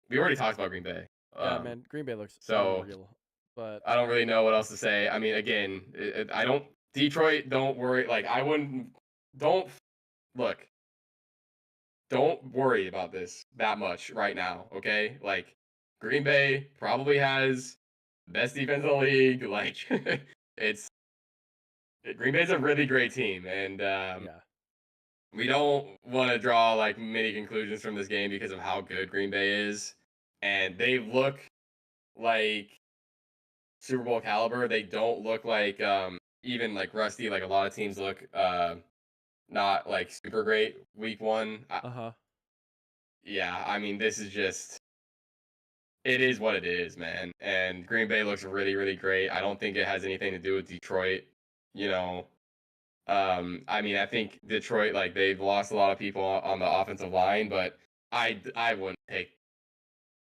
we already talked about Green Bay. Yeah, man. Green Bay looks so unreal, but I don't really know what else to say. I mean, again, I don't. Detroit, don't worry. Like, I wouldn't. Don't look. Don't worry about this that much right now, okay? Like, Green Bay probably has the best defense in the league. Like, Green Bay's a really great team, and yeah. we don't want to draw like many conclusions from this game because of how good Green Bay is, and they look like Super Bowl caliber. They don't look like even like rusty like a lot of teams look. Not like super great week one. Yeah, I mean, this is just, it is what it is, man. And Green Bay looks really, really great. I don't think it has anything to do with Detroit, you know. I mean, I think Detroit, like, they've lost a lot of people on the offensive line, but I wouldn't take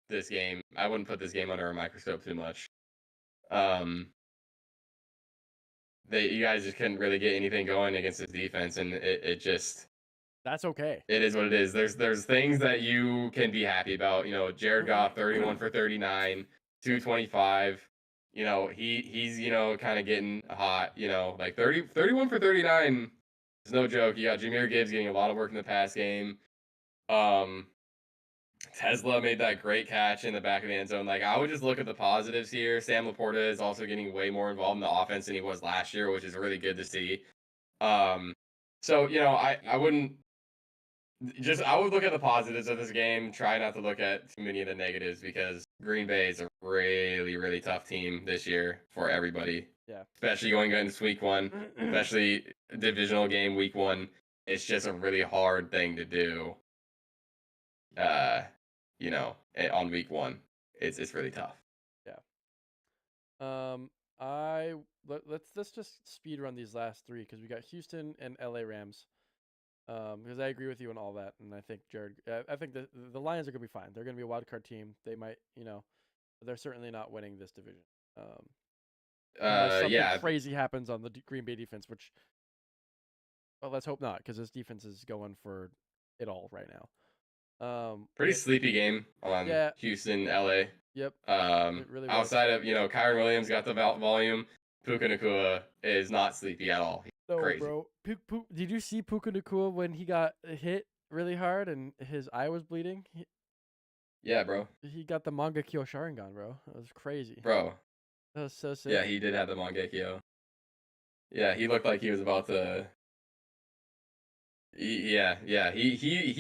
this game. I wouldn't put this game under a microscope too much. You guys just couldn't really get anything going against this defense, and it just, that's okay. it is what it is. There's things that you can be happy about. You know, Jared Goff, 31 for 39, 225. You know, he's kind of getting hot. You know, like 31 for 39 is no joke. You got Jahmyr Gibbs getting a lot of work in the pass game. Tesla made that great catch in the back of the end zone. Like, I would just look at the positives here. Sam Laporta is also getting way more involved in the offense than he was last year, which is really good to see. So, you know, I wouldn't just, I would look at the positives of this game, try not to look at too many of the negatives because Green Bay is a really, really tough team this year for everybody. Yeah. Especially going into week one, especially divisional game week one. It's just a really hard thing to do. You know, on week one, it's really tough. Yeah. Let's just speed run these last three because we got Houston and LA Rams. Because I agree with you on all that, and I think I think the Lions are gonna be fine. They're gonna be a wild card team. They might, but they're certainly not winning this division. Unless something crazy happens on the Green Bay defense, which, well, let's hope not, because this defense is going for it all right now. Pretty sleepy game on Houston, LA. Yep. Really outside of Kyren Williams got the volume. Puka Nacua is not sleepy at all. No, crazy. Bro. Did you see Puka Nacua when he got hit really hard and his eye was bleeding? Yeah, bro. He got the Mangekyo Sharingan, bro. That was crazy. Bro. That was so sick. Yeah, he did have the Mangekyo. Yeah, he looked like he was about to. He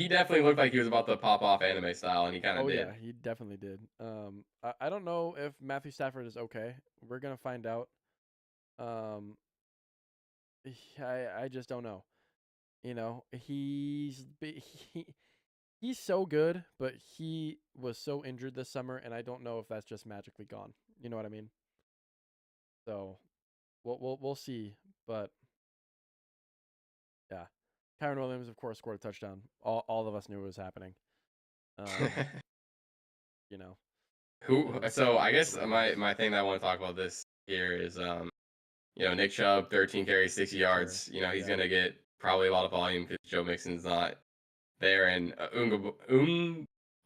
definitely looked like he was about to pop off anime style, and he kind of did. Oh yeah, he definitely did. I don't know if Matthew Stafford is okay. We're gonna find out. I just don't know. He he's so good, but he was so injured this summer, and I don't know if that's just magically gone. You know what I mean? So we'll see. But yeah, Kyron Williams, of course, scored a touchdown. All of us knew it was happening. Um, you know, it Who? was So I it's guess hilarious. my thing that I want to talk about this here is Nick Chubb, 13 carries, 60 Sure. yards. He's Yeah. gonna get probably a lot of volume because Joe Mixon's not there, and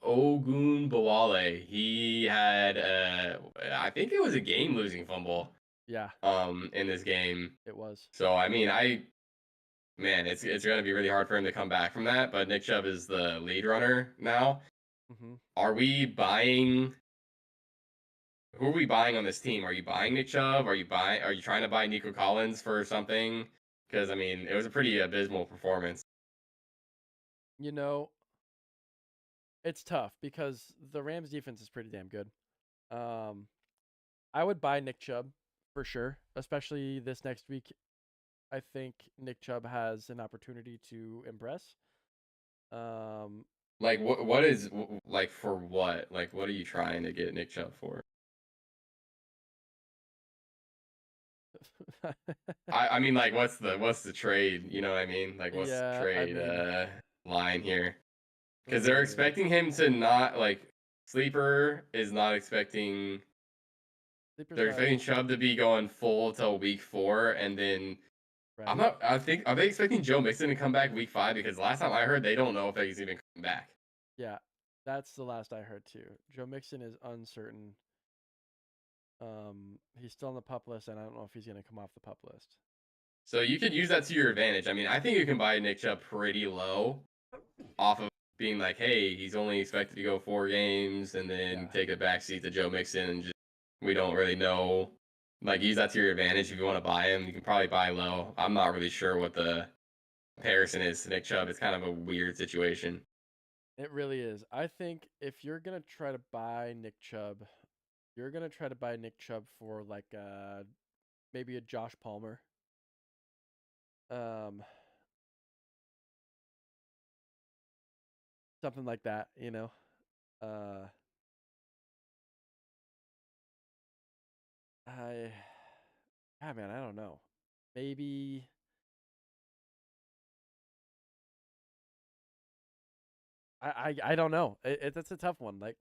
Ogunbowale, he had I think it was a game-losing fumble Yeah, in this game. it was. So I mean, man, it's gonna be really hard for him to come back from that. But Nick Chubb is the lead runner now. Hmm. Are we buying? Who are we buying on this team? Are you buying Nick Chubb? Are you trying to buy Nico Collins for something? Because I mean, it was a pretty abysmal performance. You know, it's tough because the Rams defense is pretty damn good. Um, I would buy Nick Chubb for sure, especially this next week. I think Nick Chubb has an opportunity to impress. Um, Like what is like for what? Like what are you trying to get Nick Chubb for? I mean like what's the trade? You know what I mean? Like what's the yeah, I trade mean, line here? Because they're uh, expecting him to not like Sleeper is not expecting Sleeper's they're not expecting Chubb to be going full till week 4 and then right. I think are they expecting Joe Mixon to come back week 5? Because last time I heard they don't know if he's even coming back. Yeah, that's the last I heard too. Joe Mixon is uncertain. He's still on the pup list, and I don't know if he's gonna come off the pup list. So you could use that to your advantage. I mean, I think you can buy Nick Chubb pretty low off of being like, hey, he's only expected to go 4 games and then Yeah, take a backseat to Joe Mixon and just we don't really know. Like use that to your advantage if you want to buy him. You can probably buy low. I'm not really sure what the comparison is to Nick Chubb. It's kind of a weird situation. it really is. I think if you're gonna try to buy Nick Chubb, you're gonna try to buy Nick Chubb for like maybe a Josh Palmer. Um, something like that. Uh, I, yeah, man, I don't know. Maybe I don't know. That's a tough one. Like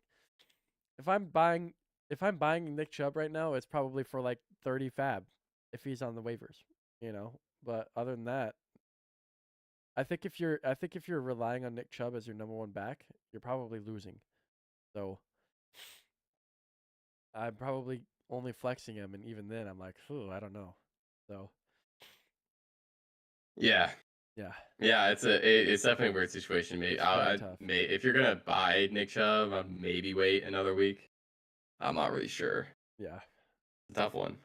if I'm buying if I'm buying Nick Chubb right now, it's probably for like 30 fab if he's on the waivers, you know. But other than that, I think if you're relying on Nick Chubb as your number one back, you're probably losing. So I'm probably only flexing him, and even then, I'm like, ooh, I don't know. So Yeah. yeah, Yeah, it's definitely a weird situation. Maybe it's very tough. if you're gonna buy Nick Chubb, maybe wait another week. I'm not really sure. Yeah. Tough one.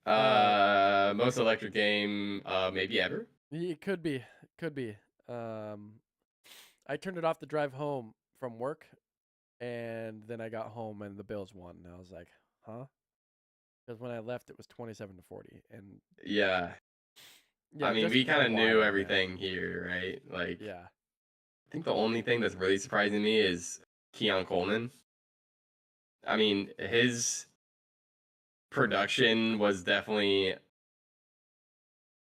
Uh, Most electric game, maybe ever. it could be. Um, I turned it off the drive home from work, and then I got home and the Bills won, and I was like, huh? Because when I left, it was 27-40, and Yeah, I yeah, mean, just we kind kind of of knew wild, man. everything here, right? Like, Yeah, I think the only thing that's really surprising me is Keon Coleman. I mean, his production was definitely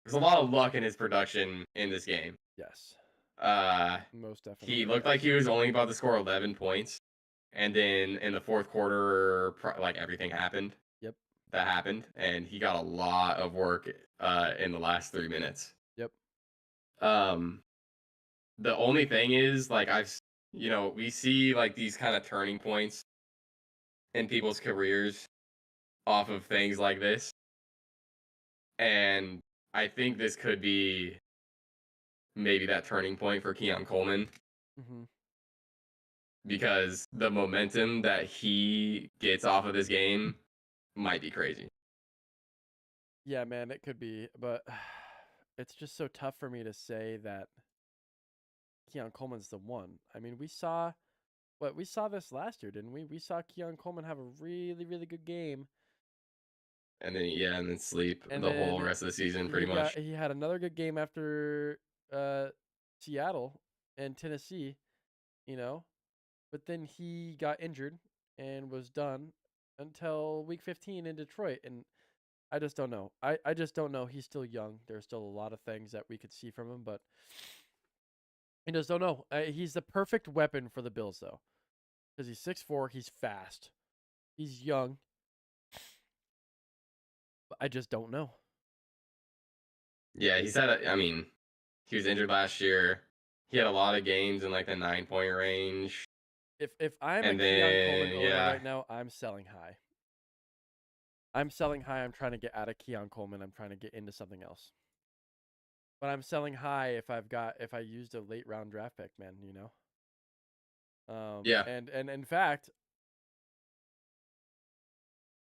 there's a lot of luck in his production in this game. yes, Uh, most he definitely, looked like yes. he was only about to score 11 points, and then in the fourth quarter, like everything happened. Yep, That happened, and he got a lot of work in the last 3 minutes. yep. Um, the only thing is, like we see like these kind of turning points in people's careers off of things like this, and I think this could be maybe that turning point for Keon Coleman Hmm. because the momentum that he gets off of this game might be crazy. Yeah, man, it could be, but it's just so tough for me to say that Keon Coleman's the one. I mean, we saw this last year, didn't we? We saw Keon Coleman have a really, really good game, And then sleep And the whole then rest of the season pretty much. he had another good game after Seattle and Tennessee, you know, but then he got injured and was done until week 15 in Detroit. And I just don't know. I just don't know. He's still young. There's still a lot of things that we could see from him, but I just don't know. He's the perfect weapon for the Bills, though, because he's 6'4", he's fast, he's young. But I just don't know. Yeah, he was injured last year. He had a lot of games in like the 9-point range. If I'm a And Keon Coleman then owner right now, I'm selling high. I'm selling high. I'm trying to get out of Keon Coleman. I'm trying to get into something else. But I'm selling high if I used a late round draft pick, man, you know? yeah. And in fact,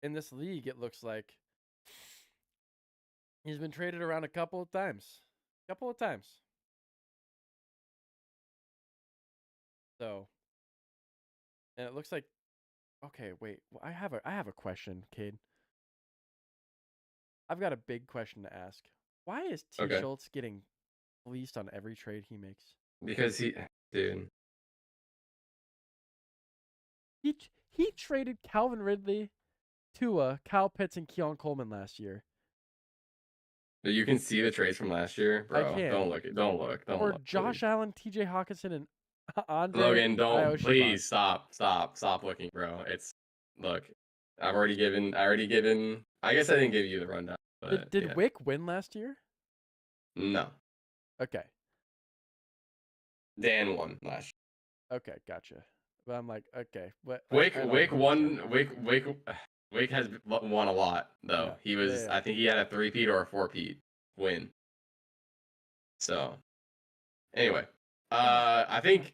in this league, it looks like he's been traded around a couple of times. So, and it looks like, okay, wait. Well, I have a question, Cade. I've got a big question to ask. Why is T. Okay. Schultz getting fleeced on every trade he makes? Because dude. He traded Calvin Ridley, Tua, Kyle Pitts, and Keon Coleman last year. You can see the trades from last year, bro. I can. Don't look. Or Josh Allen, T.J. Hawkinson, and Andre. Logan, don't Aiyashibon. please stop looking, bro. Look. I already given. I guess I didn't give you the rundown. But Did Wick win last year? No. Okay. Dan won last year. Okay, gotcha. But I'm like, okay, but Wick won. Wick has won a lot though. Yeah. He was. I think he had a 3-peat or a 4-peat win. So, anyway, I think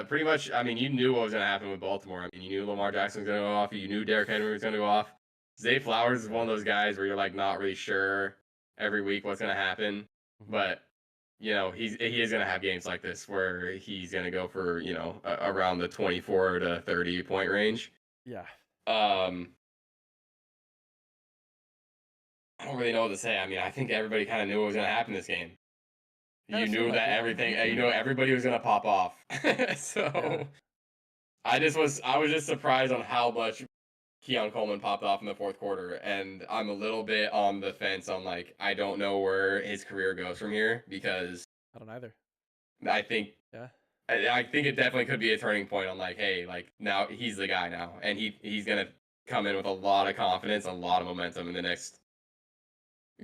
pretty much. I mean, you knew what was gonna happen with Baltimore. I mean, you knew Lamar Jackson was gonna go off. You knew Derrick Henry was gonna go off. Zay Flowers is one of those guys where you're like not really sure every week what's gonna happen, but you know he is gonna have games like this where he's gonna go for around the 24 to 30 point range. Yeah. I don't really know what to say. I mean, I think everybody kind of knew what was gonna happen this game. You knew that everything. Everybody was gonna pop off. So yeah. I was just surprised on how much Keon Coleman popped off in the fourth quarter, and I'm a little bit on the fence on like I don't know where his career goes from here because I don't either. I think I think it definitely could be a turning point on like, hey, like now he's the guy now, and he's gonna come in with a lot of confidence, a lot of momentum in the next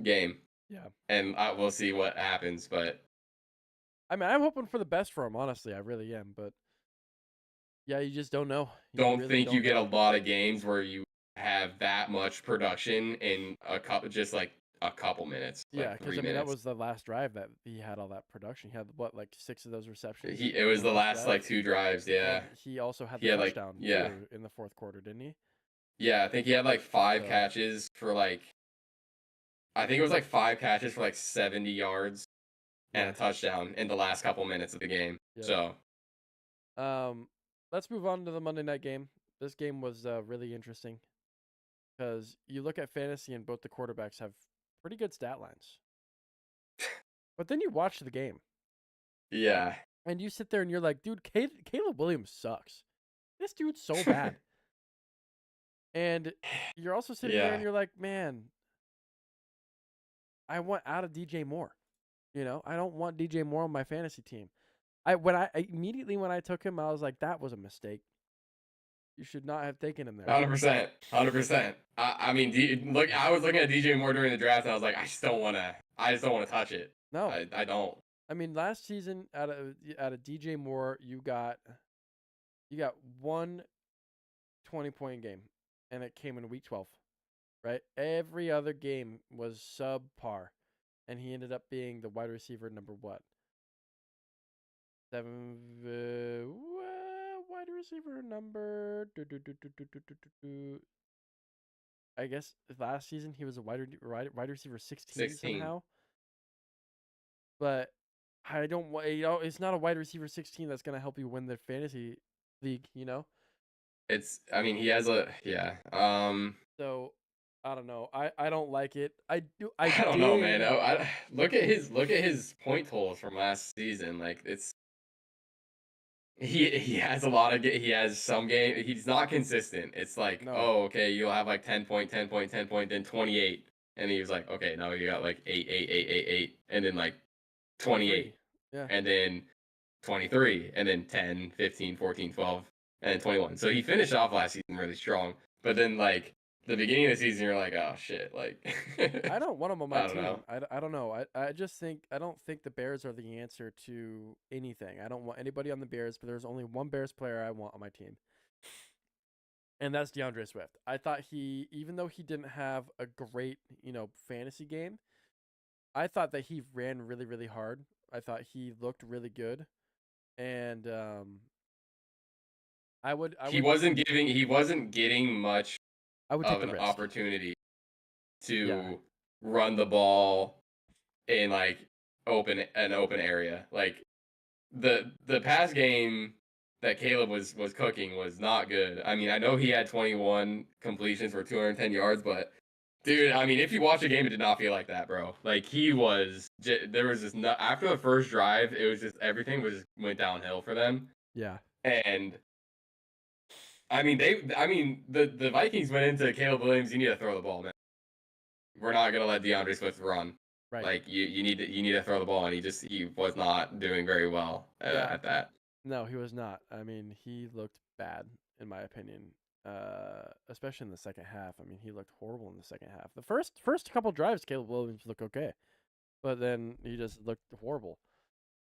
game. Yeah, and we'll see what happens, but I mean, I'm hoping for the best for him. Honestly, I really am, but. Yeah, you just don't know. Don't think you get a lot of games where you have that much production in a couple minutes. Yeah, because I mean that was the last drive that he had all that production. He had what, like 6 of those receptions. It was the last like 2 drives. Yeah. And he also had the touchdown in the fourth quarter, didn't he? Yeah, I think he had like 5 catches for like. I think it was like 5 catches for like 70 yards and a touchdown in the last couple minutes of the game. Yeah. So. Let's move on to the Monday night game. This game was really interesting because you look at fantasy and both the quarterbacks have pretty good stat lines. But then you watch the game. Yeah. And you sit there and you're like, dude, Caleb Williams sucks. This dude's so bad. And you're also sitting there and you're like, man, I want out of DJ Moore. You know, I don't want DJ Moore on my fantasy team. Immediately when I took him, I was like, that was a mistake. You should not have taken him there. 100%. I mean, look, I was looking at DJ Moore during the draft, and I was like, I just don't want to touch it. No, I don't. I mean, last season out of DJ Moore, you got one 20-point game, and it came in week 12, right? Every other game was subpar, and he ended up being the wide receiver number what? 7 wide receiver number. I guess last season he was a wide receiver 16 somehow. But I don't want, it's not a wide receiver 16 that's gonna help you win the fantasy league, you know. He has So I don't know. I don't like it. I do. I I don't know, man. did. Look at his point totals from last season. Like it's he has a lot of he has some game he's not consistent. It's like, No. oh, okay, you'll have like 10 point, 10 point, 10 point, then 28. And he was like, okay, now you got like 8, 8, 8, 8, 8, and then like 23. 28, Yeah. and then 23, and then 10, 15, 14, 12, and then 21. So he finished off last season really strong. But then like the beginning of the season, you're like, oh shit, like I don't want him on my I don't know. team. I don't know. I just think I don't think the Bears are the answer to anything. I don't want anybody on the Bears, but there's only one Bears player I want on my team. And that's DeAndre Swift. I thought he, even though he didn't have a great, fantasy game, I thought that he ran really, really hard. I thought he looked really good, and I would, He wasn't getting much I would take of the an risk. opportunity Yeah, to run the ball in like an open area. Like the pass game that Caleb was cooking was not good. I mean, I know he had 21 completions for 210 yards, but dude, I mean, if you watch the game, it did not feel like that, bro. Like he was, there was just not, after the first drive, it was just everything was went downhill for them, yeah, and I mean, the Vikings went into Caleb Williams. You need to throw the ball, man. We're not gonna let DeAndre Swift run. right. Like you need to throw the ball, and he was not doing very well Yeah, at that. no, he was not. I mean, he looked bad in my opinion. Especially in the second half. I mean, he looked horrible in the second half. The first couple drives, Caleb Williams looked okay, but then he just looked horrible.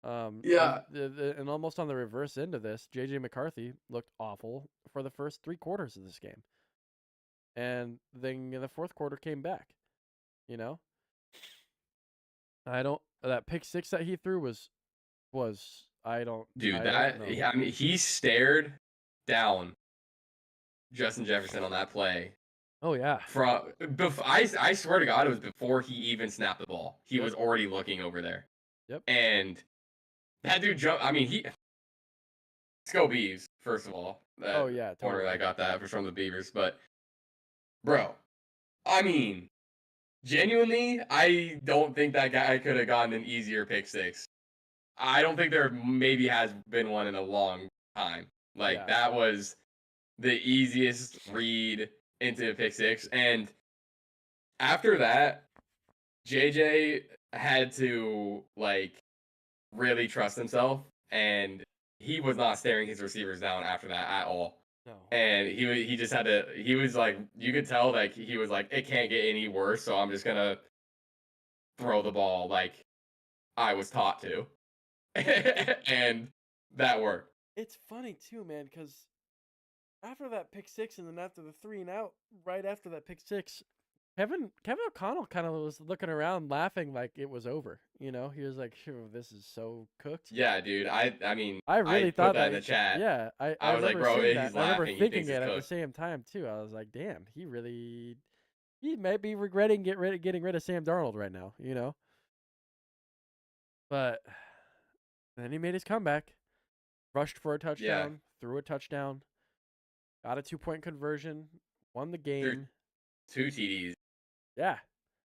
And Yeah, and almost on the reverse end of this, JJ McCarthy looked awful for the first 3 quarters of this game, and then in the fourth quarter came back. You know, I don't that pick six that he threw was dude, I don't that know. I mean, he stared down Justin Jefferson on that play. Oh yeah, I swear to God, it was before he even snapped the ball. He yep, was already looking over there, yep. and that dude jumped. I mean, let's go Beavs first of all. Oh That yeah, corner totally. that got that was from the Beavers, but bro, I mean, genuinely, I don't think that guy could have gotten an easier pick six. I don't think there maybe has been one in a long time. Like Yeah, that was the easiest read into pick six. And after that, JJ had to like really trust himself, and he was not staring his receivers down after that at all. no. And he just had to. He was like, you could tell like he was like, it can't get any worse, so I'm just gonna throw the ball like I was taught to, and that worked. It's funny too, man, because after that pick six, and then after the 3 and out, right after that pick six, Kevin O'Connell kind of was looking around, laughing like it was over. He was like, "Phew, this is so cooked." Yeah, dude. I mean, I I really put thought that in that. the chat. Yeah, I I was like, remember bro, seeing that. he's I remember laughing. He thinking thinks it's it at the cooked. same time too. I was like, "Damn, he might be regretting getting rid of Sam Darnold right now." But then he made his comeback, rushed for a Yeah, touchdown, threw a touchdown, got a 2-point conversion, won the threw game. two TDs. Yeah.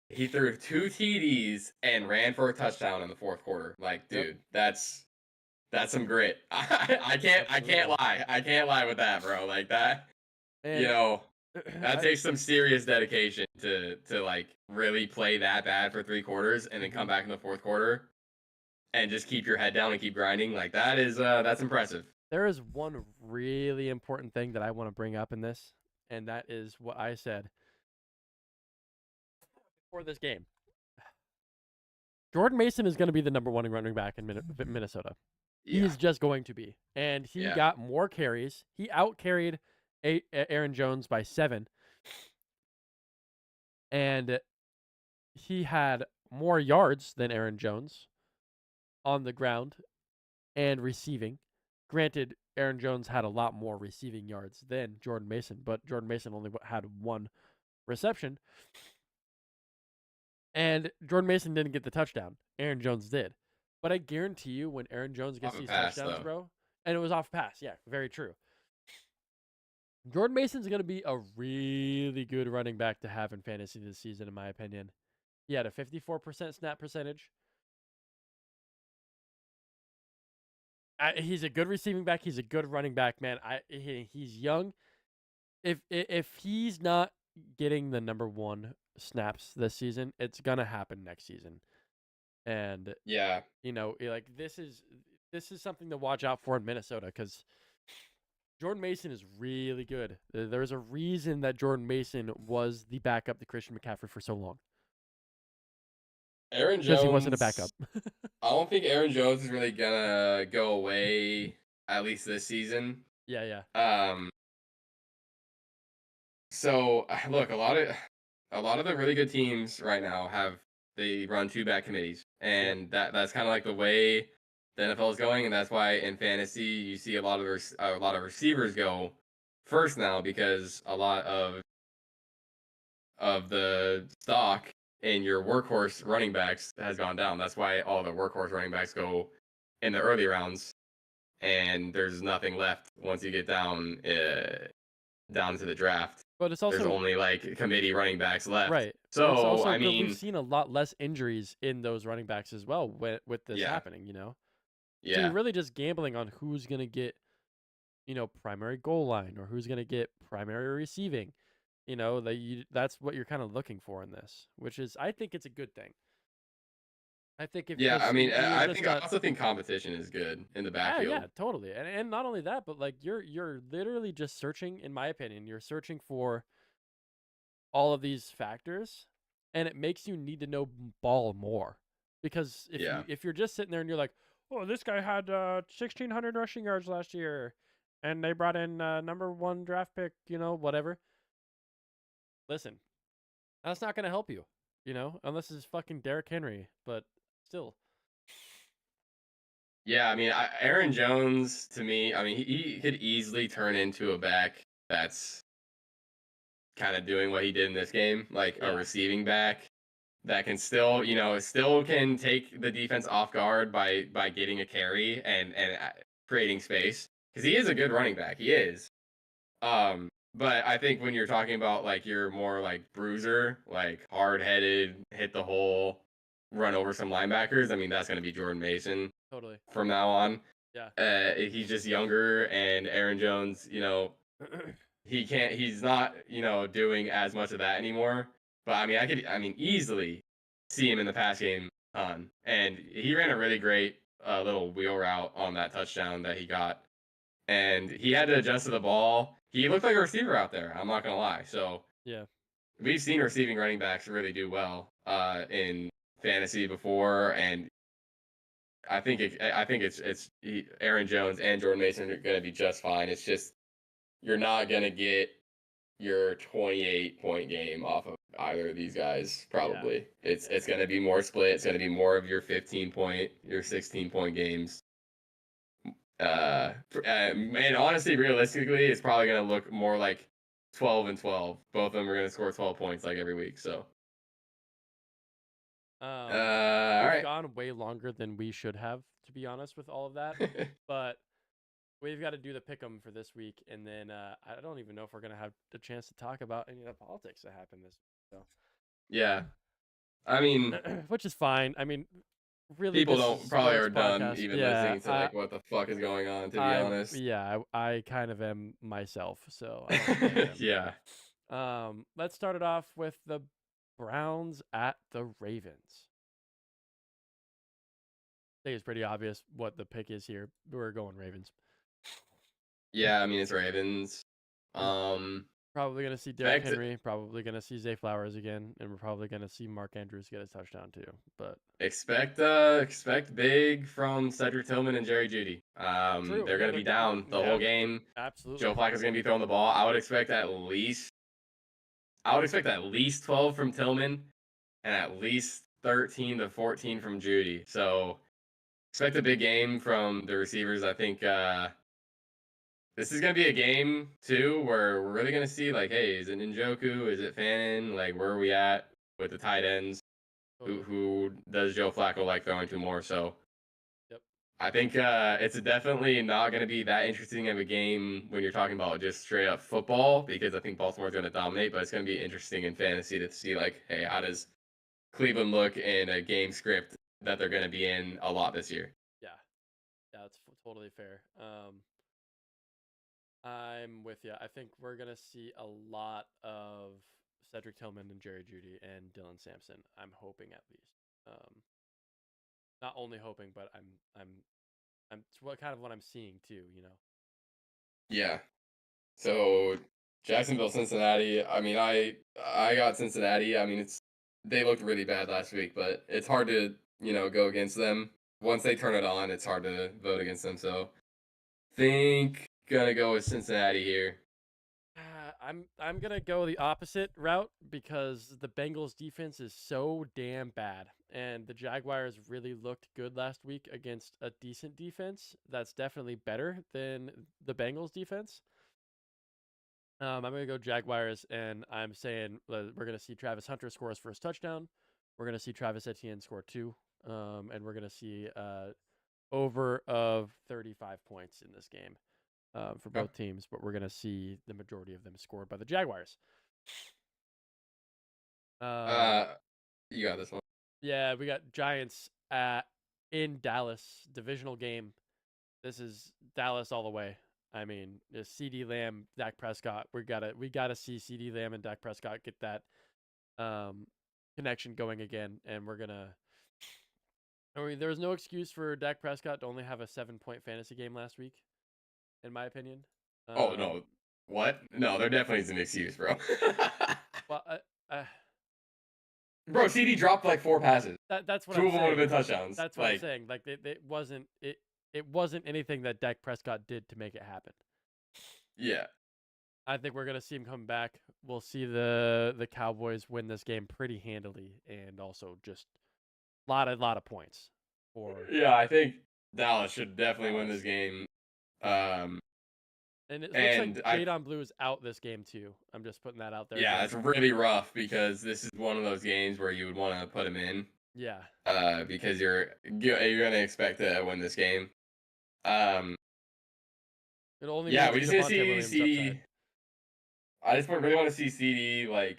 He threw two TDs and ran for a touchdown in the fourth quarter. Like, Yep. dude, that's some grit. I can't Absolutely. lie. I can't lie with that, bro. Like that, you And know, that I takes some serious dedication to like really play that bad for 3 quarters and then come mhm. back in the fourth quarter and just keep your head down and keep grinding. Like that's impressive. There is one really important thing that I want to bring up in this, and that is what I said before this game. Jordan Mason is going to be the number 1 running back in Minnesota. He Yeah, is just going to be. And he yeah. got more carries. He outcarried Aaron Jones by 7. And he had more yards than Aaron Jones on the ground and receiving. Granted, Aaron Jones had a lot more receiving yards than Jordan Mason, but Jordan Mason only had 1 reception. And Jordan Mason didn't get the touchdown. Aaron Jones did. But I guarantee you, when Aaron Jones Off gets a these pass touchdowns, though. bro, and it was off pass, yeah, very true. Jordan Mason's going to be a really good running back to have in fantasy this season, in my opinion. He had a 54% snap percentage. He's a good receiving back. He's a good running back, man. He's young. If he's not getting the number one snaps this season, it's gonna happen next season. And Yeah. like this is something to watch out for in Minnesota because Jordan Mason is really good. There's a reason that Jordan Mason was the backup to Christian McCaffrey for so long. Aaron Because he wasn't a backup. Jones. I don't think Aaron Jones is really gonna go away at least this season. Yeah. So look, a lot of the really good teams right now they run two back committees, and that's kind of like the way the NFL is going, and that's why in fantasy you see a lot of receivers go first now because a lot of the stock in your workhorse running backs has gone down. That's why all the workhorse running backs go in the early rounds, and there's nothing left once you get down to the draft. But it's also there's only like committee running backs left. Right. So also I mean, we've seen a lot less injuries in those running backs as well with this happening. So you're really just gambling on who's gonna get, primary goal line or who's gonna get primary receiving. That's what you're kind of looking for in this, which is I think it's a good thing. I think I also think competition is good in the backfield. Yeah, totally. And not only that, but like you're literally just searching, in my opinion, you're searching for all of these factors, and it makes you need to know ball more. Because if you're just sitting there and you're like, oh, this guy had 1,600 rushing yards last year, and they brought in number one draft pick, whatever. Listen, that's not going to help you, unless it's fucking Derrick Henry. But still. Yeah, I mean, Aaron Jones, to me, I mean, he could easily turn into a back that's kind of doing what he did in this game, like a receiving back that can still, still can take the defense off guard by getting a carry and creating space because he is a good running back. He is. But I think when you're talking about like you're more like bruiser, like hard-headed, hit the hole, run over some linebackers, I mean that's going to be Jordan Mason. Totally. From now on. Yeah. He's just younger, and Aaron Jones, he's not, doing as much of that anymore. But I mean, easily see him in the pass game ton. And he ran a really great little wheel route on that touchdown that he got. And he had to adjust to the ball. He looked like a receiver out there. I'm not gonna lie. So yeah, we've seen receiving running backs really do well in fantasy before, and I think it's Aaron Jones and Jordan Mason are going to be just fine. It's just you're not going to get your 28-point game off of either of these guys. Probably it's going to be more split. It's going to be more of your 15-point, your 16-point games. And honestly, realistically, it's probably going to look more like 12 and 12. Both of them are going to score 12 points like every week. So. We've gone way longer than we should have, to be honest, with all of that. But we've got to do the pick'em for this week, and then I don't even know if we're gonna have the chance to talk about any of the politics that happened this week. So. Yeah, I mean, which is fine. I mean, really, people probably are done even listening to like what the fuck is going on. To be honest, yeah, I kind of am myself. So yeah. Let's start it off with the Browns at the Ravens. I think it's pretty obvious what the pick is here. We're going Ravens. Yeah, I mean it's Ravens. Probably gonna see Derrick Henry. Probably gonna see Zay Flowers again, and we're probably gonna see Mark Andrews get a touchdown too. But expect big from Cedric Tillman and Jerry Jeudy. They're gonna be down the whole game. Absolutely. Joe Flacco's gonna be throwing the ball. I would expect at least 12 from Tillman and at least 13 to 14 from Jeudy. So expect a big game from the receivers. I think this is going to be a game, too, where we're really going to see, like, hey, is it Njoku? Is it Fannin? Like, where are we at with the tight ends? Who does Joe Flacco like throwing to more? So I think it's definitely not going to be that interesting of a game when you're talking about just straight up football, because I think Baltimore's going to dominate, but it's going to be interesting in fantasy to see, like, hey, how does Cleveland look in a game script that they're going to be in a lot this year? Yeah, yeah, that's totally fair. I'm with you. I think we're gonna see a lot of Cedric Tillman and Jerry Judy and Dylan Sampson. I'm hoping at least. Not only hoping, but it's what kind of what I'm seeing too. Yeah. So Jacksonville, Cincinnati. I mean, I got Cincinnati. I mean, they looked really bad last week, but it's hard to go against them. Once they turn it on, it's hard to vote against them. So think gonna go with Cincinnati here. I'm gonna go the opposite route because the Bengals defense is so damn bad, and the Jaguars really looked good last week against a decent defense that's definitely better than the Bengals defense. I'm gonna go Jaguars, and I'm saying we're gonna see Travis Hunter score his first touchdown. We're gonna see Travis Etienne score two, and we're gonna see over of 35 points in this game for both teams, but we're going to see the majority of them scored by the Jaguars. You got this one. Yeah, we got Giants in Dallas, divisional game. This is Dallas all the way. I mean, CeeDee Lamb, Dak Prescott. We gotta see CeeDee Lamb and Dak Prescott get that connection going again, and we're gonna. I mean, there was no excuse for Dak Prescott to only have a 7-point fantasy game last week, in my opinion. Oh no, what? No, there definitely is an excuse, bro. Well, bro, CD dropped like 4 passes. That's what Two I'm of them would saying. have been touchdowns. That's what I'm saying. Like it wasn't anything that Dak Prescott did to make it happen. Yeah. I think we're gonna see him come back. We'll see the Cowboys win this game pretty handily, and also just lot of points. Yeah, I think Dallas should definitely win this game. And it looks like Jadon Blue is out this game too. I'm just putting that out there. Yeah, it's really rough because this is one of those games where you would want to put him in. Yeah. Because you're gonna expect to win this game. We just gonna see CD. I just really want to see CD. Like,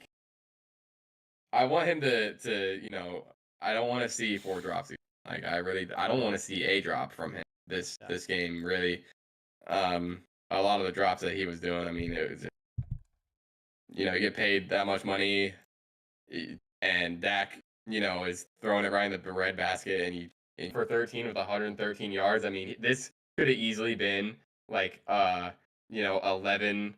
I want him to I don't want to see 4 drops. Like, I don't want to see a drop from him this game. Really, a lot of the drops that he was doing. I mean, it was, you get paid that much money, and Dak, is throwing it right in the bread basket, and for 13 with 113 yards. I mean, this could have easily been like 11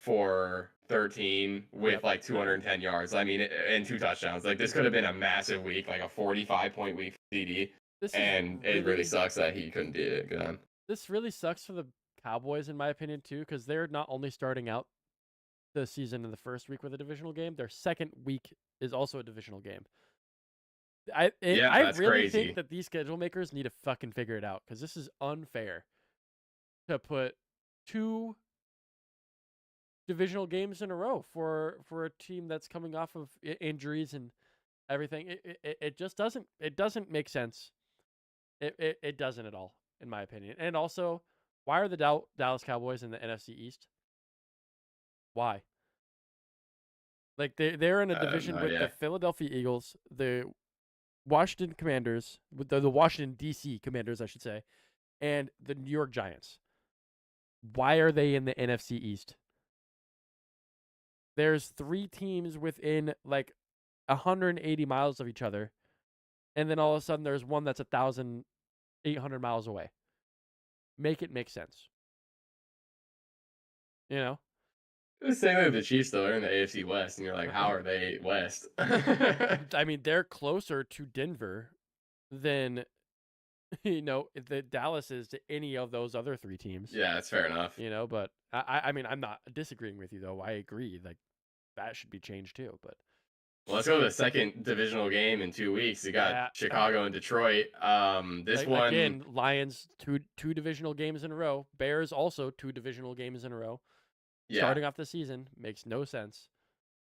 for 13 with like 210 yards. I mean, and 2 touchdowns. Like, this could have been a massive week, like a 45-point week for CD. And it really sucks that he couldn't do it. Good on. This really sucks for the Cowboys, in my opinion, too, because they're not only starting out the season in the first week with a divisional game, their second week is also a divisional game. I really think that these schedule makers need to fucking figure it out, because this is unfair to put 2 divisional games in a row for a team that's coming off of injuries and everything. It just doesn't make sense. It doesn't at all, in my opinion. And also, why are the Dallas Cowboys in the NFC East? Why? Like, they're in a division with the Philadelphia Eagles, the Washington Commanders, with the Washington D.C. Commanders, I should say, and the New York Giants. Why are they in the NFC East? There's 3 teams within like 180 miles of each other, and then all of a sudden there's one that's 1,800 miles away. Make it make sense. The same way with the Chiefs, though. They're in the AFC West, and you're like, how are they West? I mean, they're closer to Denver than the Dallas is to any of those other 3 teams. Yeah, that's fair enough. But I mean, I'm not disagreeing with you, though. I agree. Like, that should be changed too. But let's go to the second divisional game in 2 weeks. You got Chicago and Detroit. This one again, Lions 2 divisional games in a row. Bears also 2 divisional games in a row. Yeah. Starting off the season makes no sense.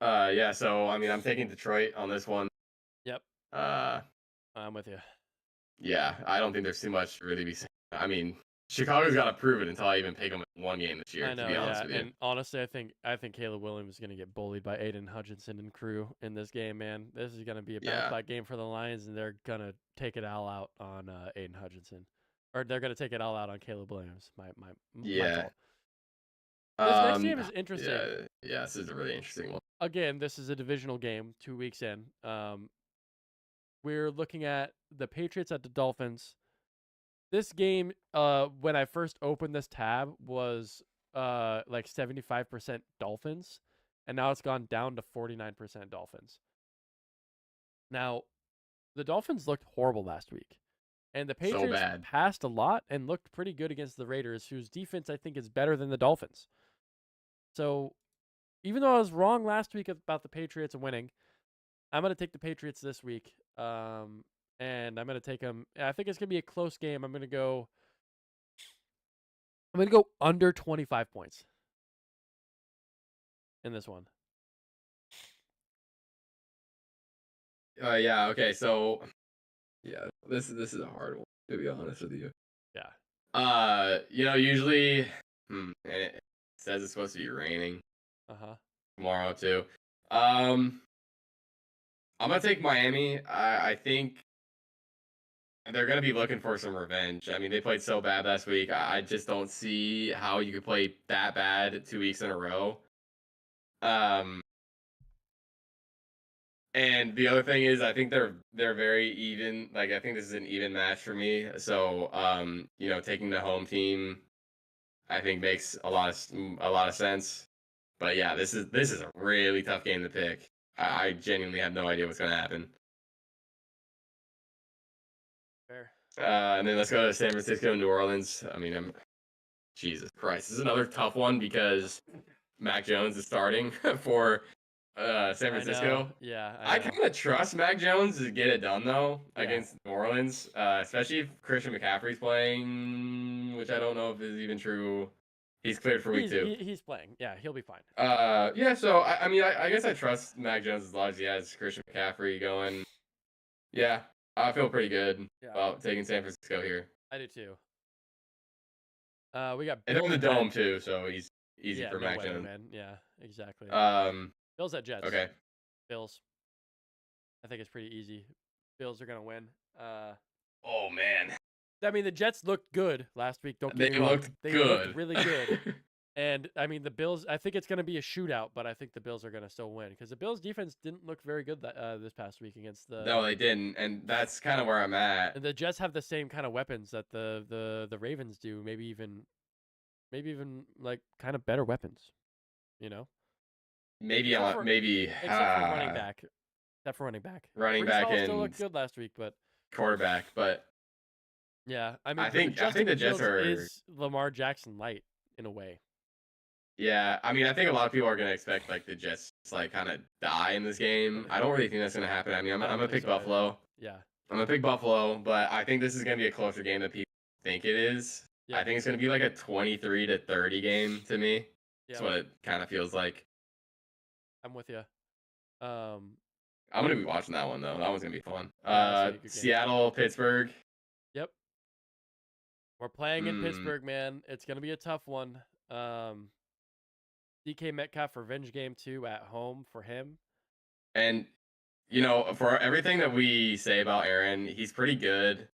Yeah. So I mean, I'm taking Detroit on this one. Yep. I'm with you. Yeah, I don't think there's too much to really be saying. I mean, Chicago's got to prove it until I even pick them in one game this year, I to know, be honest yeah. with you. And honestly, I think Caleb Williams is gonna get bullied by Aiden Hutchinson and crew in this game, man. This is gonna be a bounce Yeah. back game for the Lions, and they're gonna take it all out on Aiden Hutchinson, or they're gonna take it all out on Caleb Williams. My Yeah. fault. This next Um, game is interesting. yeah, this is a really interesting one. Again, this is a divisional game, 2 weeks in. We're looking at the Patriots at the Dolphins. This game, when I first opened this tab, was like 75% Dolphins, and now it's gone down to 49% Dolphins. Now, the Dolphins looked horrible last week, and the So Patriots bad. passed a lot and looked pretty good against the Raiders, whose defense I think is better than the Dolphins. So, even though I was wrong last week about the Patriots winning, I'm gonna take the Patriots this week. And I'm gonna take them. I think it's gonna be a close game. I'm gonna go under 25 points in this one. Yeah. Okay. So, yeah, this is a hard one, to be honest with you. Yeah. Usually, and it says it's supposed to be raining tomorrow too. I'm gonna take Miami. I think they're gonna be looking for some revenge. I mean, they played so bad last week. I just don't see how you could play that bad 2 weeks in a row. And the other thing is, I think they're very even. Like, I think this is an even match for me. So, taking the home team, I think makes a lot of sense. But yeah, this is a really tough game to pick. I genuinely have no idea what's gonna happen. Fair. And then let's go to San Francisco, New Orleans. I mean, Jesus Christ, this is another tough one because Mac Jones is starting for San Francisco. Yeah, I kind of trust Mac Jones to get it done though against New Orleans, especially if Christian McCaffrey's playing, which I don't know if is even true. He's cleared for week 2. He's playing. Yeah, he'll be fine. Yeah. So I mean, I guess I trust Mac Jones as long as he has Christian McCaffrey going. Yeah, I feel pretty good about taking San Francisco here. I do too. We got and they're in the dome too, so he's easy for no Mac weather, Jones. man. Yeah, exactly. Um, Bills at Jets. Okay. Bills. I think it's pretty easy. Bills are gonna win. Oh man. I mean, the Jets looked good last week. Don't get They me wrong. looked They good. looked really good. And I mean, the Bills. I think it's going to be a shootout, but I think the Bills are going to still win because the Bills' defense didn't look very good this past week against the. No, they didn't, and that's kind of where I'm at. The Jets have the same kind of weapons that the Ravens do. Maybe even like kind of better weapons. You know. Maybe except for running back. Except for running back. Running back and still looked good last week, but quarterback, but yeah, I mean, I think the Jets is Lamar Jackson light in a way. Yeah, I mean, I think a lot of people are gonna expect like the Jets to, like kind of die in this game. I don't really think that's gonna happen. I mean, I'm gonna pick Buffalo. Yeah, I'm gonna pick Buffalo, but I think this is gonna be a closer game than people think it is. Yeah. I think it's gonna be like a 23-30 game to me. Yeah. That's what it kind of feels like. I'm with you. I'm gonna be watching that one though. That one's gonna be fun. Seattle, Pittsburgh. Yep. We're playing in Pittsburgh, man. It's gonna be a tough one. DK Metcalf revenge game 2 at home for him. And for everything that we say about Aaron, he's pretty good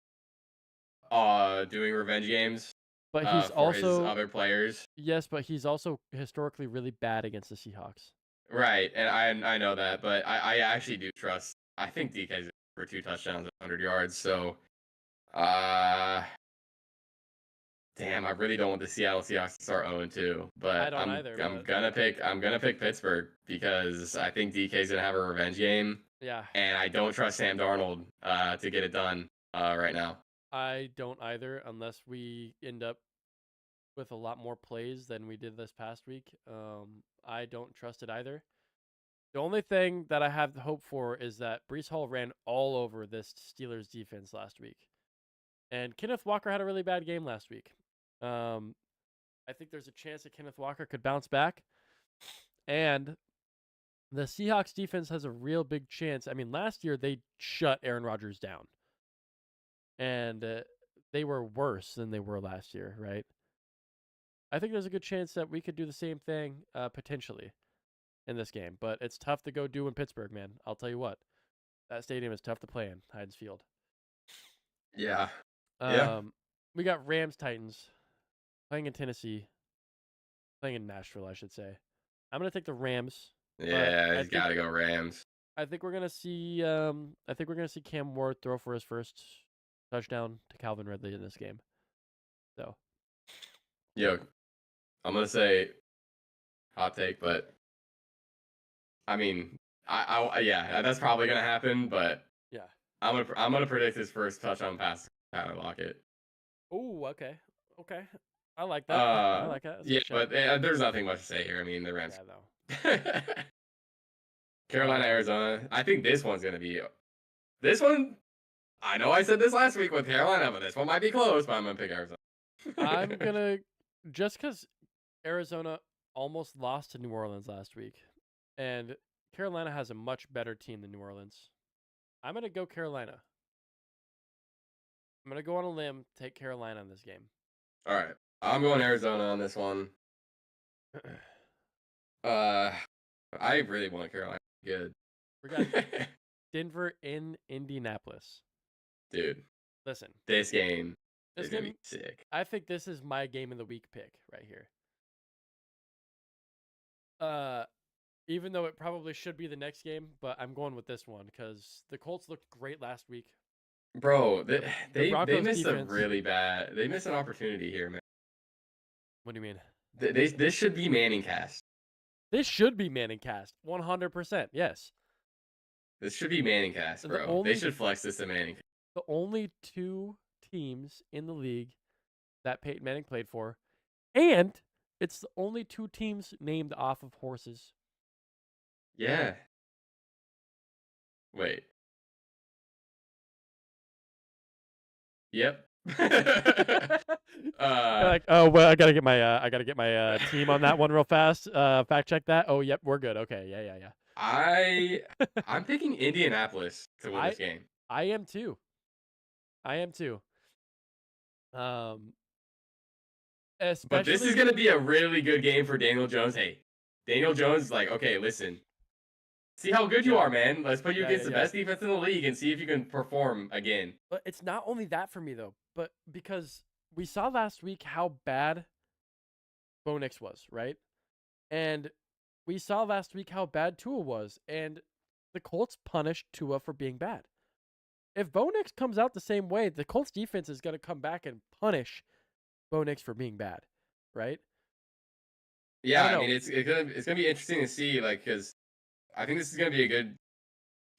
doing revenge games. But he's also his other players. Yes, but he's also historically really bad against the Seahawks. Right, and I know that, but I actually do trust. I think DK's for 2 touchdowns, 100 yards. So, damn, I really don't want the Seattle Seahawks to start 0-2, but I don't either. I'm gonna pick Pittsburgh because I think DK's gonna have a revenge game. Yeah. And I don't trust Sam Darnold to get it done right now. I don't either, unless we end up with a lot more plays than we did this past week. I don't trust it either. The only thing that I have hope for is that Breece Hall ran all over this Steelers defense last week. And Kenneth Walker had a really bad game last week. I think there's a chance that Kenneth Walker could bounce back. And the Seahawks defense has a real big chance. I mean, last year they shut Aaron Rodgers down. and they were worse than they were last year, right? I think there's a good chance that we could do the same thing potentially in this game, but it's tough to go do in Pittsburgh, man. I'll tell you what, that stadium is tough to play in, Heinz Field. Yeah. Yeah. Um, we got Rams Titans playing in Tennessee, playing in Nashville, I should say. I'm gonna take the Rams. Yeah, he's got to go Rams. I think we're gonna see. I think we're gonna see Cam Ward throw for his first touchdown to Calvin Ridley in this game. So, Yo, I'm gonna say hot take, but I mean, yeah, that's probably gonna happen. But yeah. I'm gonna predict his first touchdown pass to Tyler Lockett. Oh, okay, okay. I like that. I like that. That's a Yeah, good shout. but there's nothing much to say here. I mean, the Rams. Yeah, though. Carolina, Arizona. I think this one's gonna be. This one, I know I said this last week with Carolina, but this one might be close. But I'm gonna pick Arizona. I'm gonna just because Arizona almost lost to New Orleans last week, and Carolina has a much better team than New Orleans. I'm gonna go Carolina. I'm gonna go on a limb, take Carolina in this game. All right, I'm going Arizona on this one. I really want Carolina. Good. We got Denver in Indianapolis. Dude, listen, this game is gonna be sick. I think this is my game of the week pick right here. Even though it probably should be the next game, but I'm going with this one because the Colts looked great last week. Bro, they missed defense. a really bad. They missed an opportunity here, man. What do you mean? This should be Manning cast. This should be Manning cast. 100%. Yes. This should be Manning cast, bro. They should flex this to Manning. The only two teams in the league that Peyton Manning played for, and it's the only two teams named off of horses. Yeah. Wait. Yep. Like, oh well, I gotta get my team on that one real fast. Fact check that. Oh, yep, we're good. Okay, yeah. I'm picking Indianapolis to win this game. I am too. Especially, but this is gonna be a really good game for Daniel Jones. Hey, Daniel Jones, like, okay, listen. See how good you are, man. Let's put you against the best defense in the league and see if you can perform again. But it's not only that for me, though, but because we saw last week how bad Bo Nix was, right? And we saw last week how bad Tua was, and the Colts punished Tua for being bad. If Bo Nix comes out the same way, the Colts defense is going to come back and punish Bo Nix for being bad, right? Yeah, I mean, it's gonna be interesting to see, like, because I think this is going to be a good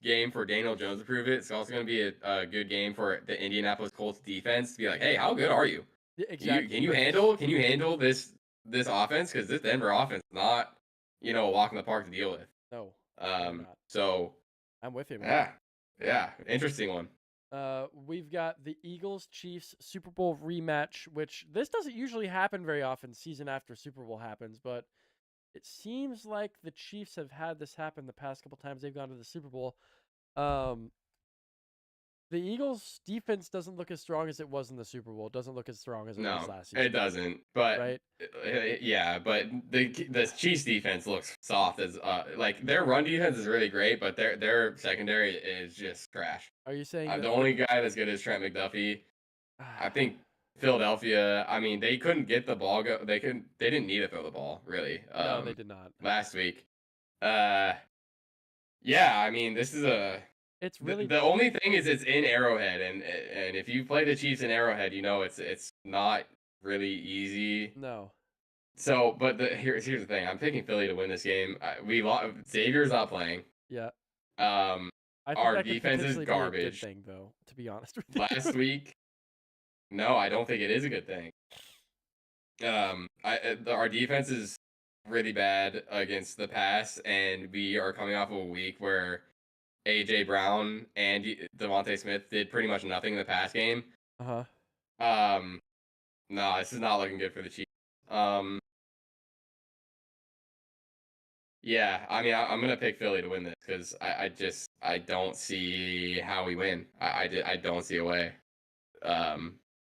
game for Daniel Jones to prove it. It's also going to be a good game for the Indianapolis Colts defense to be like, hey, how good are you? Exactly. Can you handle this offense? Because this Denver offense is not, a walk in the park to deal with. No. So I'm with you, man. Yeah. Interesting one. We've got the Eagles-Chiefs Super Bowl rematch, which this doesn't usually happen very often season after Super Bowl happens, but it seems like the Chiefs have had this happen the past couple times they've gone to the Super Bowl. The Eagles' defense doesn't look as strong as it was in the Super Bowl. It doesn't look as strong as it was last season. It doesn't. But right? Yeah, but the Chiefs' defense looks soft as like their run defense is really great, but their secondary is just trash. Are you saying the only guy that's good is Trent McDuffie? I think Philadelphia. I mean, they couldn't get the ball go. They didn't need to throw the ball really. No, they did not last week. Yeah, I mean, this is it's really the only thing is it's in Arrowhead, and if you play the Chiefs in Arrowhead, it's not really easy. No. So, but here's the thing. I'm picking Philly to win this game. Xavier's not playing. Yeah. Our defense is garbage. Be a good thing, though, to be honest with you. Last week, no, I don't think it is a good thing. Our defense is really bad against the pass, and we are coming off of a week where A.J. Brown and Devontae Smith did pretty much nothing in the pass game. No, this is not looking good for the Chiefs. Yeah, I mean, I'm gonna pick Philly to win this because I don't see how we win. I don't see a way. And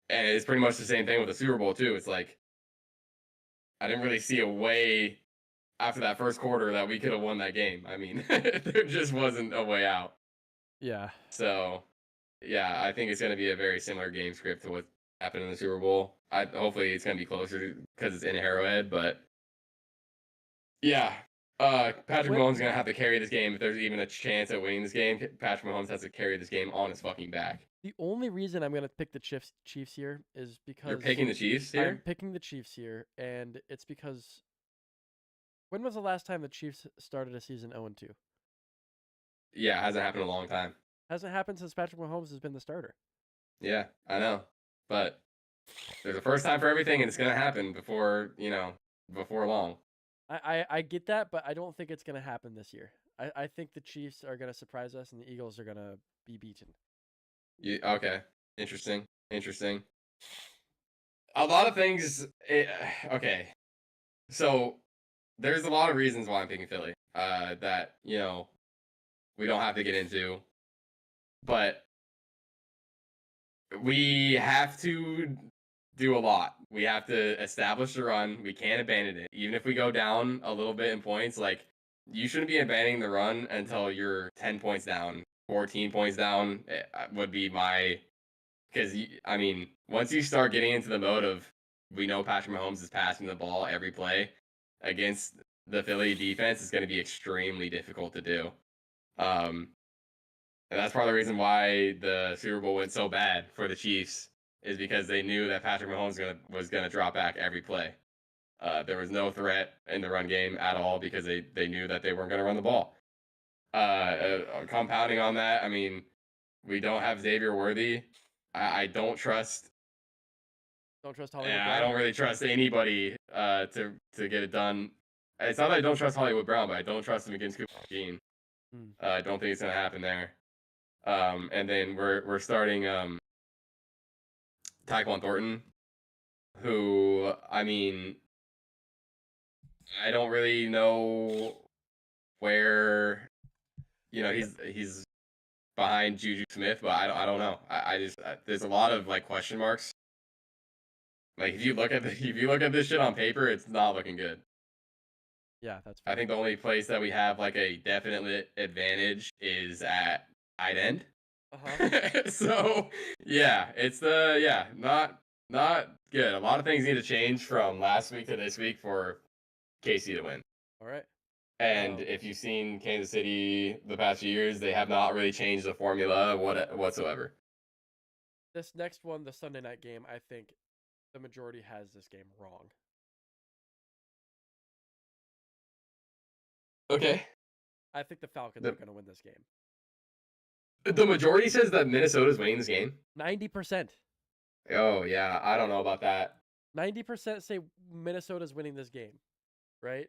it's pretty much the same thing with the Super Bowl too. It's like I didn't really see a way after that first quarter that we could have won that game. I mean, there just wasn't a way out. Yeah. So, yeah, I think it's going to be a very similar game script to what happened in the Super Bowl. Hopefully it's going to be closer because it's in Arrowhead, but yeah, Patrick Mahomes is going to have to carry this game if there's even a chance at winning this game. Patrick Mahomes has to carry this game on his fucking back. The only reason I'm gonna pick the Chiefs here is because You're picking the Chiefs here? I'm picking the Chiefs here, and it's because when was the last time the Chiefs started a season 0-2? Yeah, it hasn't happened in a long time. Hasn't happened since Patrick Mahomes has been the starter. Yeah, I know. But there's a first time for everything, and it's going to happen before long. I get that, but I don't think it's gonna happen this year. I think the Chiefs are gonna surprise us, and the Eagles are gonna be beaten. Okay. Interesting. A lot of things. Okay. So there's a lot of reasons why I'm picking Philly. That we don't have to get into, but we have to do a lot. We have to establish the run. We can't abandon it, even if we go down a little bit in points. Like you shouldn't be abandoning the run until you're 10 points down, 14 points down. Would be my because I mean, once you start getting into the mode of we know Patrick Mahomes is passing the ball every play against the Philly defense, is going to be extremely difficult to do. And that's part of the reason why the Super Bowl went so bad for the Chiefs is because they knew that Patrick Mahomes was gonna drop back every play. There was no threat in the run game at all because they knew that they weren't going to run the ball. Compounding on that, I mean, we don't have Xavier Worthy. I don't trust. Don't trust Hollywood. Yeah, I don't really trust anybody to get it done. It's not that I don't trust Hollywood Brown, but I don't trust him against Cooper Jean. I don't think it's gonna happen there. And then we're starting Tyquan Thornton, who I mean, I don't really know where he's behind Juju Smith, but I don't know. I just there's a lot of like question marks. Like if you look at this shit on paper, it's not looking good. Yeah, that's fair. I think the only place that we have like a definite advantage is at tight end. So yeah, it's not good. A lot of things need to change from last week to this week for KC to win. All right. And if you've seen Kansas City the past few years, they have not really changed the formula whatsoever. This next one, the Sunday night game, I think the majority has this game wrong. Okay. I think the Falcons are going to win this game. The majority says that Minnesota's winning this game? 90%. Oh, yeah. I don't know about that. 90% say Minnesota's winning this game, right?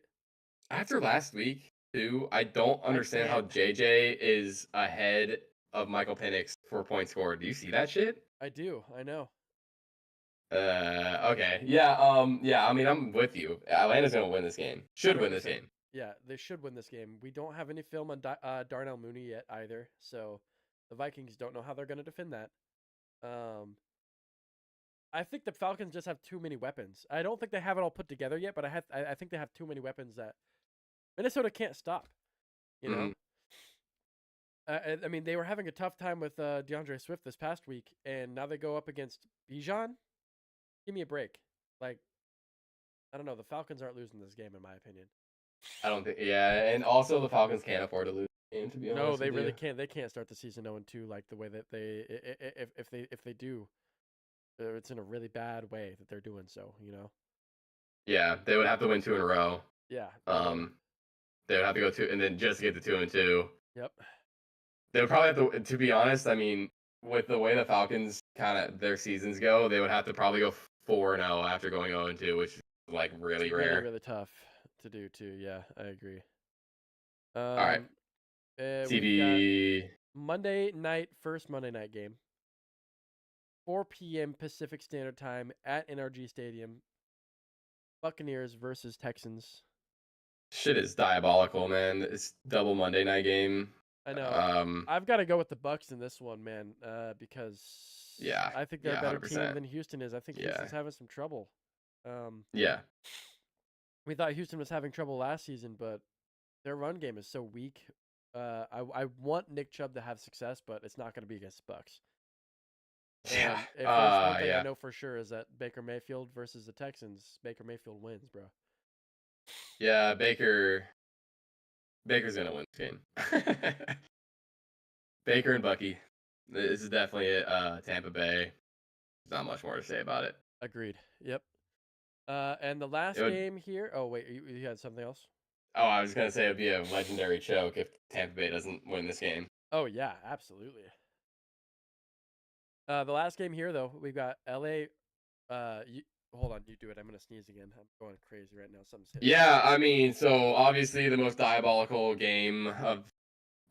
After last week, too, I don't understand how JJ is ahead of Michael Penix for points scored. Do you see that shit? I do. I know. Okay. Yeah, yeah, I mean, I'm with you. Atlanta's going to win this game. Should 100%. Win this game. Yeah, they should win this game. We don't have any film on Darnell Mooney yet either, so the Vikings don't know how they're going to defend that. I think the Falcons just have too many weapons. I don't think they have it all put together yet, but I think they have too many weapons that Minnesota can't stop. You know? I mean, they were having a tough time with DeAndre Swift this past week, and now they go up against Bijan. Give me a break. Like, I don't know. The Falcons aren't losing this game, in my opinion. I don't think. Yeah, and also the Falcons can't afford to lose the game. To be honest, no, they really can't. They can't start the season 0-2 like the way that they. If they do, it's in a really bad way that they're doing so. You know. Yeah, they would have to win 2 in a row. Yeah. They would have to go 2, and then just get to 2-2. Yep. They would probably have to. To be honest, I mean, with the way the Falcons kind of their seasons go, they would have to probably go 4-0 after going 0-2, which is like really rare. Really tough to do too. Yeah, I agree. All right. TV first Monday night game. 4 p.m. Pacific Standard Time at NRG Stadium. Buccaneers versus Texans. Shit is diabolical, man. It's double Monday night game. I know. I've got to go with the Bucs in this one, man, because Yeah. I think they're a Yeah. better team 100%. than Houston is. I think Yeah. Houston's having some trouble. Yeah. We thought Houston was having trouble last season, but their run game is so weak. I want Nick Chubb to have success, but it's not going to be against the Bucks. Yeah. And if there's one thing I Yeah. know for sure is that Baker Mayfield versus the Texans, Baker Mayfield wins, bro. Yeah. Baker's gonna win this game. Baker and Bucky. This is definitely it. Tampa Bay. There's not much more to say about it. Agreed. Yep. And the last It would. game here. Oh wait, you had something else? Oh, I was gonna say it'd be a legendary choke if Tampa Bay doesn't win this game. Oh yeah, absolutely. The last game here though, we've got LA. Hold on, you do it. I'm gonna sneeze again. I'm going crazy right now. Something's hitting. Yeah, I mean, so obviously the most diabolical game of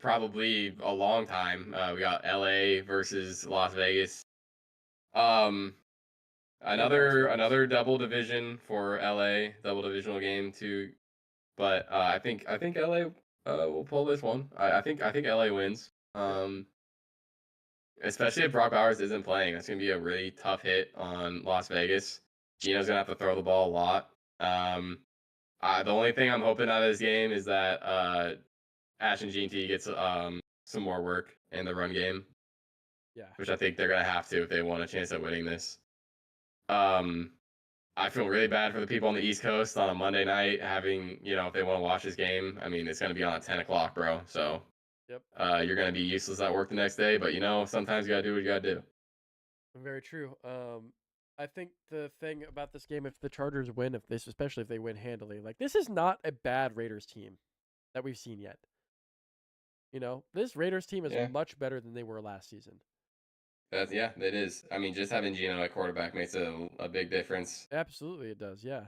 probably a long time. We got LA versus Las Vegas. Another double division for LA, double divisional game too. But I think LA will pull this one. I think LA wins. Especially if Brock Bowers isn't playing, that's gonna be a really tough hit on Las Vegas. Gino's gonna have to throw the ball a lot. The only thing I'm hoping out of this game is that Ashton Jeanty gets some more work in the run game. Yeah. Which I think they're gonna have to if they want a chance at winning this. I feel really bad for the people on the East Coast on a Monday night having, if they want to watch this game. I mean, it's gonna be on at 10 o'clock, bro. So Yep. You're gonna be useless at work the next day, but sometimes you gotta do what you gotta do. Very true. I think the thing about this game, if the Chargers win, especially if they win handily, like this is not a bad Raiders team that we've seen yet. This Raiders team is much better than they were last season. It is. I mean, just having Gino at quarterback makes a big difference. Absolutely, it does. Yeah.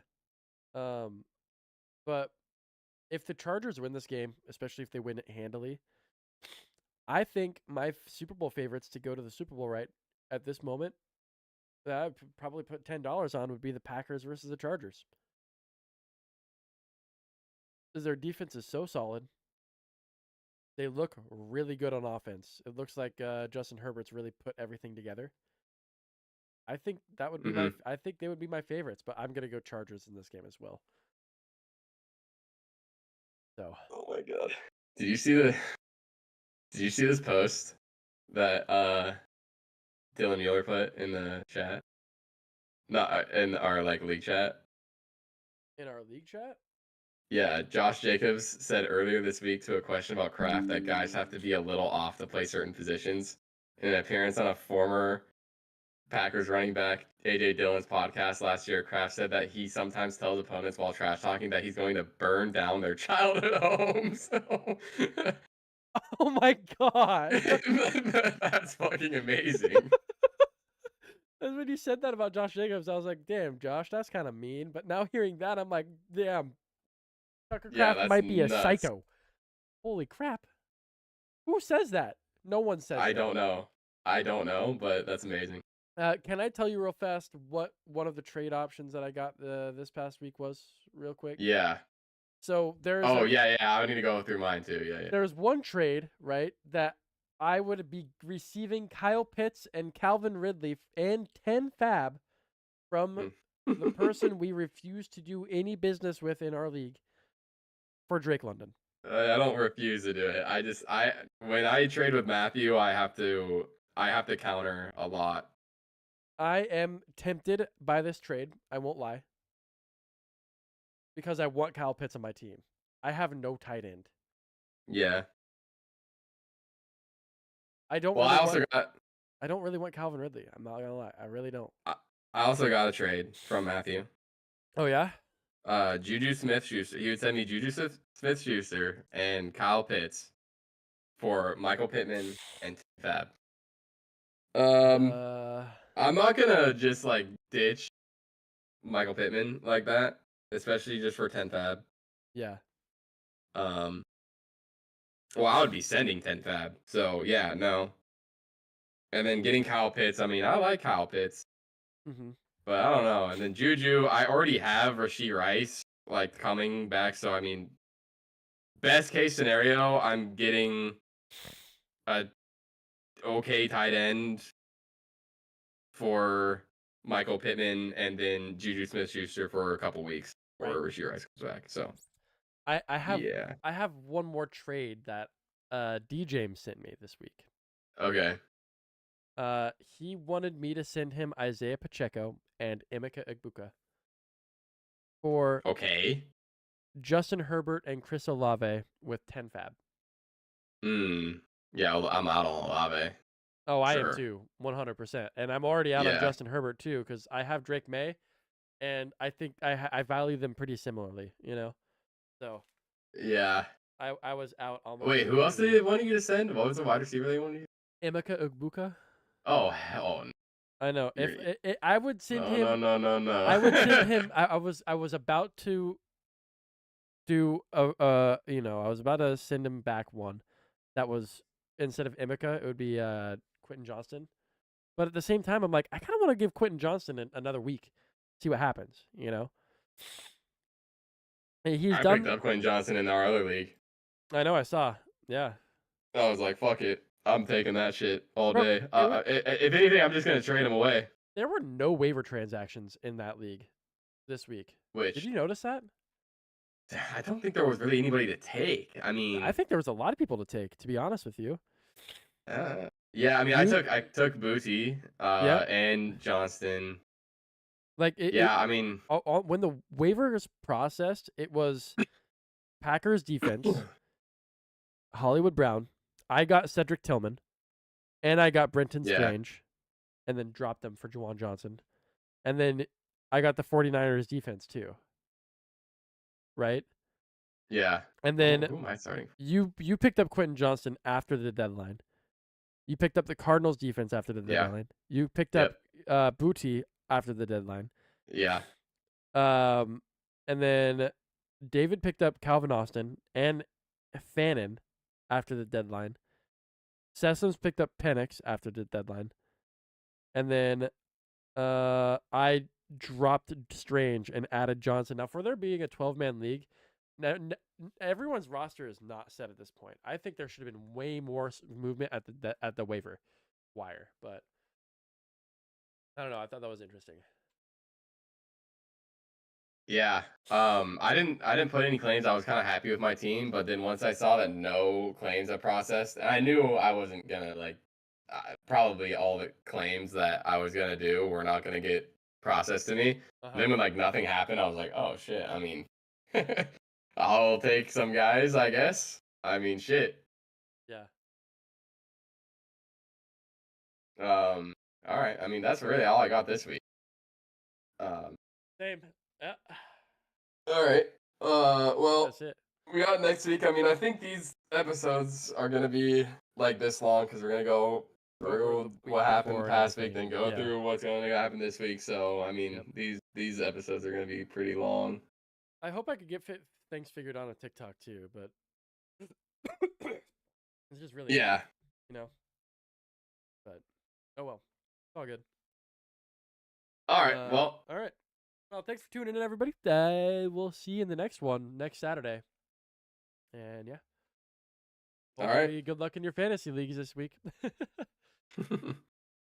But if the Chargers win this game, especially if they win it handily, I think my Super Bowl favorites to go to the Super Bowl right at this moment, that I'd probably put $10 on would be the Packers versus the Chargers. Because their defense is so solid. They look really good on offense. It looks like Justin Herbert's really put everything together. I think that would be I think they would be my favorites, but I'm gonna go Chargers in this game as well. So. Oh my god! Did you see this post that Dylan Mueller put in the chat? Not in our league chat. In our league chat? Yeah, Josh Jacobs said earlier this week to a question about Kraft that guys have to be a little off to play certain positions. In an appearance on a former Packers running back AJ Dillon's podcast last year, Kraft said that he sometimes tells opponents while trash talking that he's going to burn down their childhood homes. Oh my god. That's fucking amazing. And when you said that about Josh Jacobs, I was like, damn, Josh, that's kind of mean. But now hearing that, I'm like, damn, Tucker Kraft might be a psycho. Holy crap. Who says that? No one says that. I don't know, but that's amazing. Can I tell you real fast what one of the trade options that I got this past week was, real quick? Yeah. So there's. Yeah. I need to go through mine too. Yeah. There's one trade, right, that I would be receiving Kyle Pitts and Calvin Ridley and 10 fab from the person we refuse to do any business with in our league for Drake London. I don't refuse to do it. When I trade with Matthew, I have to counter a lot. I am tempted by this trade. I won't lie. Because I want Kyle Pitts on my team. I have no tight end. Yeah. I don't really want Calvin Ridley. I'm not gonna lie. I really don't. I also got a trade from Matthew. Oh yeah? Juju Smith-Schuster. He would send me Juju Smith-Schuster and Kyle Pitts for Michael Pittman and Fab. I'm not gonna just ditch Michael Pittman like that, especially just for 10 fab. Yeah. Well, I would be sending 10 fab, so yeah, no. And then getting Kyle Pitts. I mean, I like Kyle Pitts, but I don't know. And then Juju, I already have Rashee Rice coming back, so I mean, best case scenario, I'm getting a okay tight end for Michael Pittman and then Juju Smith-Schuster for a couple weeks before Rashee Rice comes back. So I have yeah. I have one more trade that D James sent me this week. Okay. He wanted me to send him Isaiah Pacheco and Emeka Egbuka for Okay. Justin Herbert and Chris Olave with 10 fab. Yeah, I'm out on Olave. Oh, I am Sure. too, 100%. And I'm already out on Yeah. Justin Herbert too because I have Drake May, and I think I value them pretty similarly, you know. So Yeah. I was out almost. Wait, who else did he want you to send? What was the wide receiver they wanted you? Emeka Egbuka. Oh hell no. I know. You're- If I would send him, No. I would send him. I was about to do you know, I was about to send him back one that was instead of Emeka, it would be Quentin Johnston. But at the same time, I'm like, I kind of want to give Quentin Johnston another week, see what happens, you know. And he's I done. picked up Quentin Johnson in our other league. I know. I saw. Yeah. I was like, fuck it. I'm taking that shit all Bro, day. If anything, I'm just gonna trade him away. There were no waiver transactions in that league this week. Did Which you notice that? I don't think there was really anybody to take. I mean, I think there was a lot of people to take, to be honest with you. yeah. I mean, I took Booty, and Johnston. Like I mean, when the waiver is processed, it was Packers defense, Hollywood Brown. I got Cedric Tillman, and I got Brenton Strange, and then dropped them for Juwan Johnson. And then I got the 49ers defense too. Right? Yeah. And then who am I starting? You picked up Quentin Johnston after the deadline. You picked up the Cardinals defense after the deadline. You picked up Booty after the deadline. Yeah. And then David picked up Calvin Austin and Fannin after the deadline. Sessoms picked up Penix after the deadline. And then I dropped Strange and added Johnson. Now, for there being a 12-man league, now everyone's roster is not set at this point. I think there should have been way more movement at the waiver wire, but I don't know. I thought that was interesting. Yeah. I didn't put any claims. I was kind of happy with my team, but then once I saw that no claims are processed, and I knew I wasn't gonna probably all the claims that I was gonna do were not gonna get processed to me. Then when nothing happened, I was like, oh shit. I mean, I'll take some guys, I guess. I mean, shit. Yeah. All right. I mean, that's really all I got this week. Same. Yeah. All right. Well, that's it. We got next week. I mean, I think these episodes are gonna be like this long because we're gonna go through what happened past week, then go through what's gonna happen this week. So I mean, these episodes are gonna be pretty long. I hope I could get things figured out on TikTok too, but it's just really hard, you know. But oh well, it's all good. All right. All right. Well, thanks for tuning in, everybody. We'll see you in the next one next Saturday. And yeah. Hopefully, all right. Good luck in your fantasy leagues this week.